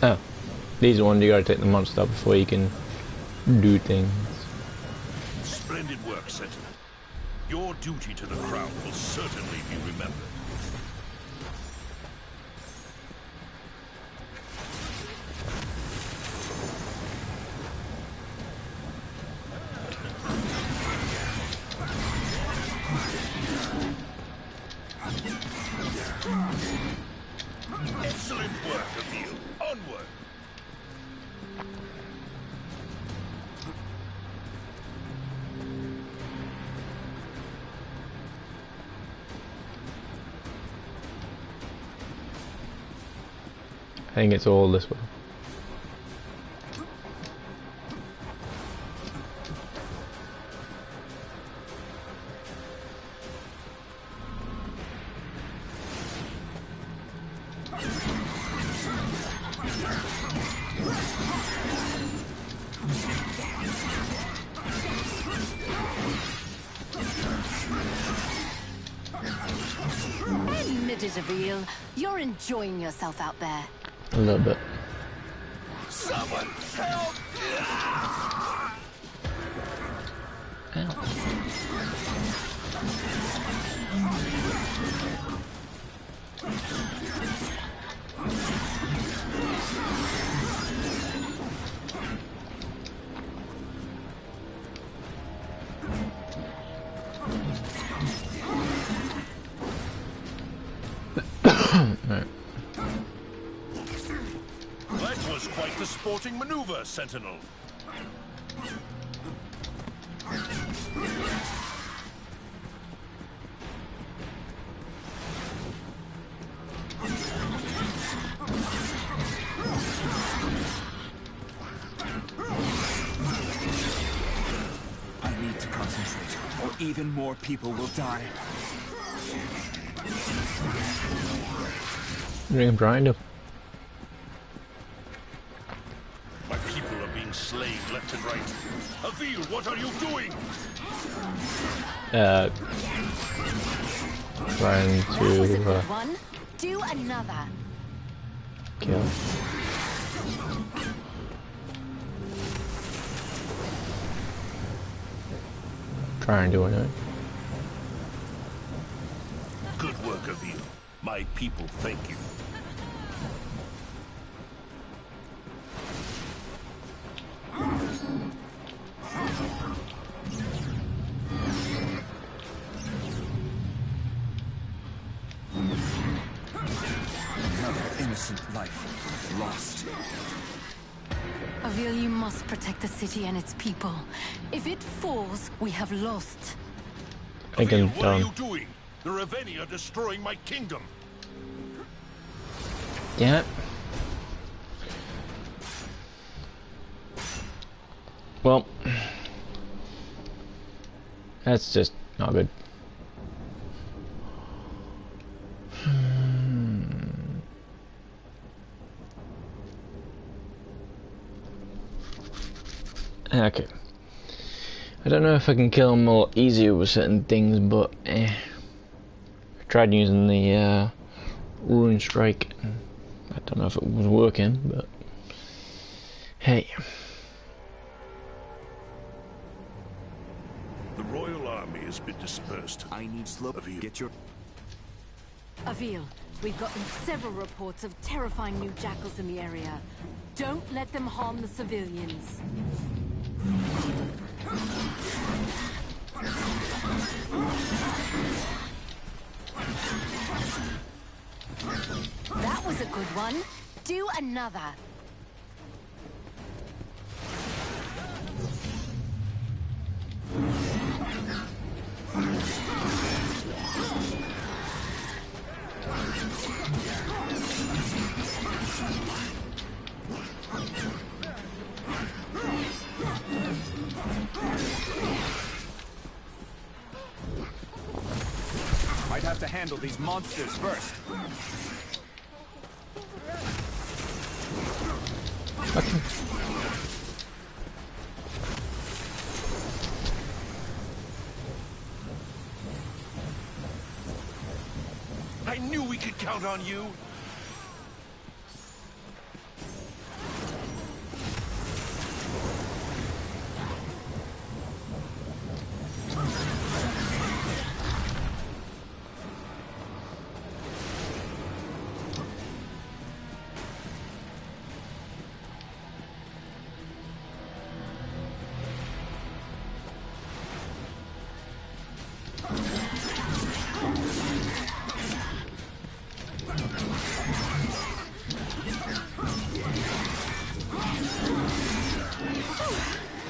[SPEAKER 1] Oh, these are ones you gotta take the monster out before you can do things.
[SPEAKER 6] Splendid work, Sentinel. Your duty to the crown will certainly be remembered. Excellent work, Avil. Onward!
[SPEAKER 1] I think it's all this way.
[SPEAKER 2] Admit it, Avil. You're enjoying yourself out there.
[SPEAKER 1] A little bit.
[SPEAKER 6] Someone help!
[SPEAKER 1] Right.
[SPEAKER 6] That was quite the sporting maneuver, Sentinel.
[SPEAKER 5] I need to concentrate, or even more people will die.
[SPEAKER 1] Ring behind him.
[SPEAKER 6] Avil, what are you doing?
[SPEAKER 1] Trying
[SPEAKER 2] That was a
[SPEAKER 1] to
[SPEAKER 2] good one. Do another.
[SPEAKER 1] kill. Try and do it.
[SPEAKER 6] Good work, Avil. My people thank you.
[SPEAKER 5] Another innocent life lost.
[SPEAKER 2] Avil, you must protect the city and its people. If it falls, we have lost.
[SPEAKER 1] I think
[SPEAKER 6] Avil,
[SPEAKER 1] I'm
[SPEAKER 6] what are
[SPEAKER 1] done.
[SPEAKER 6] you doing? The Raveni are destroying my kingdom.
[SPEAKER 1] Damn it. Well, that's just not good. Okay. I don't know if I can kill him a lot easier with certain things, but I tried using the Rune Strike. I don't know if it was working, but hey.
[SPEAKER 6] The royal army has been dispersed.
[SPEAKER 5] I need slope.
[SPEAKER 6] Avil.
[SPEAKER 5] Get your...
[SPEAKER 2] Avil, we've gotten several reports of terrifying new jackals in the area. Don't let them harm the civilians. That was a good one. Do another.
[SPEAKER 5] I'd have to handle these monsters first.
[SPEAKER 6] I knew we could count on you.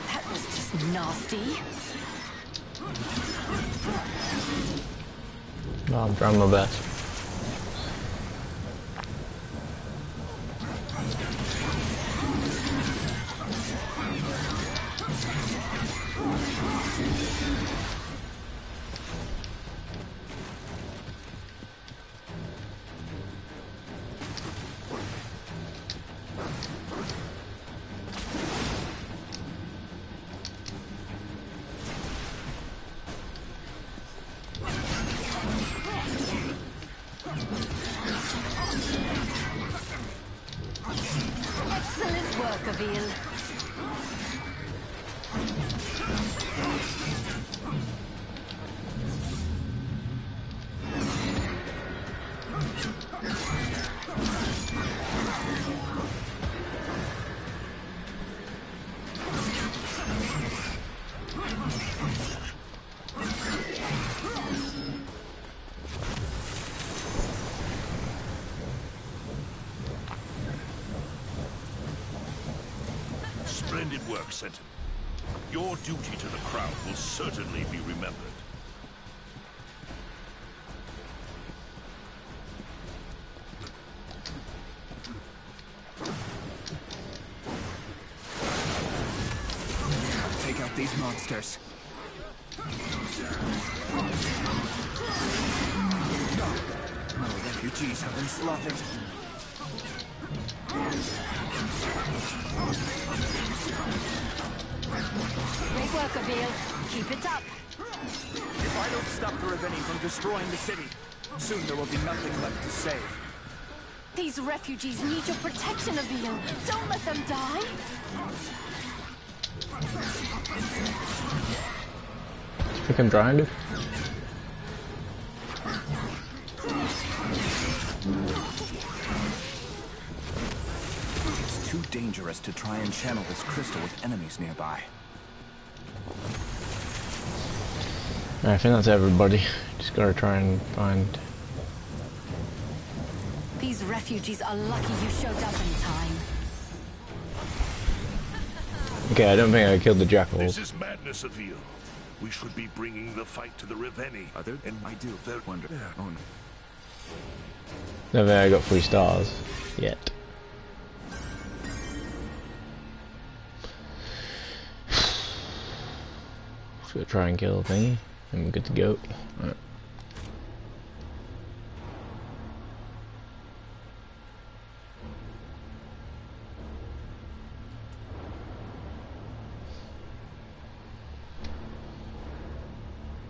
[SPEAKER 2] That was just nasty.
[SPEAKER 1] No, I'm trying my best.
[SPEAKER 2] Excellent work, Avil.
[SPEAKER 6] Splendid work, Sentinel. Your duty to the crown will certainly be remembered.
[SPEAKER 5] Take out these monsters. My refugees have been slaughtered.
[SPEAKER 2] Great work, Avil. Keep it up.
[SPEAKER 5] If I don't stop the Raveni from destroying the city, soon there will be nothing left to save.
[SPEAKER 2] These refugees need your protection, Avil. Don't let them die.
[SPEAKER 1] Freaking trying to.
[SPEAKER 5] It's too dangerous to try and channel this crystal with enemies nearby.
[SPEAKER 1] I think that's everybody. Just gotta try and find.
[SPEAKER 2] These refugees are lucky you showed up in time.
[SPEAKER 1] Okay, I don't think I killed the jackal.
[SPEAKER 6] This is madness, Avil. We should be bringing the fight to the Raveni.
[SPEAKER 5] And I do wonder. Oh no.
[SPEAKER 1] Don't think I got 3 stars yet. Just gonna try and kill the thingy. I'm good to go. Right.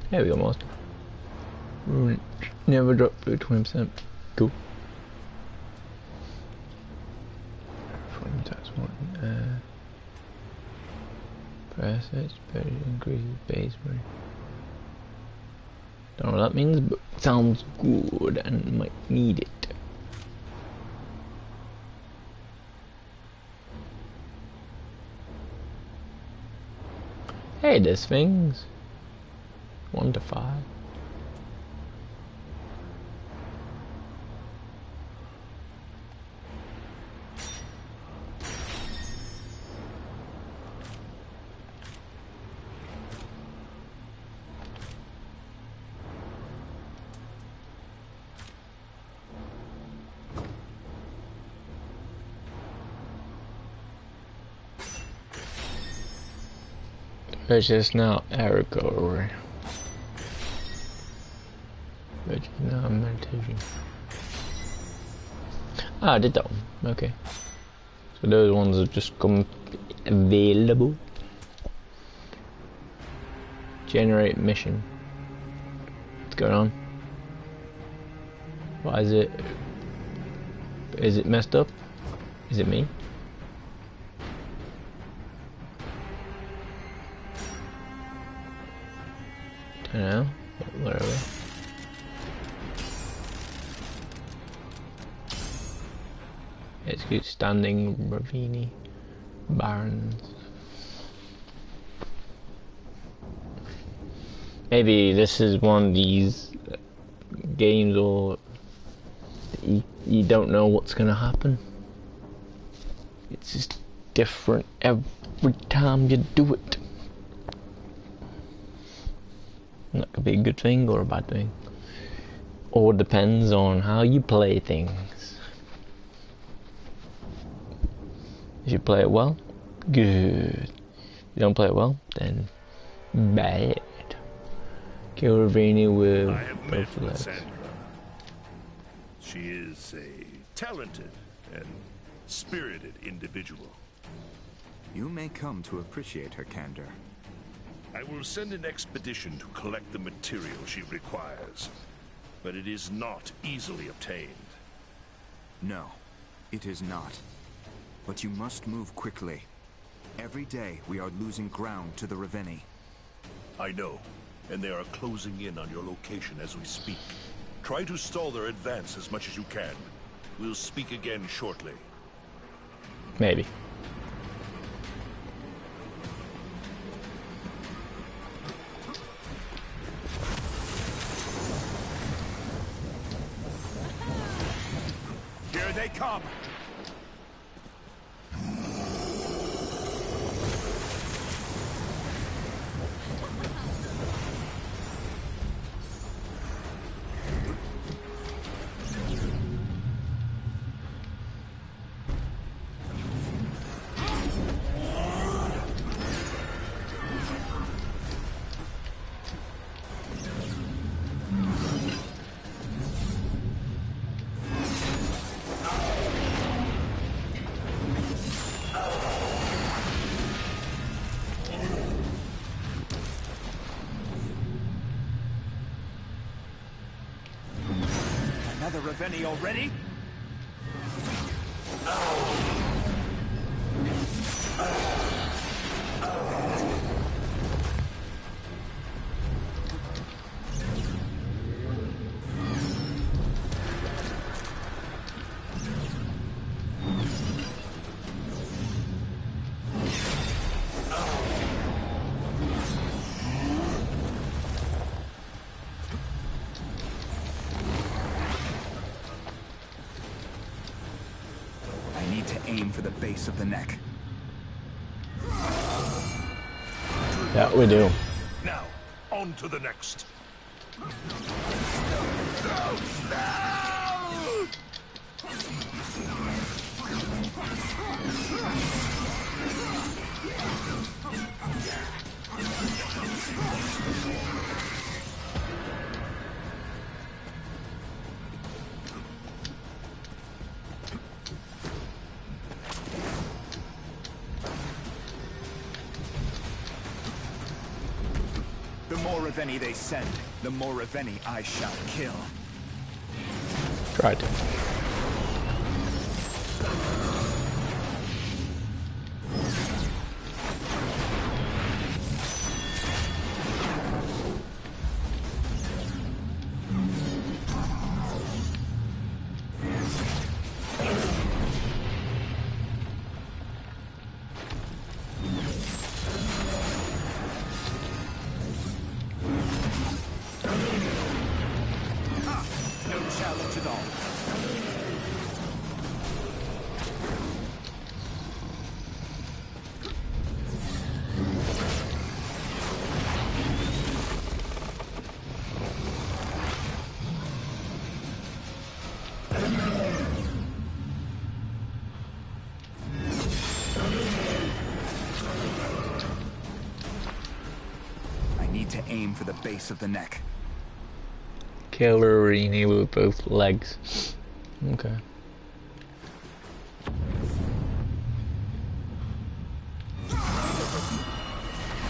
[SPEAKER 1] There we go, master. Never drop below 20%. Cool. Press H, better increases base rate. Don't know what that means, but sounds good and might need it. Hey, there's things. 1 to 5. There's just now Erico. But now meditation. Ah, I did that one. Okay. So those ones have just come available. Generate mission. What's going on? Why is it? Is it messed up? Is it me? I don't know. Whatever. Execute standing Raveni Barons. Maybe this is one of these games or you don't know what's gonna happen. It's just different every time you do it. And that could be a good thing or a bad thing. Or depends on how you play things. If you play it well, good. If you don't play it well, then bad. Kill Raveni with both legs.
[SPEAKER 6] Sandra. She is a talented and spirited individual.
[SPEAKER 5] You may come to appreciate her candor.
[SPEAKER 6] I will send an expedition to collect the material she requires, but it is not easily obtained.
[SPEAKER 5] No, it is not. But you must move quickly. Every day we are losing ground to the Raveni.
[SPEAKER 6] I know, and they are closing in on your location as we speak. Try to stall their advance as much as you can. We'll speak again shortly.
[SPEAKER 1] Maybe.
[SPEAKER 5] Here they come! Another Reveni already? I need to aim for the base of the neck.
[SPEAKER 1] Yeah, we do.
[SPEAKER 6] Now, on to the next.
[SPEAKER 5] The more Reveni they send, the more Reveni I shall kill.
[SPEAKER 1] Try to.
[SPEAKER 5] No challenge at all. I need to aim for the base of the neck.
[SPEAKER 1] Killerini with both legs. Okay.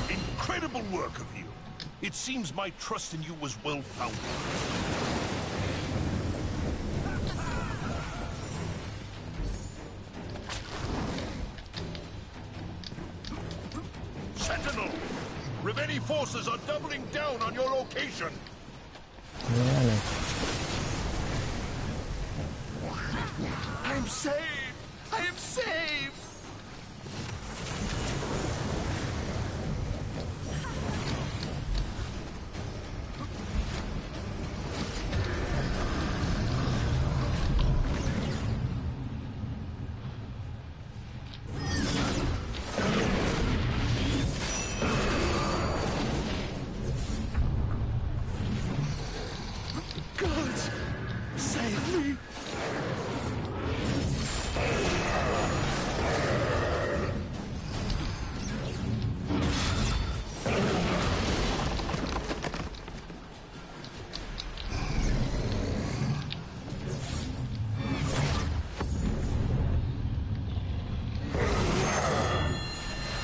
[SPEAKER 6] Incredible work of you. It seems my trust in you was well founded. Sentinel! Reveni forces are doubling down on your location.
[SPEAKER 1] Yeah, I know.
[SPEAKER 5] I'm saved! I am saved! God, save me!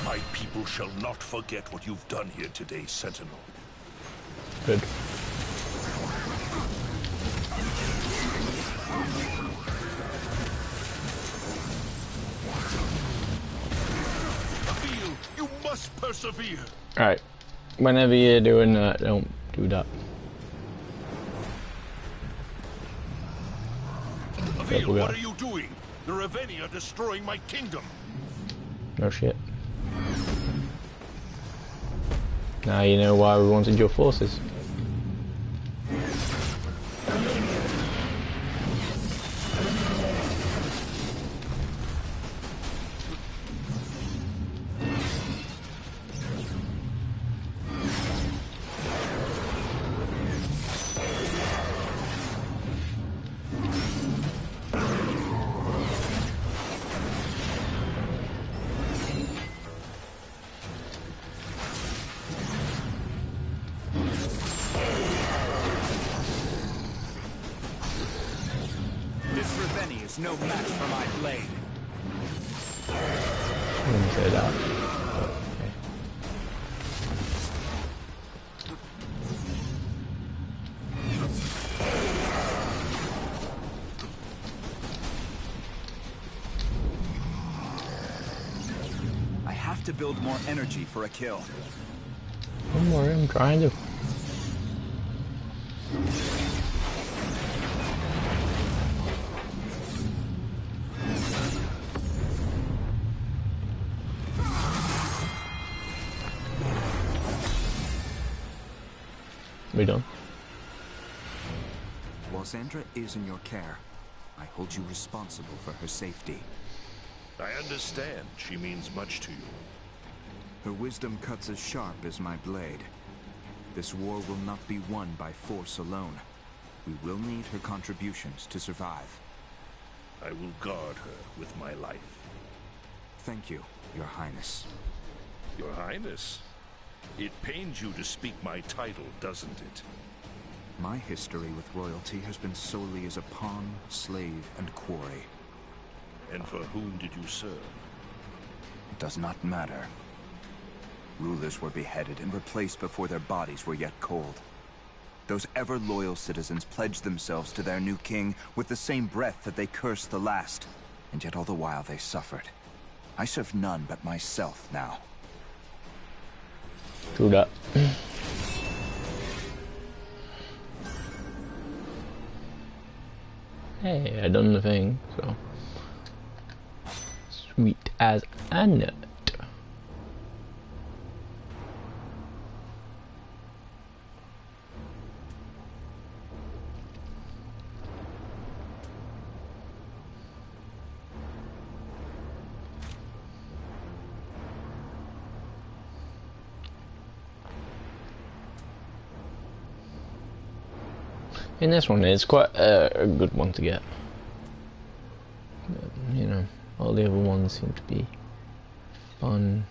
[SPEAKER 6] My people shall not forget what you've done here today, Sentinel.
[SPEAKER 1] Good.
[SPEAKER 6] Feel, you must persevere.
[SPEAKER 1] Alright. Whenever you're doing that, don't do that.
[SPEAKER 6] Avil,
[SPEAKER 1] guy.
[SPEAKER 6] what are you doing? The Reveni are destroying my kingdom.
[SPEAKER 1] No shit. Now you know why we wanted your forces.
[SPEAKER 5] This Reveni is no match for my blade.
[SPEAKER 1] I wouldn't say that. Okay.
[SPEAKER 5] to build more energy for a kill.
[SPEAKER 1] Don't worry, I'm trying to. We done?
[SPEAKER 5] While Sandra is in your care, I hold you responsible for her safety.
[SPEAKER 6] I understand. She means much to you.
[SPEAKER 5] Her wisdom cuts as sharp as my blade. This war will not be won by force alone. We will need her contributions to survive.
[SPEAKER 6] I will guard her with my life.
[SPEAKER 5] Thank you, Your Highness.
[SPEAKER 6] Your Highness, it pains you to speak my title, doesn't it?
[SPEAKER 5] My history with royalty has been solely as a pawn, slave, and quarry.
[SPEAKER 6] And for whom did you serve?
[SPEAKER 5] It does not matter. Rulers were beheaded and replaced before their bodies were yet cold. Those ever-loyal citizens pledged themselves to their new king with the same breath that they cursed the last, and yet all the while they suffered. I serve none but myself now.
[SPEAKER 1] True that. Hey, I done the thing, so sweet as a nut. And this one is quite a good one to get. You know, all the other ones seem to be fun.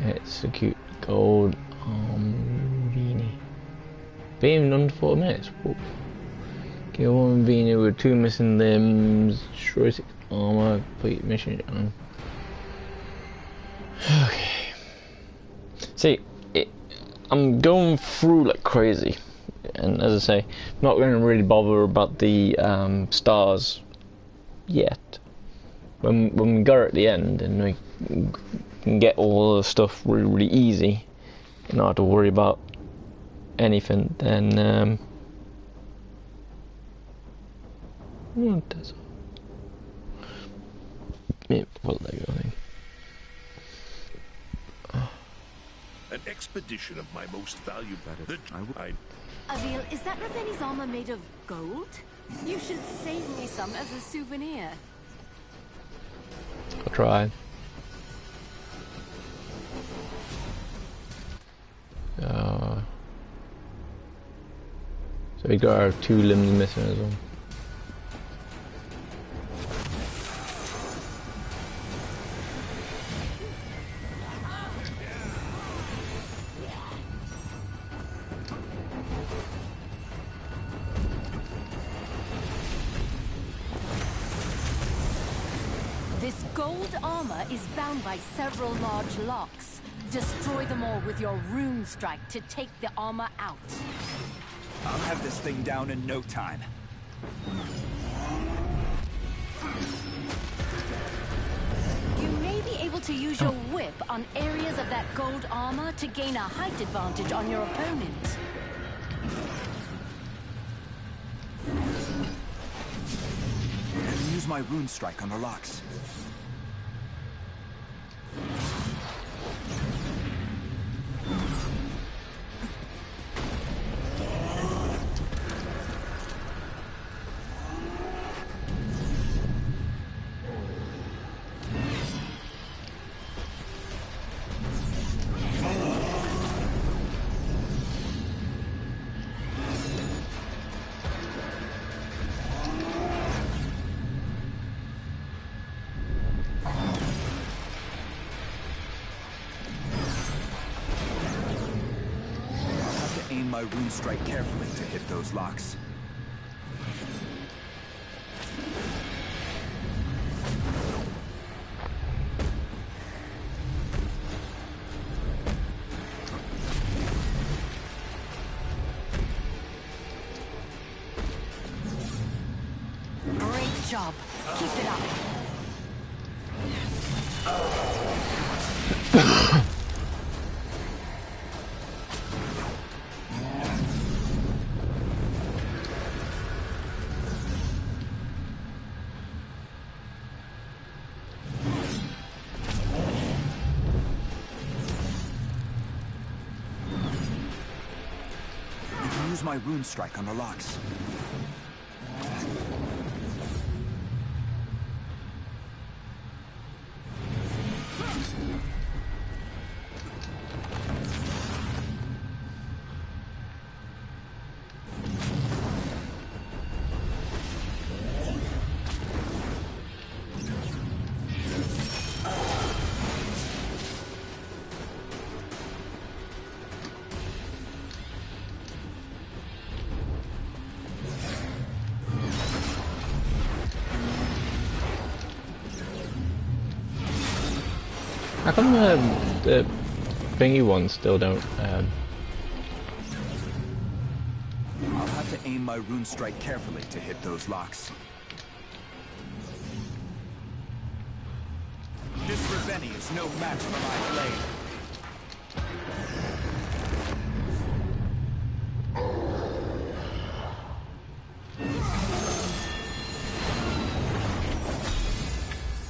[SPEAKER 1] It's a cute gold Vini. Beamed under 4 minutes. Whoa. Kill one Vini with 2 missing limbs, destroy 6 armor, complete mission on. Okay. See, I'm going through like crazy. And as I say, I'm not going to really bother about the stars yet. When we go at the end and we can get all the stuff really, really easy, and not have to worry about anything, then what does yeah, well, there you go.
[SPEAKER 6] An expedition of my most valuable.
[SPEAKER 2] Avil, is that Raveni's armor made of gold? You should save me some as a souvenir.
[SPEAKER 1] I'll try. So we got our 2 limbs missing as well.
[SPEAKER 2] This gold armor is bound by several large locks. Destroy them all with your rune strike to take the armor out.
[SPEAKER 5] I'll have this thing down in no time.
[SPEAKER 2] You may be able to use your whip on areas of that gold armor to gain a height advantage on your opponent.
[SPEAKER 5] I can use my rune strike on the locks. my rune strike carefully to hit those locks.
[SPEAKER 2] Great job. Keep it up.
[SPEAKER 5] You can use my rune strike on the locks.
[SPEAKER 1] How come the thingy ones still don't?
[SPEAKER 5] I'll have to aim my rune strike carefully to hit those locks. This Reveni is no match for my blade.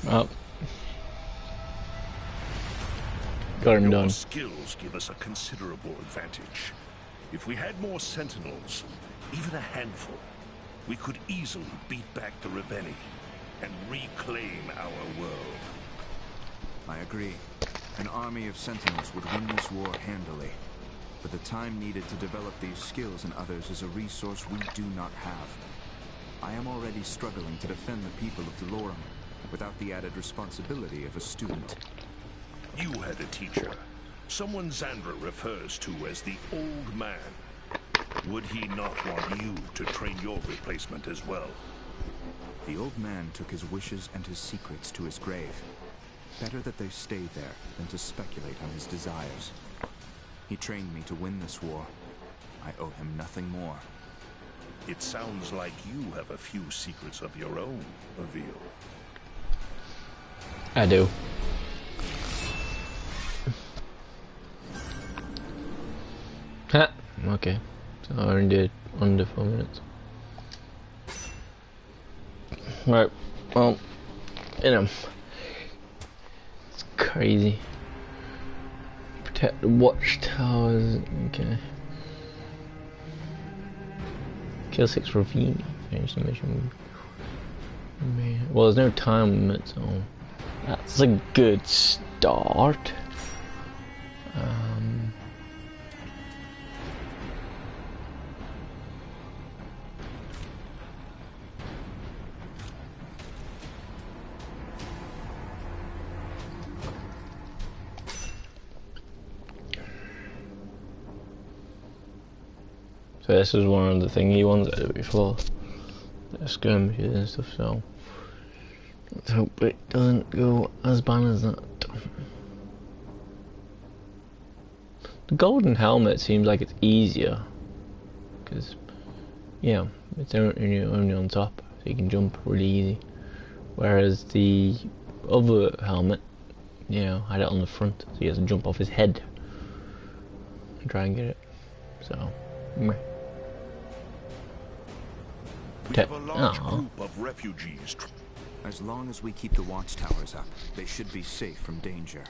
[SPEAKER 1] Well, got him
[SPEAKER 6] Your
[SPEAKER 1] done.
[SPEAKER 6] skills give us a considerable advantage. If we had more sentinels, even a handful, we could easily beat back the Reveni and reclaim our world.
[SPEAKER 3] I agree. An army of sentinels would win this war handily. But the time needed to develop these skills in others is a resource we do not have. I am already struggling to defend the people of Delorum without the added responsibility of a student.
[SPEAKER 6] You had a teacher, someone Xandra refers to as the Old Man. Would he not want you to train your replacement as well?
[SPEAKER 3] The old man took his wishes and his secrets to his grave. Better that they stay there than to speculate on his desires. He trained me to win this war. I owe him nothing more.
[SPEAKER 6] It sounds like you have a few secrets of your own, Avil.
[SPEAKER 1] I do. Ha! Okay. So I only did under 4 minutes. Right. Well, you know. It's crazy. Protect the watchtowers. Okay. Kill 6 Ravini. Finish the mission. Well, there's no time limit, so that's a good start. So this is one of the thingy ones I did before. The skirmishes and stuff, so let's hope it doesn't go as bad as that. The golden helmet seems like it's easier, because, yeah, it's only on top, so you can jump really easy. Whereas the other helmet, you know, had it on the front, so he has to jump off his head and try and get it. So, meh.
[SPEAKER 6] We have a large group of refugees.
[SPEAKER 3] As long as we keep the watchtowers up, they should be safe from danger.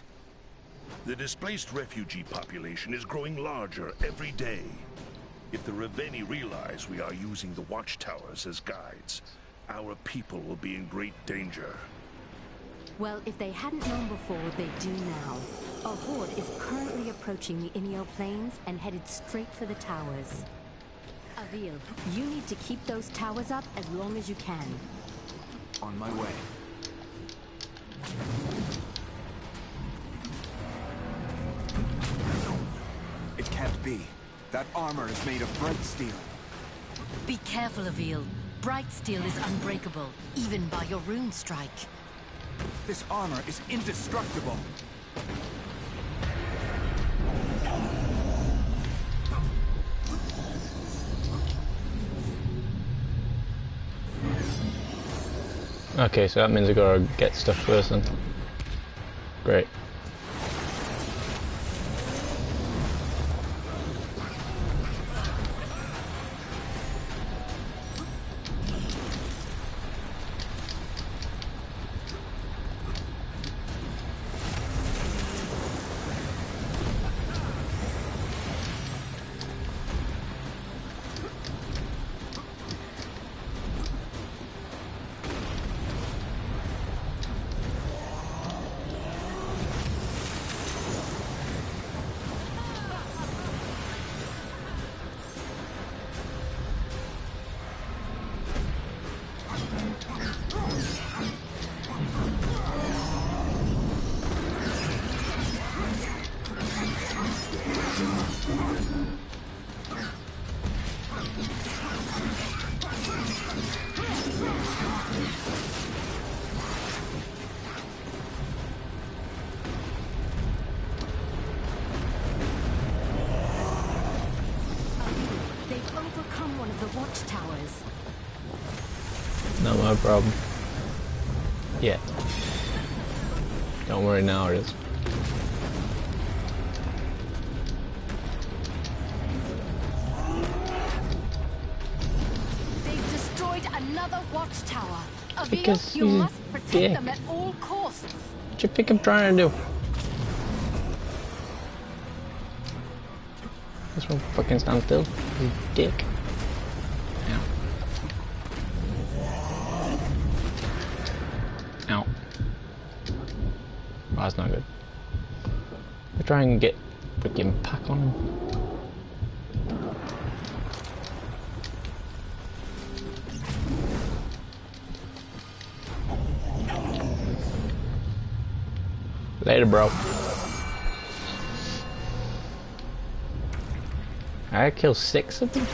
[SPEAKER 6] The displaced refugee population is growing larger every day. If the Reveni realize we are using the watchtowers as guides, our people will be in great danger.
[SPEAKER 2] Well, if they hadn't known before, they do now. A horde is currently approaching the Inio Plains and headed straight for the towers. Avil, you need to keep those towers up as long as you can.
[SPEAKER 3] On my way.
[SPEAKER 5] It can't be. That armor is made of bright steel.
[SPEAKER 2] Be careful, Avil. Bright steel is unbreakable, even by your rune strike.
[SPEAKER 5] This armor is indestructible.
[SPEAKER 1] Okay, so that means I gotta get stuff first then. Great.
[SPEAKER 2] They've overcome one of the watchtowers.
[SPEAKER 1] Not my problem. Yeah. Don't worry, now it is.
[SPEAKER 2] They've destroyed another watchtower. Avil,
[SPEAKER 1] Because
[SPEAKER 2] you
[SPEAKER 1] he's a
[SPEAKER 2] must protect
[SPEAKER 1] dick.
[SPEAKER 2] them at all costs.
[SPEAKER 1] What do you think I'm trying to do? This one fucking stand still. You dick. Ow. Ow. Oh, that's not good. I try and get freaking pack on him. Later, bro. I killed 6 of them?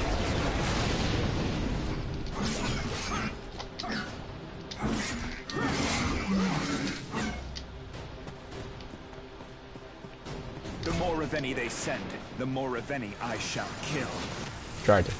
[SPEAKER 5] The more Reveni they send, the more Reveni I shall kill.
[SPEAKER 1] Tried to.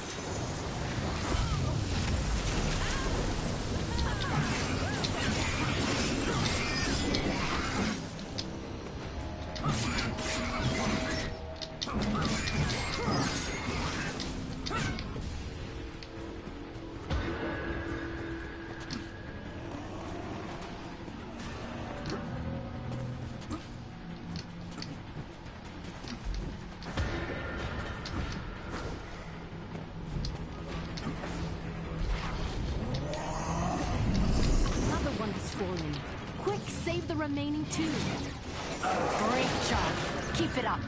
[SPEAKER 2] Another one has fallen. Quick, save the remaining 2. Great job. Keep it up.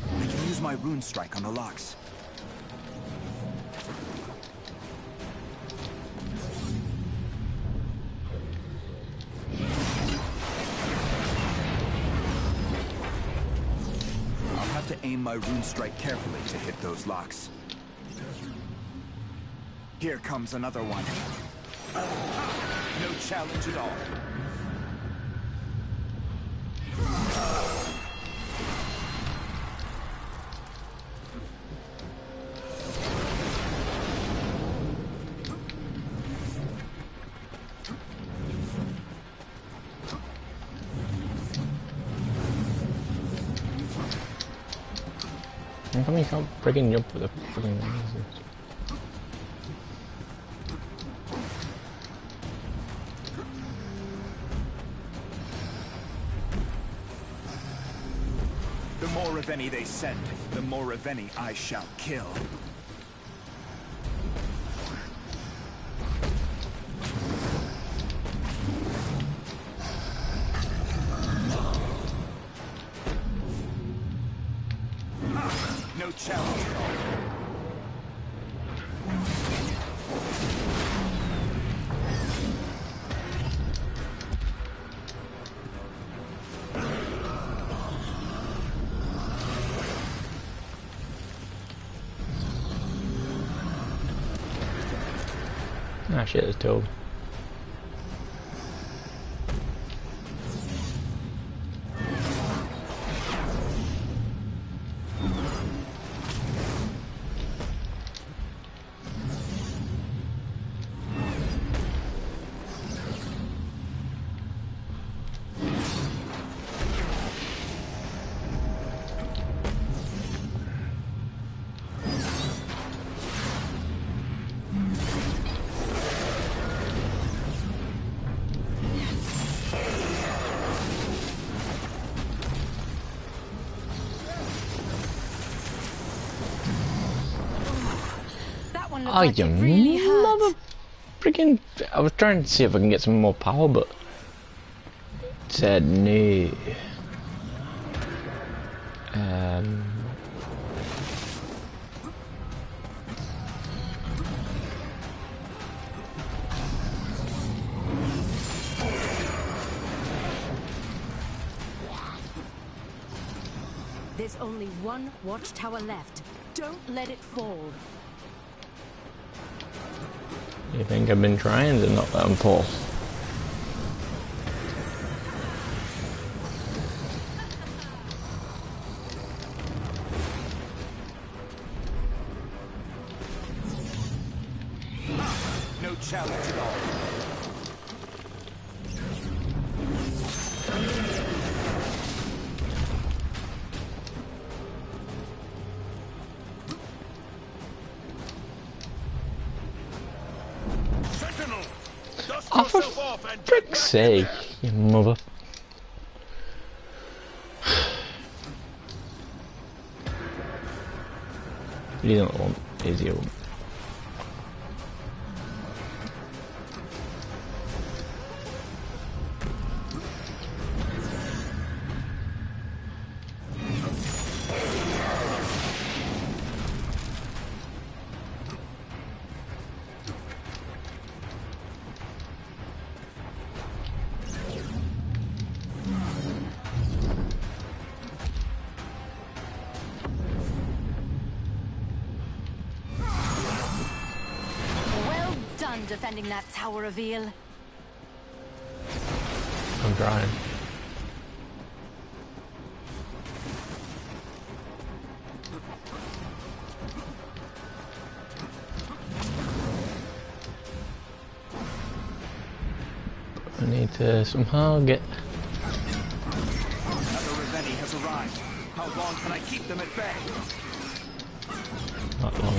[SPEAKER 5] I can use my rune strike on the locks. I'll have to aim my rune strike carefully to hit those locks. Here comes another one. No challenge at all.
[SPEAKER 1] come you can't freaking jump with a freaking...
[SPEAKER 5] The more Ravenni they send, the more Ravenni I shall kill. No challenge at all.
[SPEAKER 1] Ah shit, it's Toad. Oh, you
[SPEAKER 2] really
[SPEAKER 1] mother freaking! I was trying to see if I can get some more power, but it said no.
[SPEAKER 2] There's only one watchtower left. Don't let it fall.
[SPEAKER 1] You think I've been trying to not let them fall?
[SPEAKER 5] No challenge at all.
[SPEAKER 1] Oh, for frick's sake, you mother. You don't want easy one.
[SPEAKER 2] Defending that tower reveal.
[SPEAKER 1] I'm trying. I need to somehow get...
[SPEAKER 5] Another Ravenni has arrived. How long can I keep them at bay?
[SPEAKER 1] Not long.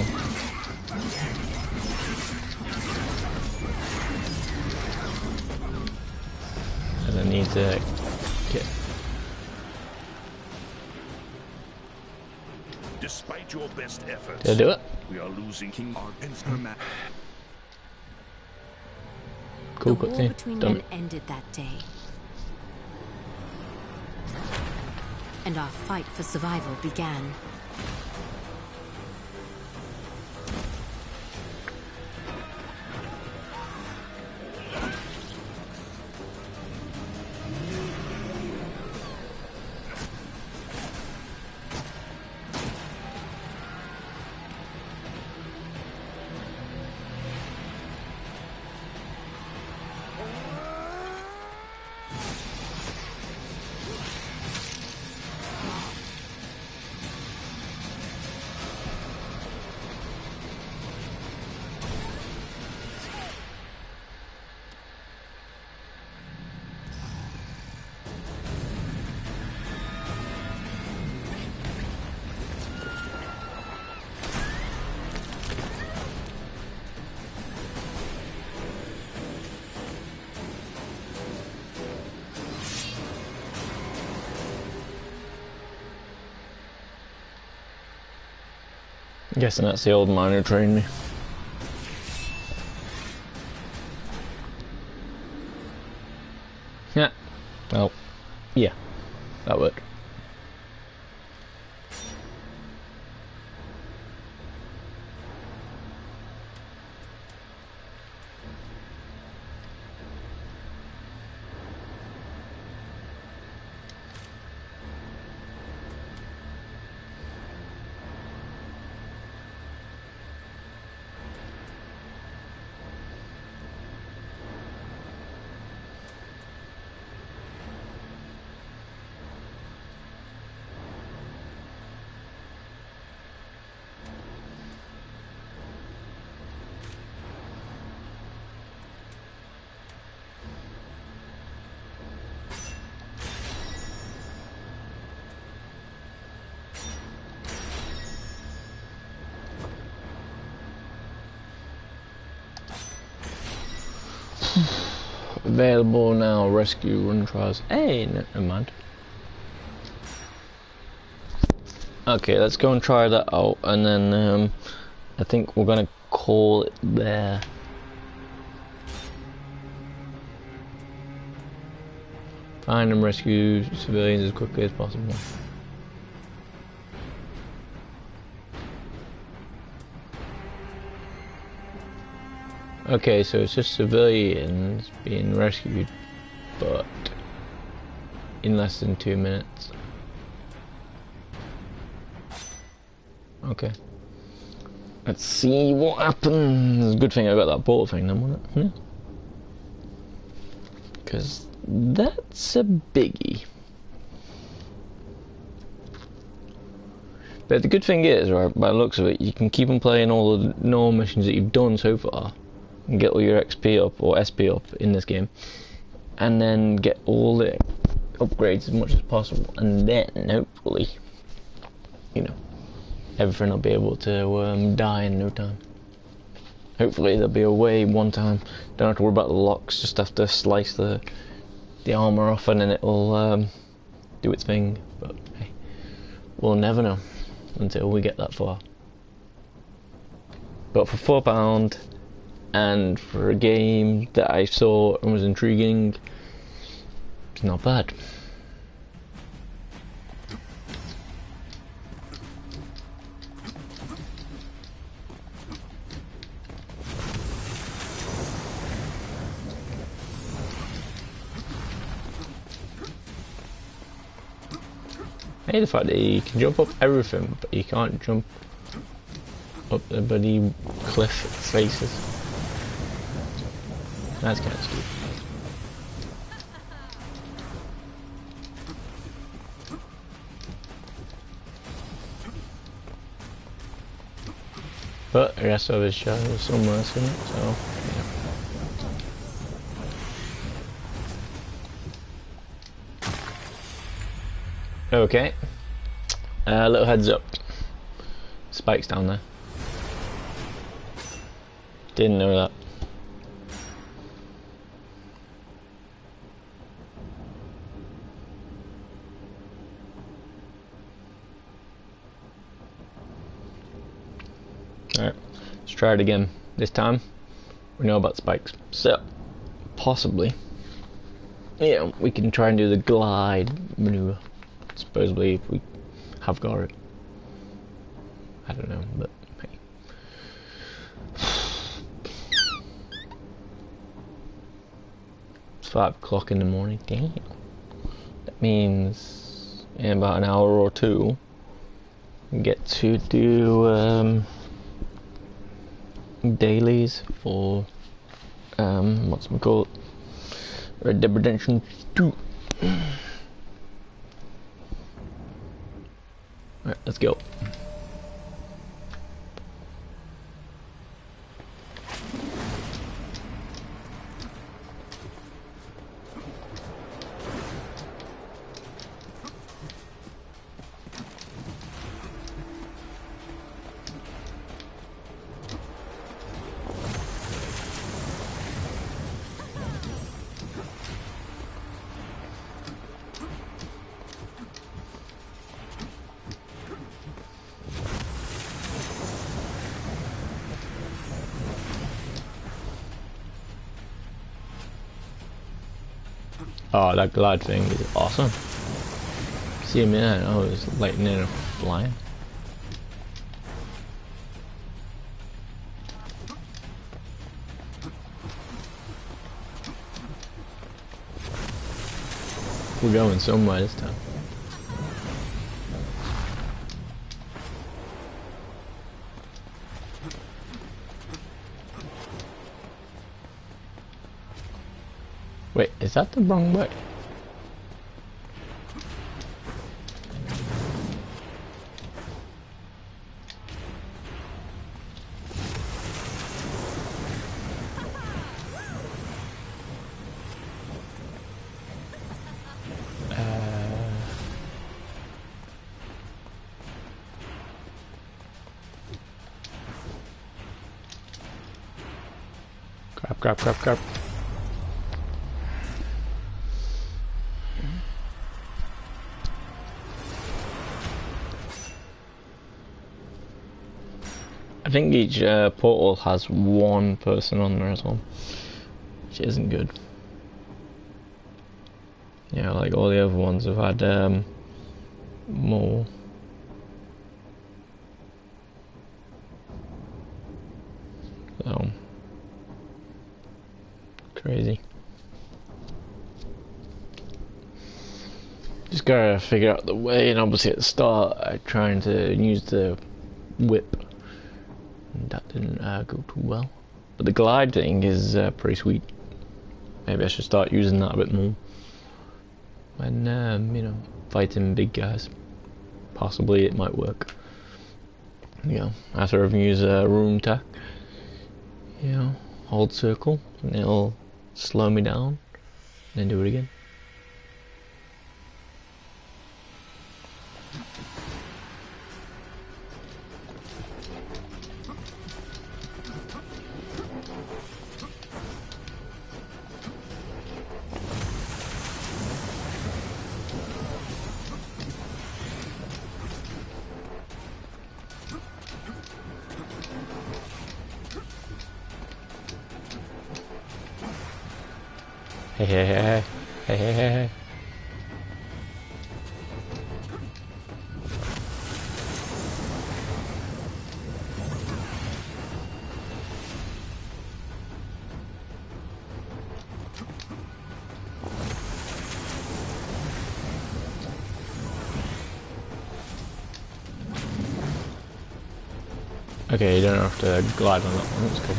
[SPEAKER 1] And I need to get...
[SPEAKER 6] Despite your best efforts,
[SPEAKER 1] Did I do it?
[SPEAKER 6] we are losing King
[SPEAKER 5] Arpenster.
[SPEAKER 1] Cool,
[SPEAKER 2] The
[SPEAKER 1] got
[SPEAKER 2] war
[SPEAKER 1] thing.
[SPEAKER 2] between
[SPEAKER 1] Done
[SPEAKER 2] men
[SPEAKER 1] it.
[SPEAKER 2] ended that day. And our fight for survival began.
[SPEAKER 1] Guessing that's the old man who trained me. Yeah. Well, yeah. That worked. Available now, rescue run trials. Hey, never mind. Okay, let's go and try that out, and then I think we're gonna call it there. Find and rescue civilians as quickly as possible. Okay, so it's just civilians being rescued, but in less than 2 minutes. Okay. Let's see what happens. Good thing I got that portal thing then, wasn't it? Because that's a biggie. But the good thing is, right, by the looks of it, you can keep on playing all the normal missions that you've done so far and get all your XP up, or SP up in this game, and then get all the upgrades as much as possible, and then hopefully, you know, everything will be able to die in no time. Hopefully there'll be a way one time, don't have to worry about the locks, just have to slice the armor off and then it'll do its thing, but hey, we'll never know until we get that far. But for £4, and for a game that I saw and was intriguing, it's not bad. I hate the fact that you can jump up everything, but you can't jump up the bloody cliff faces. That's kind of stupid. But the rest of his shadow is somewhere else in it, so yeah. Okay. Little heads up. Spikes down there. Didn't know that. Alright, let's try it again. This time, we know about spikes. So, possibly, yeah, we can try and do the glide maneuver. Supposedly, if we have got it. I don't know, but hey. It's 5 o'clock in the morning. Damn. That means in about an hour or two, we get to do dailies for whatchamacallit, Red Dead Redemption 2. Alright, let's go. Oh, that glide thing is awesome. See a minute, oh, it's lightning and flying. We're going somewhere this time. Wait, is that the wrong way? Grab. I think each portal has one person on there as well, which isn't good. Yeah, like all the other ones have had more. So crazy. Just gotta figure out the way, and obviously at the start I trying to use the whip. That didn't go too well, but the glide thing is pretty sweet. Maybe I should start using that a bit more when you know, fighting big guys. Possibly it might work. You know, after I've used room attack, you know, hold circle and it'll slow me down, and then do it again. Hey. Okay, you don't have to glide on that one, that's cool.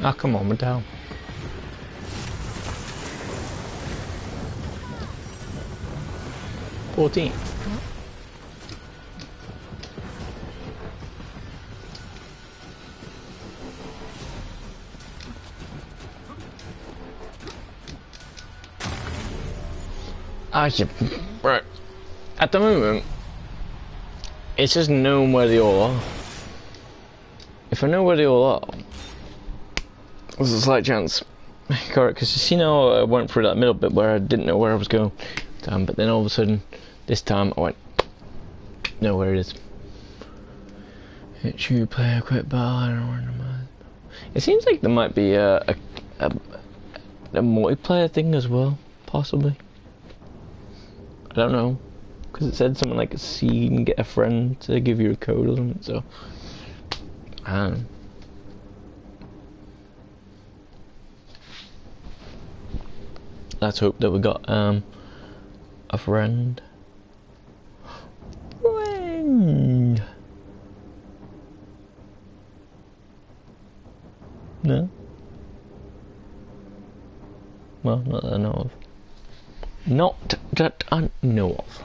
[SPEAKER 1] Ah, come on, we're down. $14. Actually, right. At the moment, it's just knowing where they all are. If I know where they all are, there's a slight chance. Correct, because you see now I went through that middle bit where I didn't know where I was going. But then all of a sudden, this time I went, know where it is. Hit you, player, quit battle, I don't know. It seems like there might be a multiplayer thing as well, possibly. I don't know, because it said something like see and get a friend to give you a code or something, so Let's hope that we got a friend. No? Well, not that I know of. Not that I know of.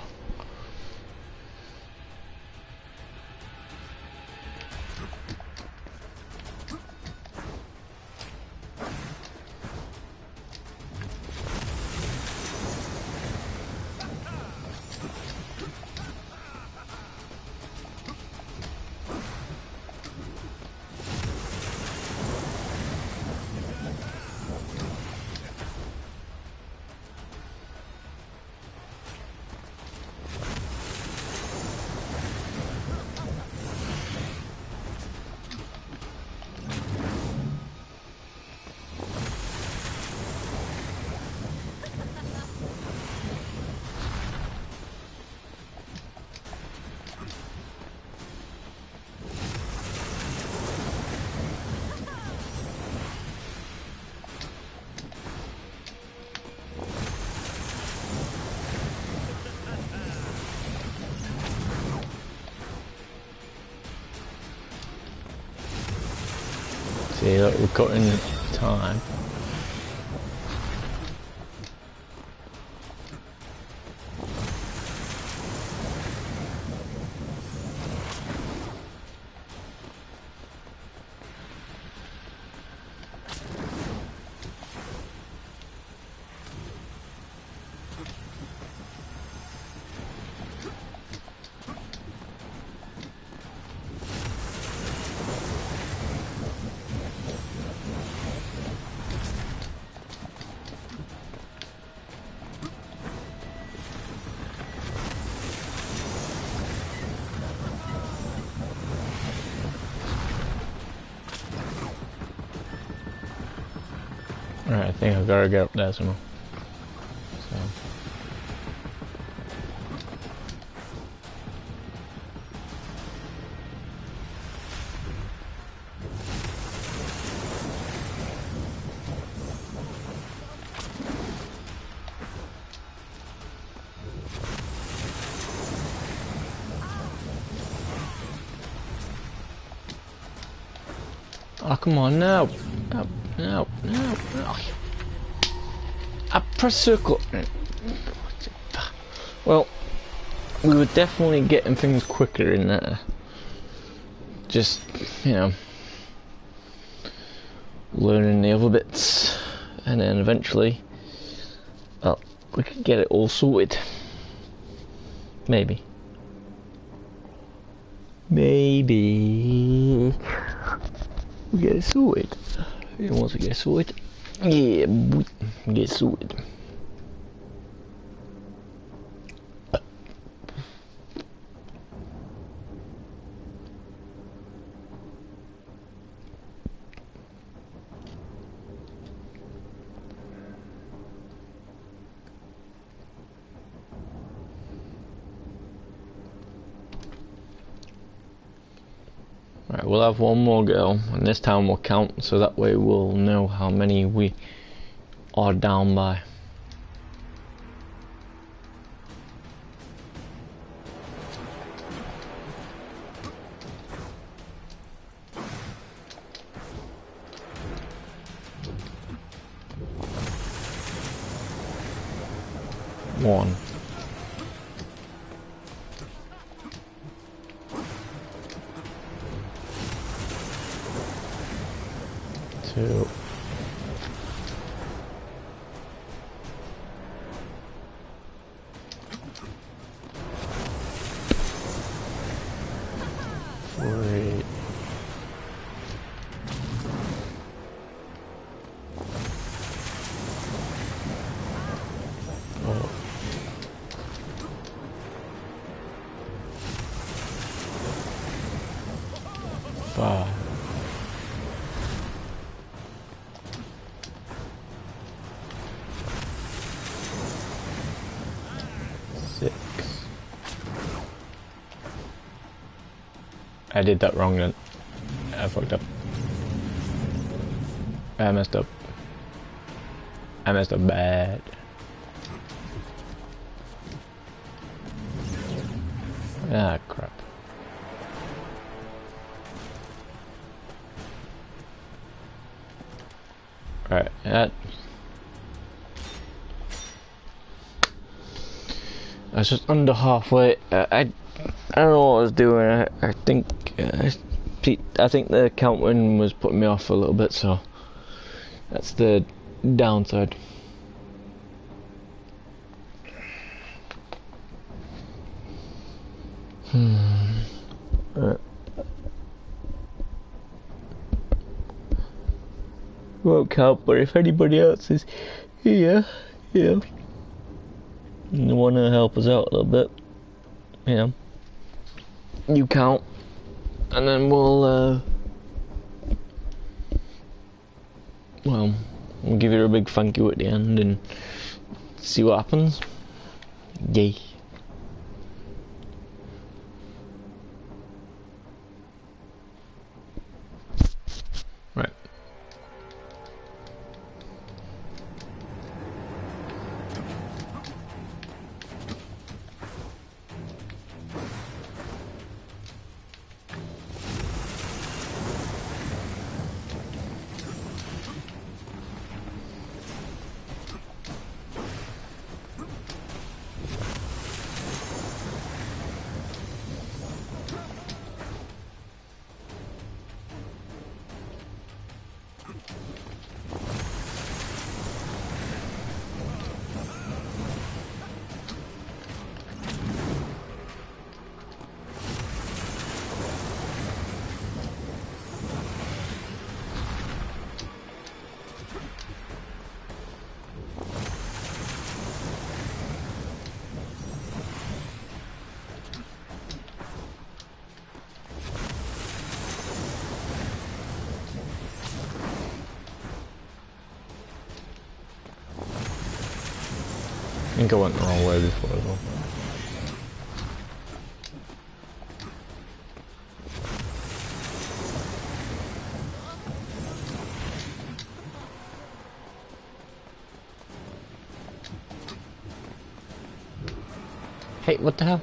[SPEAKER 1] See, look, we're cutting time. Alright, I think I've got to get up there somewhere. So. Oh, come on, no. No. I press circle. Well, we were definitely getting things quicker in there. Just, you know, learning the other bits, and then eventually, well, we could get it all sorted. Maybe. We get it sorted. You know, once we get sorted, yeah, get sorted. Right, we'll have one more go, and this time we'll count, so that way we'll know how many we are down by. One. 2. 3. 4. 5. 6. I did that wrong then. I fucked up. I messed up. I messed up bad. Ah, crap. Right, that. I was just under halfway. I don't know what I was doing. I think the counting was putting me off a little bit, so that's the downside. Right. Won't count, but if anybody else is here, and they want to help us out a little bit, you count, and then we'll give you a big thank you at the end and see what happens. Yay. Right. I think I went the wrong way before as well. Hey, what the hell?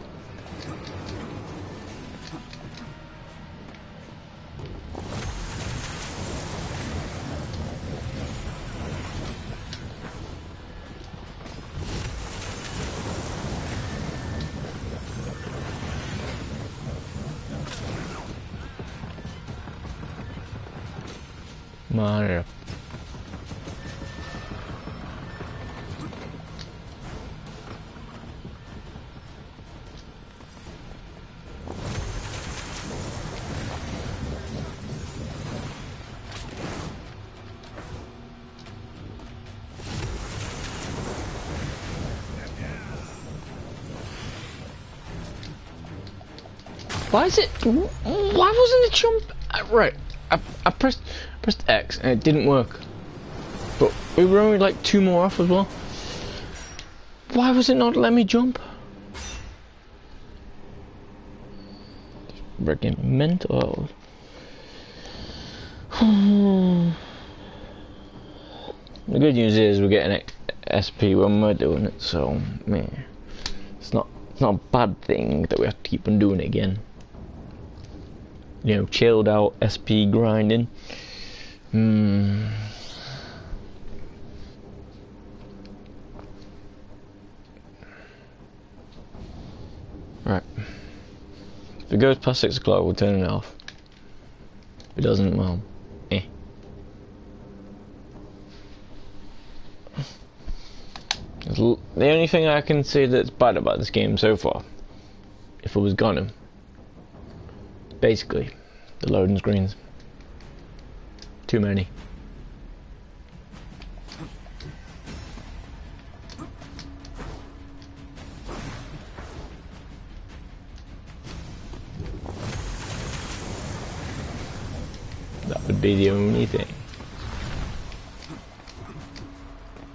[SPEAKER 1] Mario. Why is it? Why wasn't it jump? Right, I pressed X and it didn't work. But we were only like 2 more off as well. Why was it not letting me jump? Freaking mental. The good news is we're getting SP when we're doing it, so man, it's not a bad thing that we have to keep on doing it again. You know, chilled out SP grinding. Right. If it goes past 6 o'clock, we'll turn it off. If it doesn't, well, eh. The only thing I can say that's bad about this game so far, if it was gone, basically, the loading screens. Too many. That would be the only thing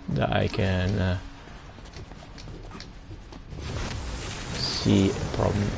[SPEAKER 1] that I can see a problem.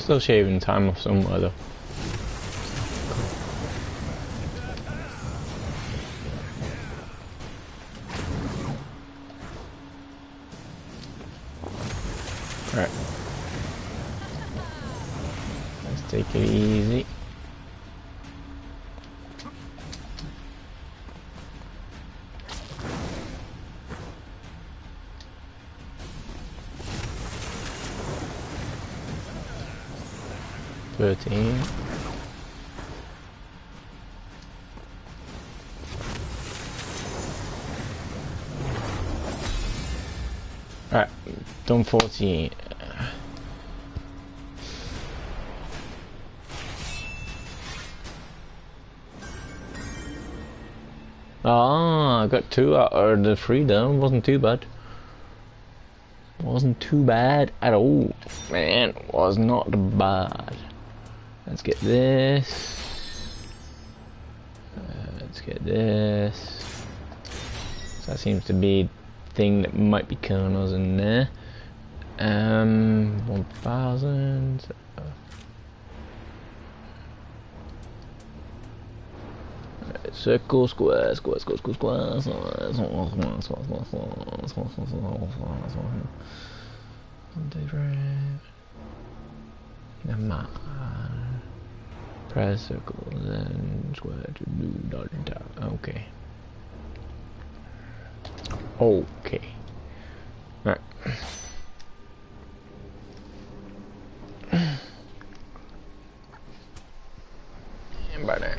[SPEAKER 1] Still shaving time off somewhere though. Alright. Let's take it easy. Alright, done 14. Ah, I got 2 out of the 3 done. Wasn't too bad. Wasn't too bad at all. Man, was not bad. Let's get this. Let's get this. So that seems to be a thing that might be killing us in there. 1000. Circle, square, square, square, square, square, press circle, then square to do dot and top. Okay. Okay. Right. And by there.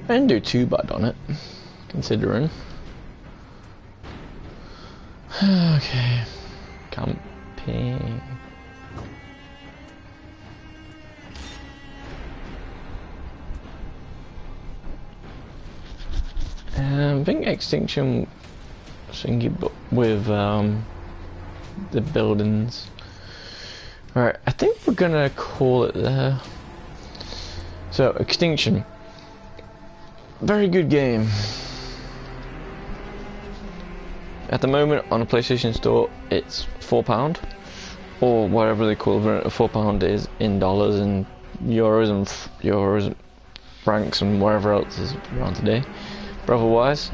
[SPEAKER 1] I didn't do too bad on it, considering. Okay. Camping. I think Extinction syncing with the buildings. Alright, I think we're gonna call it there. So, Extinction. Very good game. At the moment on the PlayStation Store it's £4, or whatever the equivalent of £4 is in dollars and euros, francs and whatever else is around today. But otherwise,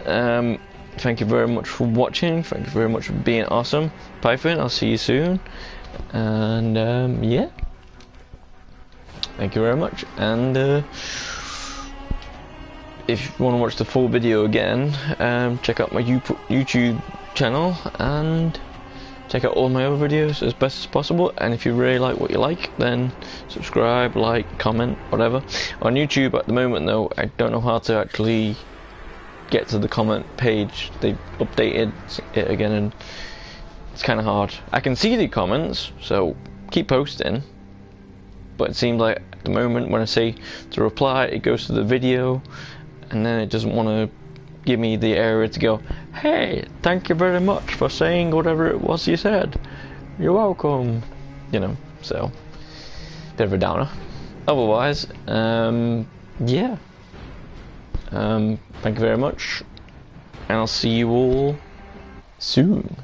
[SPEAKER 1] thank you very much for watching. Thank you very much for being awesome. Python, I'll see you soon. And yeah, thank you very much. And if you want to watch the full video again, check out my YouTube channel and check out all my other videos as best as possible. And if you really like what you like, then subscribe, like, comment, whatever. On YouTube at the moment though, I don't know how to actually get to the comment page. They updated it again and it's kind of hard. I can see the comments, so keep posting, but it seems like at the moment when I say to reply, it goes to the video and then it doesn't want to give me the area to go, hey, thank you very much for saying whatever it was you said. You're welcome. You know, so bit of a downer. Otherwise, yeah. Thank you very much, and I'll see you all soon.